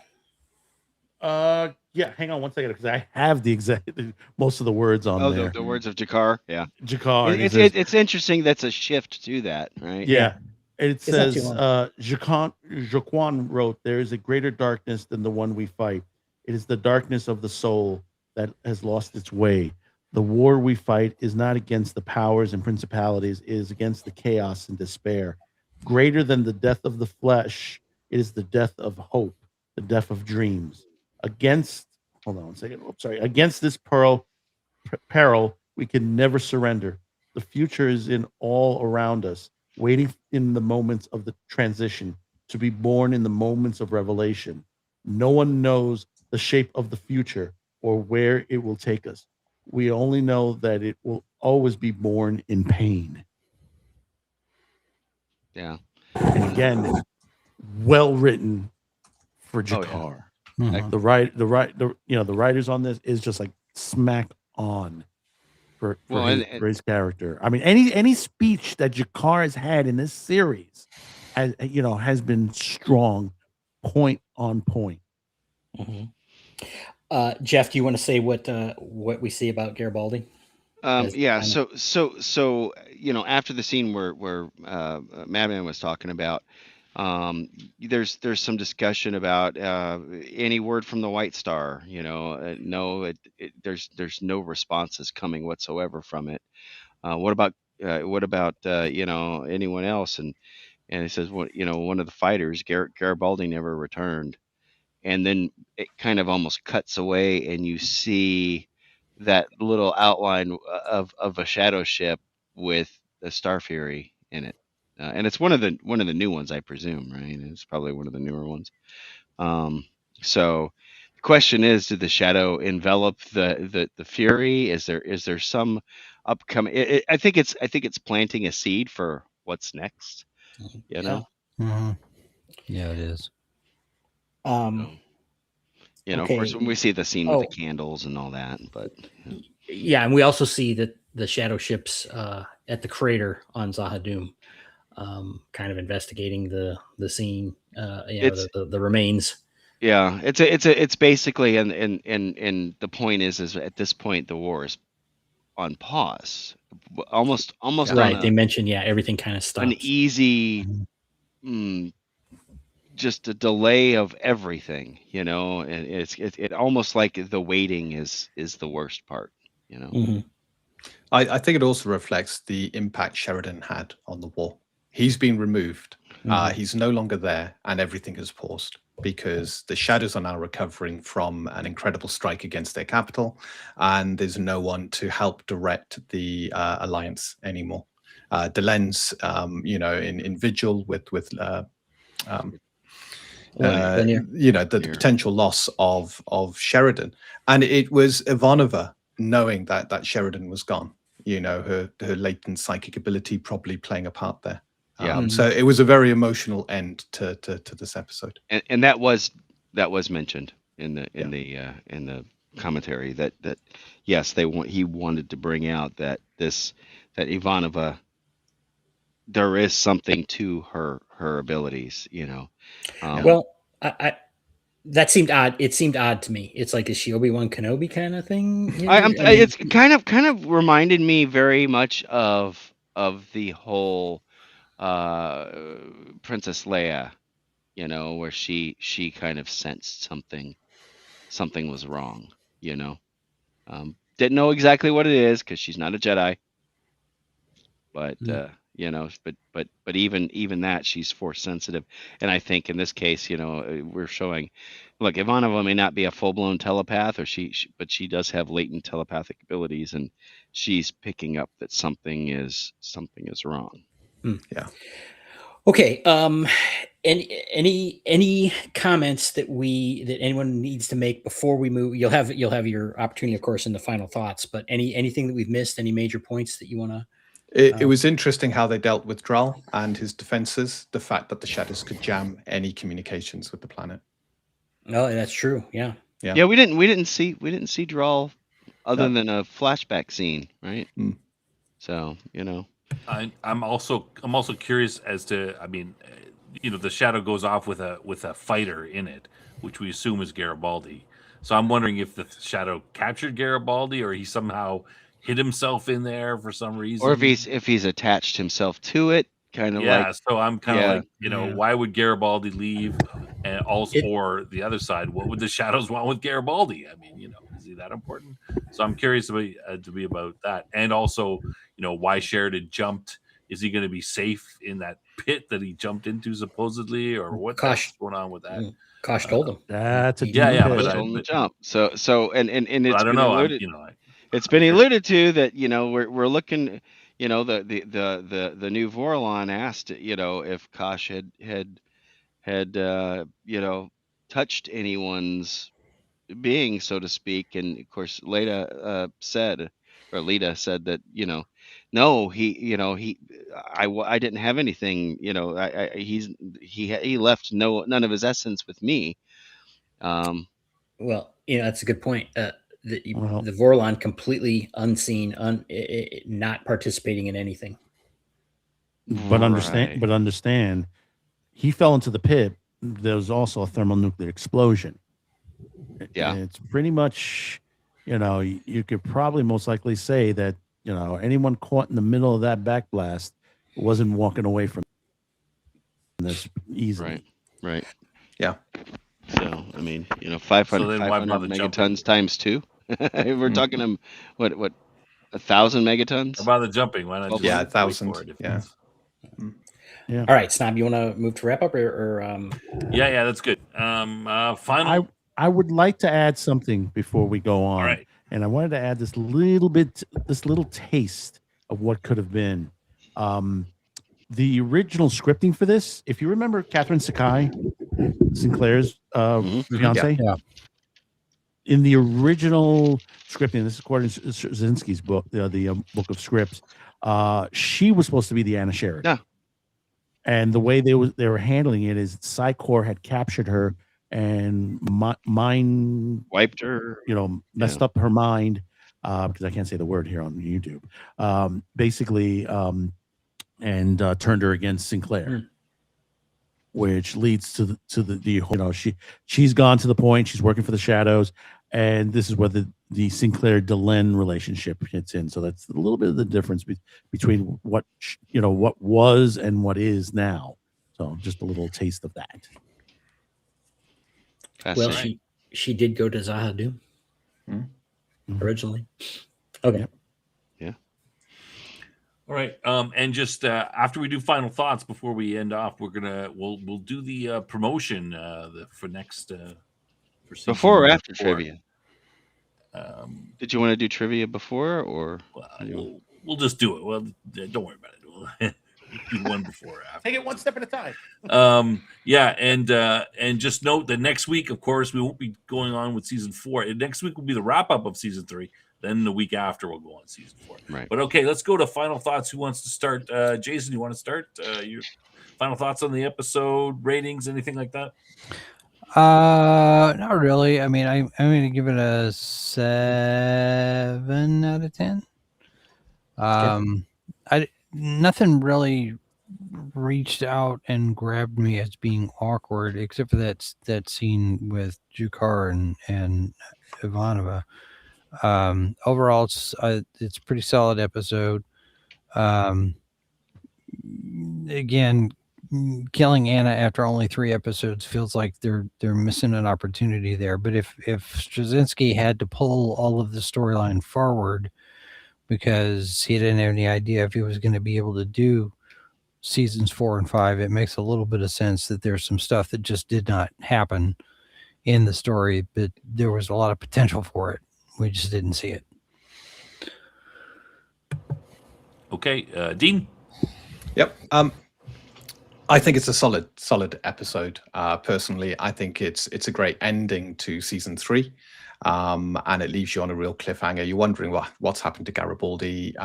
Yeah. Hang on one second, because I have the exact most of the words on there.
The words of Jakar. Yeah.
Jakar.
It's interesting. That's a shift to that, right?
Yeah. It
It's not
says,
too
Jaquan wrote, "There is a greater darkness than the one we fight. It is the darkness of the soul that has lost its way. The war we fight is not against the powers and principalities, it is against the chaos and despair. Greater than the death of the flesh, it is the death of hope, the death of dreams. Against this peril, we can never surrender. The future is in all around us, waiting in the moments of the transition, to be born in the moments of revelation. No one knows the shape of the future or where it will take us. We only know that it will always be born in pain."
Yeah.
And again, well written for
Oh, yeah.
Jakar.
Mhm.
The writers on this is just like smack on for his character. I mean, any speech that Jakar has had in this series has been strong, point on point.
Jeff, do you want to say what we see about Garibaldi?
Yeah. So after the scene where Madman was talking about, there's some discussion about any word from the White Star. No, there's no responses coming whatsoever from it. What about anyone else? And he says, well, one of the fighters, Garibaldi, never returned. And then it kind of almost cuts away, and you see that little outline of a shadow ship with a Star Fury in it, and it's one of the new ones, I presume, right? It's probably one of the newer ones. So the question is, did the shadow envelop the Fury? Is there some upcoming? I think it's planting a seed for what's next.
Mhm. Yeah, it is.
Of course, when we see the scene with the candles and all that, but
yeah, and we also see that the shadow ships at the crater on Zahadum, kind of investigating the scene, the remains.
Yeah, it's basically, and the point is at this point the war is on pause, almost
right. They mentioned everything kind of stops.
An easy. Just a delay of everything, and it's almost like the waiting is the worst part,
I think it also reflects the impact Sheridan had on the war. He's been removed. He's no longer there, and everything has paused because the shadows are now recovering from an incredible strike against their capital, and there's no one to help direct the alliance anymore. Delen's, in Vigil with the potential loss of Sheridan, and it was Ivanova knowing that Sheridan was gone. Her latent psychic ability probably playing a part there. So it was a very emotional end to this episode.
And that was mentioned in the commentary that yes, he wanted to bring out that Ivanova, there is something to her abilities,
Well, I that seemed odd. It seemed odd to me. It's like, is she Obi-Wan Kenobi kind of thing?
it's kind of reminded me very much of the whole Princess Leia, where she kind of sensed something was wrong, didn't know exactly what it is because she's not a Jedi, but but even that, she's force sensitive. And I think in this case, we're showing, look, Ivanova may not be a full-blown telepath, or but she does have latent telepathic abilities, and she's picking up that something is wrong.
Yeah.
Okay. Any comments that anyone needs to make before we move? You'll have your opportunity, of course, in the final thoughts. But anything that we've missed? Any major points that you want to?
It was interesting how they dealt with Drell and his defenses. The fact that the shadows could jam any communications with the planet.
Oh, that's true. Yeah.
Yeah. We didn't see Drell other than a flashback scene, right?
Mm.
So
I'm also curious as to, I mean, the shadow goes off with a fighter in it, which we assume is Garibaldi. So I'm wondering if the shadow captured Garibaldi, or he somehow hid himself in there for some reason,
or if he's attached himself to it, kind of like.
So I'm kind of like, why would Garibaldi leave? And also, or the other side, what would the shadows want with Garibaldi? I mean, is he that important? So I'm curious to be about that, and also, why Sheridan jumped. Is he going to be safe in that pit that he jumped into supposedly, or what's going on with that?
Kosh told him.
That's a
but told him to jump. So and it's
I don't know.
It's been alluded to that we're looking. The new Vorlon asked if Kosh had touched anyone's being, so to speak, and of course Leda said that no, I didn't have anything, he left none of his essence with me.
Well, that's a good point. The Vorlon completely unseen, not participating in anything.
But understand, he fell into the pit. There was also a thermonuclear explosion.
Yeah,
and it's pretty much, you could probably most likely say that anyone caught in the middle of that backblast wasn't walking away from this easily.
Right.
Yeah.
So I mean, 500 megatons times 2. We're talking what 1,000 megatons?
About the jumping, why not?
1,000. Yeah.
Yeah. All right, Snob, you want to move to wrap up, or
Yeah, that's good. Final.
I would like to add something before we go on.
All right.
And I wanted to add this little taste of what could have been. The original scripting for this, if you remember Catherine Sakai, Sinclair's fiance.
Yeah.
In the original scripting, this is according to Straczynski's book, the book of scripts, she was supposed to be the Anna Sheridan.
Yeah.
And the way they were handling it is Psycor had captured her and mind
wiped her,
messed up her mind, because I can't say the word here on YouTube. Basically, and turned her against Sinclair, which leads to the she's gone to the point, she's working for the shadows, and this is where the Sinclair Delenn relationship hits in. So that's a little bit of the difference between what was and what is now. So just a little taste of that.
Well, she did go to Zahadu originally. Okay.
Yeah.
All right. And just after we do final thoughts, before we end off, we'll do the promotion for next for
before or after trivia. Did you want to do trivia before, or
we'll just do it? Well, don't worry about it. Do one before or after.
Take it one step at a time.
And just note that next week, of course, we won't be going on with season 4. Next week will be the wrap up of season 3. Then the week after we'll go on season 4.
Right.
But okay, let's go to final thoughts. Who wants to start? Jason, you want to start? Your final thoughts on the episode, ratings, anything like that?
Not really. I mean, I'm going to give it a 7 out of 10. Nothing really reached out and grabbed me as being awkward, except for that scene with Jukar and Ivanova. Overall, it's a pretty solid episode. Again, killing Anna after only 3 episodes feels like they're missing an opportunity there. But if Straczynski had to pull all of the storyline forward because he didn't have any idea if he was going to be able to do seasons 4 and 5, it makes a little bit of sense that there's some stuff that just did not happen in the story, but there was a lot of potential for it. We just didn't see it.
Okay, Dean.
Yep. I think it's a solid episode. Personally, I think it's a great ending to season 3, and it leaves you on a real cliffhanger. You're wondering what's happened to Garibaldi.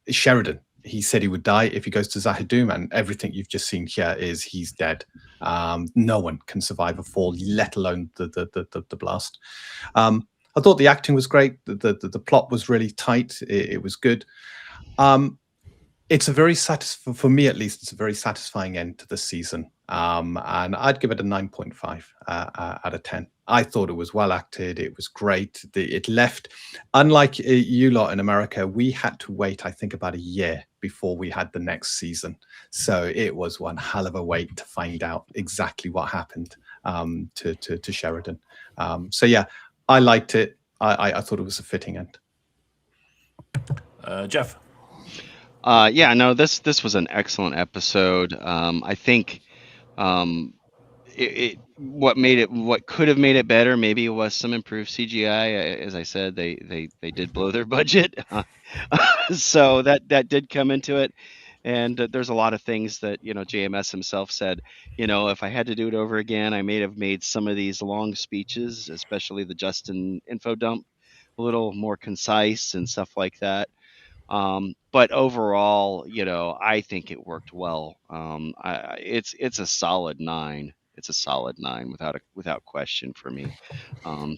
Sheridan, he said he would die if he goes to Zahidum, and everything you've just seen here is he's dead. No one can survive a fall, let alone the blast. I thought the acting was great. The plot was really tight. It was good. It's a very for me at least, it's a very satisfying end to the season. And I'd give it a 9.5 out of 10. I thought it was well acted. It was great. It left, unlike you lot in America, we had to wait, I think, about a year before we had the next season. So it was one hell of a wait to find out exactly what happened to Sheridan. So yeah, I liked it. I thought it was a fitting end.
Jeff.
Yeah, no, this was an excellent episode. I think what could have made it better maybe was some improved CGI. As I said, they did blow their budget, so that did come into it. And there's a lot of things that JMS himself said. If I had to do it over again, I may have made some of these long speeches, especially the Justin info dump, a little more concise and stuff like that. But overall, I think it worked well. It's a solid 9. It's a solid 9 without question for me.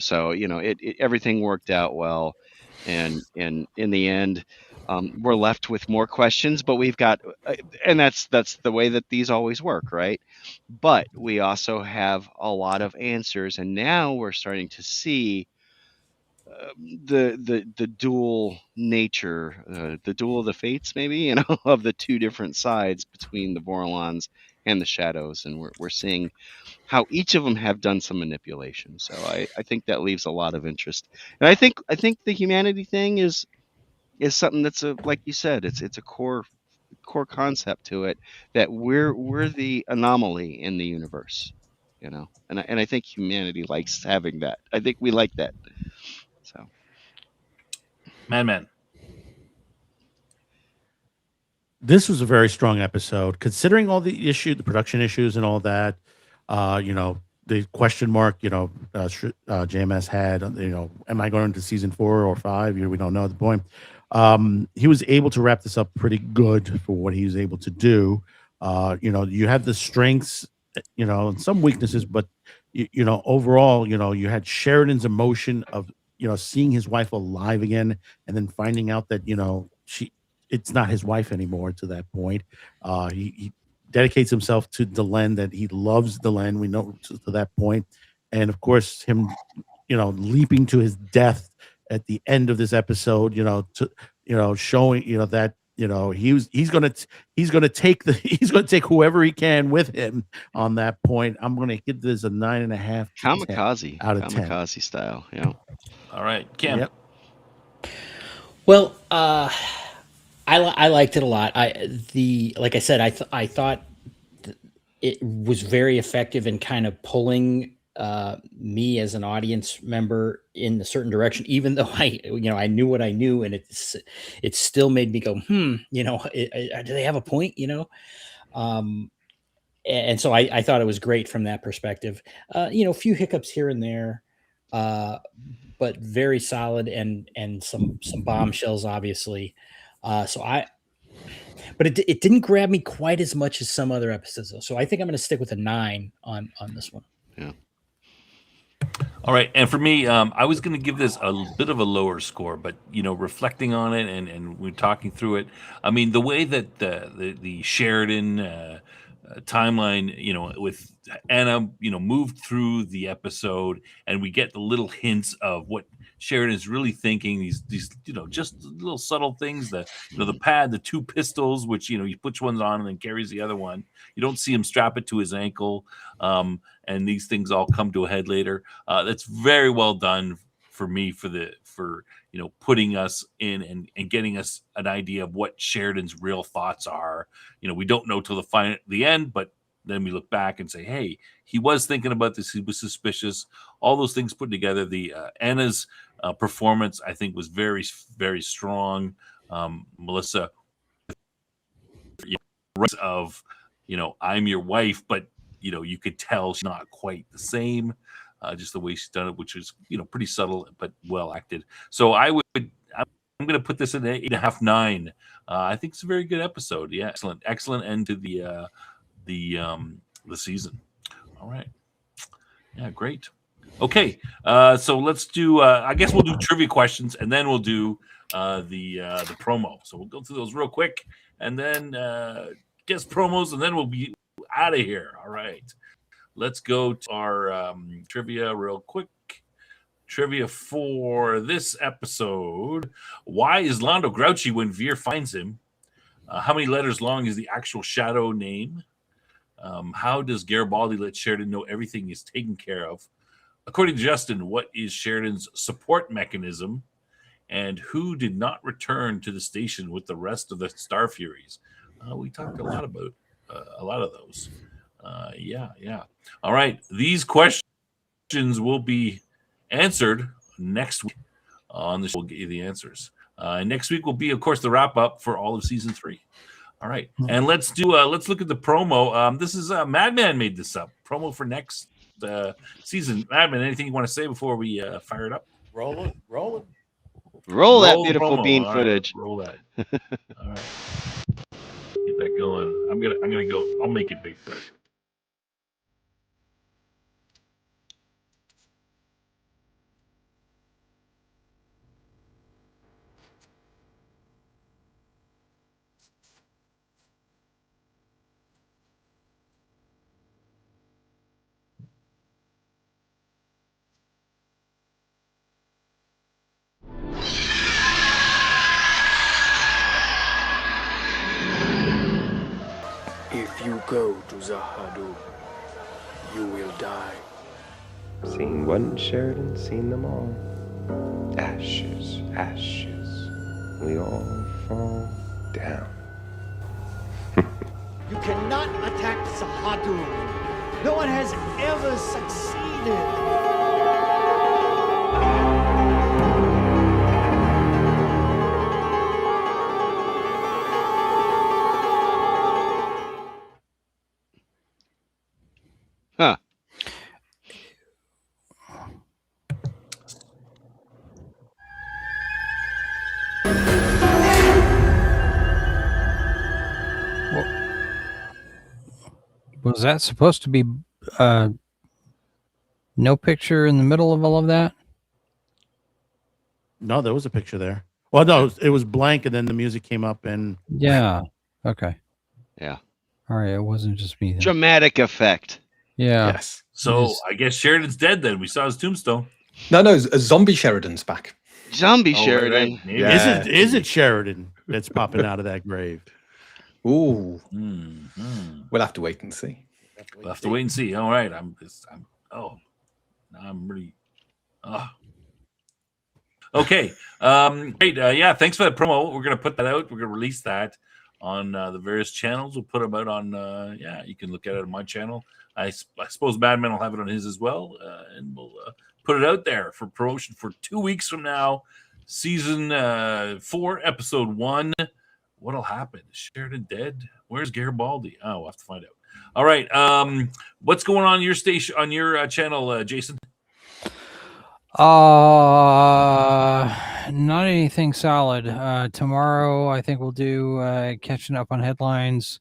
So everything worked out well, and in the end, we're left with more questions. But we've got, and that's the way that these always work, right? But we also have a lot of answers, and now we're starting to see the dual nature, the duel of the fates, maybe, of the two different sides between the Vorlons and the Shadows, and we're seeing how each of them have done some manipulation. So I think that leaves a lot of interest, and I think the humanity thing is something that's like you said, it's a core concept to it, that we're the anomaly in the universe, and I think humanity likes having that. I think we like that. So.
Man.
This was a very strong episode, considering all the production issues and all that. The question mark, JMS had, am I going to season 4 or 5? We don't know at the point. He was able to wrap this up pretty good for what he was able to do. You have the strengths, and some weaknesses, but overall, you had Sheridan's emotion of, seeing his wife alive again, and then finding out that, it's not his wife anymore to that point. He dedicates himself to Delenn, that he loves Delenn. We know to that point. And of course, him, leaping to his death at the end of this episode, showing, that, he's going to take whoever he can with him on that point. I'm going to give this a 9.5
kamikaze
out of 10.
Kamikaze style. Yeah.
All right, Kim.
Yep.
Well, I liked it a lot. Like I said, I thought it was very effective in kind of pulling me as an audience member in a certain direction, even though I knew what I knew, and it still made me go, do they have a point? And so I thought it was great from that perspective. A few hiccups here and there, but very solid, and some bombshells, obviously. But it didn't grab me quite as much as some other episodes, though. So I think I'm going to stick with a 9 on this one.
Yeah.
All right, and for me, I was going to give this a bit of a lower score, but reflecting on it and we're talking through it. I mean, the way that the Sheridan timeline, with Anna, moved through the episode, and we get the little hints of what Sheridan is really thinking. These just little subtle things. The pad, the two pistols, which he puts one on and then carries the other one. You don't see him strap it to his ankle. And these things all come to a head later. That's very well done for me for putting us in and getting us an idea of what Sheridan's real thoughts are. We don't know till the end, but then we look back and say, hey, he was thinking about this. He was suspicious. All those things put together. The Anna's performance, I think, was very, very strong. Melissa, of I'm your wife, but you could tell she's not quite the same, just the way she's done it, which is pretty subtle but well acted. So I'm going to put this in 8.5, 9. I think it's a very good episode. Yeah, excellent end to the season. All right, yeah, great. Okay, so let's do. I guess we'll do trivia questions, and then we'll do the promo. So we'll go through those real quick, and then guess promos, and then we'll be out of here. All right, let's go to our trivia real quick. Trivia for this episode: why is Londo grouchy when Veer finds him? How many letters long is the actual shadow name? How does Garibaldi let Sheridan know everything is taken care of? According to Justin, what is Sheridan's support mechanism? And who did not return to the station with the rest of the Star Furies? We talked a lot about a lot of those. Yeah. All right. These questions will be answered next week on the show. We'll get you the answers. Next week will be, of course, the wrap up for all of season 3. All right. And let's look at the promo. This is Madman made this up. Promo for next season. Madman, anything you want to say before we fire it up?
Roll it.
Roll that
the
beautiful
promo.
bean
All
footage.
Right, roll that. All right. Get that going. I'm gonna go. I'll make it big first.
If you go to Zahadu, you will die.
Seen one Sheridan, seen them all. Ashes, ashes, we all fall down.
You cannot attack Zahadu. No one has ever succeeded.
Huh.
Was that supposed to be no picture in the middle of all of that?
No, there was a picture there. Well, no, it was blank, and then the music came up, and
Yeah. Okay.
Yeah.
All right. It wasn't just me then.
Dramatic effect.
Yeah.
Yes.
So
Yes.
I guess Sheridan's dead then. We saw his tombstone.
No, a zombie Sheridan's back.
Zombie
Oh, right,
Sheridan.
right. Maybe.
Yeah.
is it Sheridan that's popping out of that grave?
Ooh,
Mhm.
we'll have to wait and see.
We'll have to wait and see. All right. I'm really. Okay. Great. Yeah. Thanks for that promo. We're gonna put that out. We're gonna release that on the various channels. We'll put them out on. You can look at it on my channel. I suppose Madman will have it on his as well, and we'll put it out there for promotion for 2 weeks from now. Season 4, episode 1. What'll happen? Is Sheridan dead? Where's Garibaldi? Oh, we'll have to find out. All right. What's going on your station, on your channel, Jason?
Not anything solid. Tomorrow, I think we'll do catching up on headlines,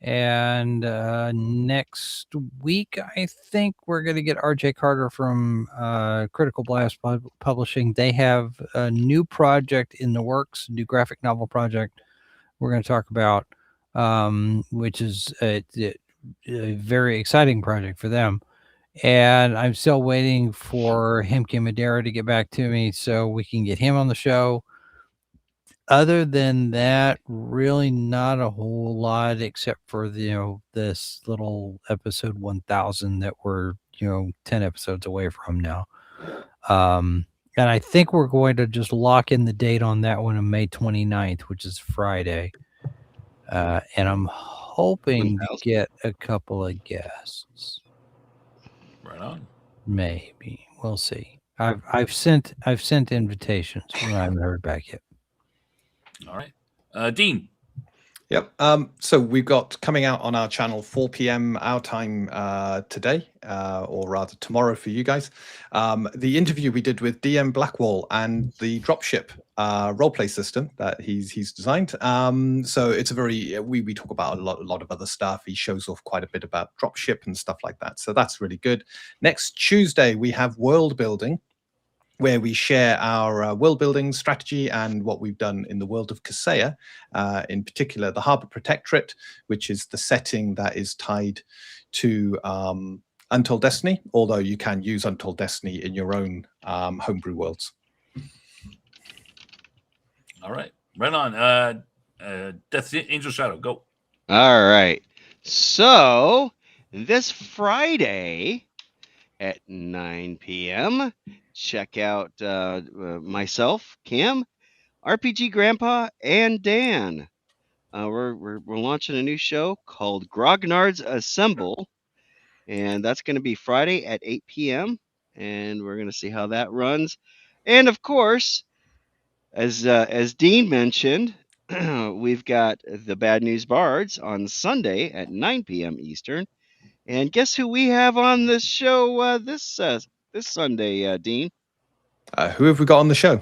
And next week, I think we're going to get RJ Carter from Critical Blast Publishing. They have a new project in the works, new graphic novel project we're going to talk about, which is a very exciting project for them. And I'm still waiting for Himke Madera to get back to me so we can get him on the show. Other than that, really not a whole lot except for this little episode 1000 that we're 10 episodes away from now. And I think we're going to just lock in the date on that one on May 29th, which is Friday. And I'm hoping to get a couple of guests.
Right on.
Maybe we'll see. I've sent invitations. I haven't heard back yet.
All right, Dean.
Yep. So we've got coming out on our channel 4 p.m. our time today, or rather tomorrow for you guys. The interview we did with DM Blackwall and the dropship roleplay system that he's designed. So it's a very we talk about a lot of other stuff. He shows off quite a bit about dropship and stuff like that. So that's really good. Next Tuesday we have world building, where we share our world building strategy and what we've done in the world of Kaseya, in particular the Harbour Protectorate, which is the setting that is tied to Untold Destiny, although you can use Untold Destiny in your own homebrew worlds.
All right, right on. Death Angel Shadow, go.
All right. So this Friday at 9 p.m., check out myself, Cam, RPG Grandpa, and Dan. We're launching a new show called Grognards Assemble, and that's going to be Friday at 8 p.m. And we're going to see how that runs. And of course, as Dean mentioned, we've got the Bad News Bards on Sunday at 9 p.m. Eastern. And guess who we have on this show this Sunday, Dean?
Who have we got on the show?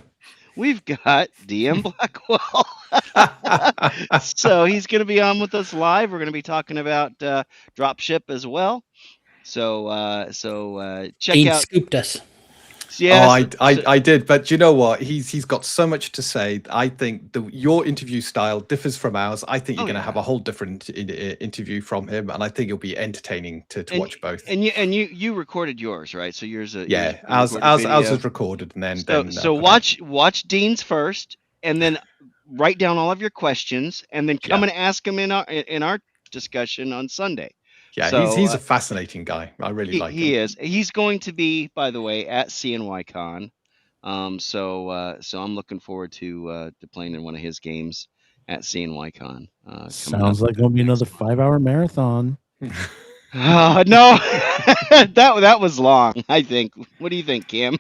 We've got DM Blackwell. So he's going to be on with us live. We're going to be talking about dropship as well. So check
Dean
out.
scooped us.
Yes,
I did, but you know what? He's got so much to say. I think your interview style differs from ours. I think you're going to have a whole different interview from him, and I think it'll be entertaining to watch both.
And you recorded yours, right? So yours,
ours is recorded, and then
watch Dean's first, and then write down all of your questions, and then come and ask him in our discussion on Sunday.
Yeah, so, he's a fascinating guy. I really like him.
He is. He's going to be, by the way, at CNYCon. So I'm looking forward to playing in one of his games at CNYCon.
Sounds like it'll be another 5-hour marathon.
No, that was long, I think. What do you think, Kim?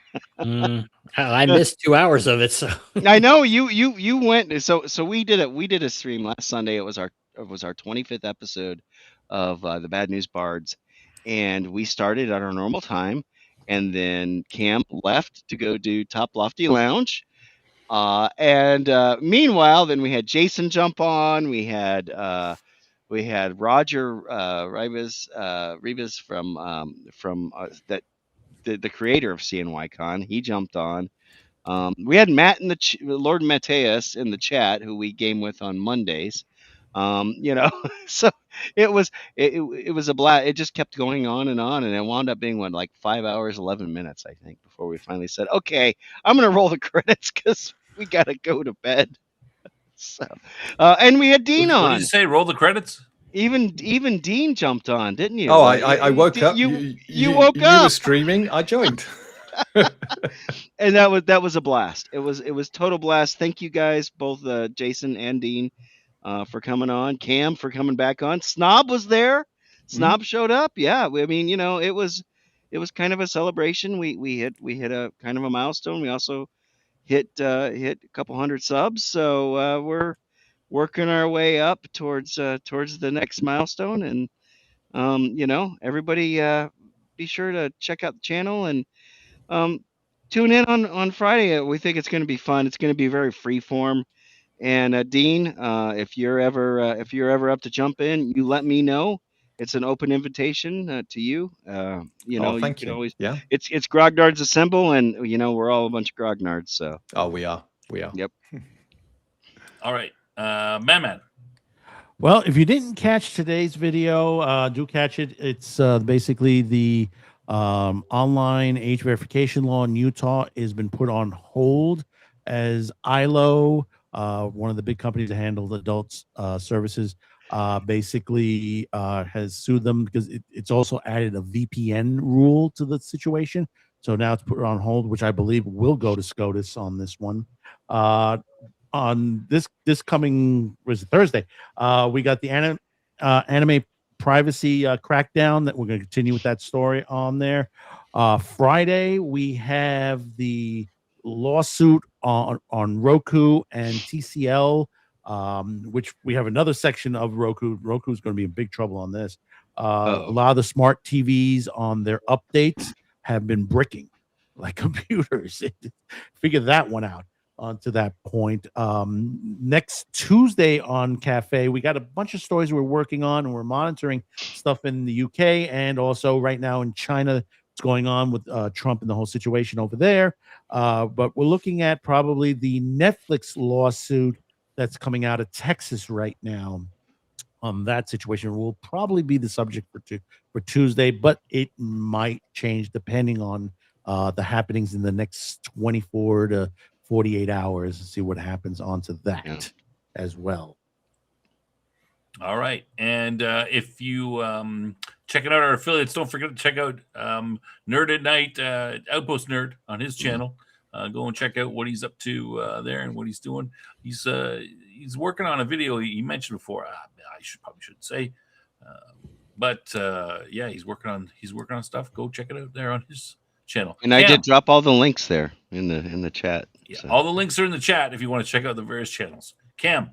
I missed 2 hours of it, so
I know you went. So we did a stream last Sunday. It was our 25th episode of the Bad News Bards, and we started at our normal time, and then Cam left to go do Top Lofty Lounge, and meanwhile, then we had Jason jump on. We had Roger Rivas from the creator of CNYCon. He jumped on. We had Matt in Lord Mateus in the chat, who we game with on Mondays. So it was a blast. It just kept going on, and it wound up being 5 hours 11 minutes, I think, before we finally said, okay, I'm gonna roll the credits because we gotta go to bed. So and we had Dean on.
What did you say? Roll the credits?
Even Dean jumped on, didn't you?
Oh, I woke up.
You woke up.
You were streaming. I joined.
And that was a blast. It was total blast. Thank you guys, both Jason and Dean, for coming on. Cam for coming back on. Snob was there. Snob showed up. Yeah, I mean, it was kind of a celebration. We hit a kind of a milestone. We also hit a couple hundred subs. So we're working our way up towards the next milestone. And everybody be sure to check out the channel and tune in on Friday. We think it's going to be fun. It's going to be very free form. And Dean, if you're ever up to jump in, you let me know. It's an open invitation to you. You know,
Oh,
you
thank
can
you.
always.
Yeah.
It's grognards assemble, and we're all a bunch of grognards. So.
Oh, we are. We are.
Yep.
All right, Man.
Well, if you didn't catch today's video, do catch it. It's basically the online age verification law in Utah has been put on hold as ILO, one of the big companies that handle adults services, basically has sued them because it's also added a VPN rule to the situation. So now it's put on hold, which I believe will go to SCOTUS on this one. On this coming was it Thursday, we got the anime privacy crackdown that we're going to continue with that story on there. Friday we have the lawsuit on Roku and TCL, which we have another section of Roku. Roku is going to be in big trouble on this. A lot of the smart TVs on their updates have been bricking like computers. Figure that one out. To that point, next Tuesday on Cafe, we got a bunch of stories we're working on, and we're monitoring stuff in the UK and also right now in China. What's going on with Trump and the whole situation over there? But we're looking at probably the Netflix lawsuit that's coming out of Texas right now. That situation will probably be the subject for Tuesday, but it might change depending on the happenings in the next 24 to 48 hours and see what happens onto that as well.
All right. And if you checking out our affiliates, don't forget to check out Nerd at Night, Outpost Nerd on his channel. Go and check out what he's up to there and what he's doing. He's working on a video he mentioned before. I probably shouldn't say, but yeah, he's working on stuff. Go check it out there on his channel.
And I did drop all the links there in the chat.
Yeah,
so.
all the links are in the chat if you want to check out the various channels. Cam.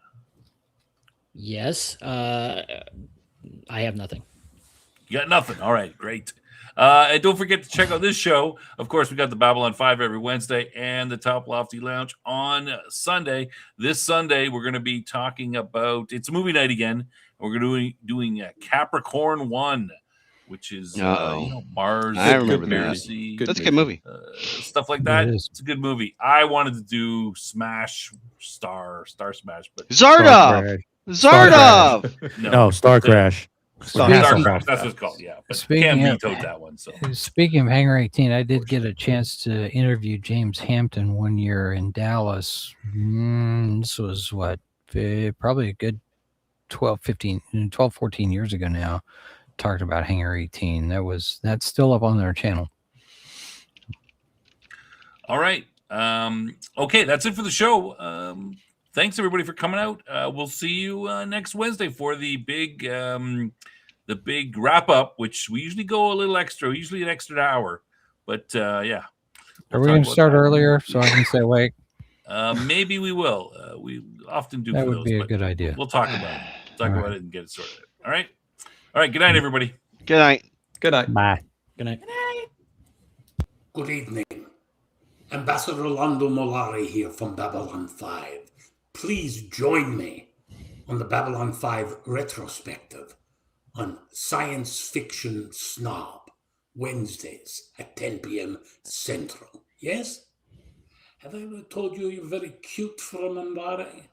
Yes. I have nothing.
You got nothing. All right, great. And don't forget to check out this show. Of course, we got the Babylon 5 every Wednesday and the Top Lofty Lounge on Sunday. This Sunday, we're going to be talking about, it's movie night again. We're going to be doing Capricorn 1, which is Mars.
I remember
Conspiracy,
that. That's a good movie.
Stuff like that.
It is.
It's a good movie. I wanted to do Smash Star Smash, but
Zardov!
No, Star Crash.
Star Crash. That's what it's called. Yeah, but Cam vetoed that one. So
speaking of Hangar 18, I did get a chance to interview James Hampton one year in Dallas. This was probably a good 12, 14 years ago now. Talked about Hangar 18. That's still up on their channel.
All right. Okay, that's it for the show. Thanks everybody for coming out. We'll see you next Wednesday for the big wrap up, which we usually go a little extra, usually an extra hour. But yeah.
Are we going to start earlier so I can stay awake?
Maybe we will. We often do.
That
for
would
those,
be a good idea.
We'll talk about it. Talk about it and get it sorted out. All right. All right. Good night, everybody.
Good night.
Good night.
Bye.
Good night.
Good evening. Ambassador Lando Molari here from Babylon 5. Please join me on the Babylon 5 retrospective on Science Fiction Snob, Wednesdays at 10 p.m. Central. Yes? Have I ever told you you're very cute for a Mambare?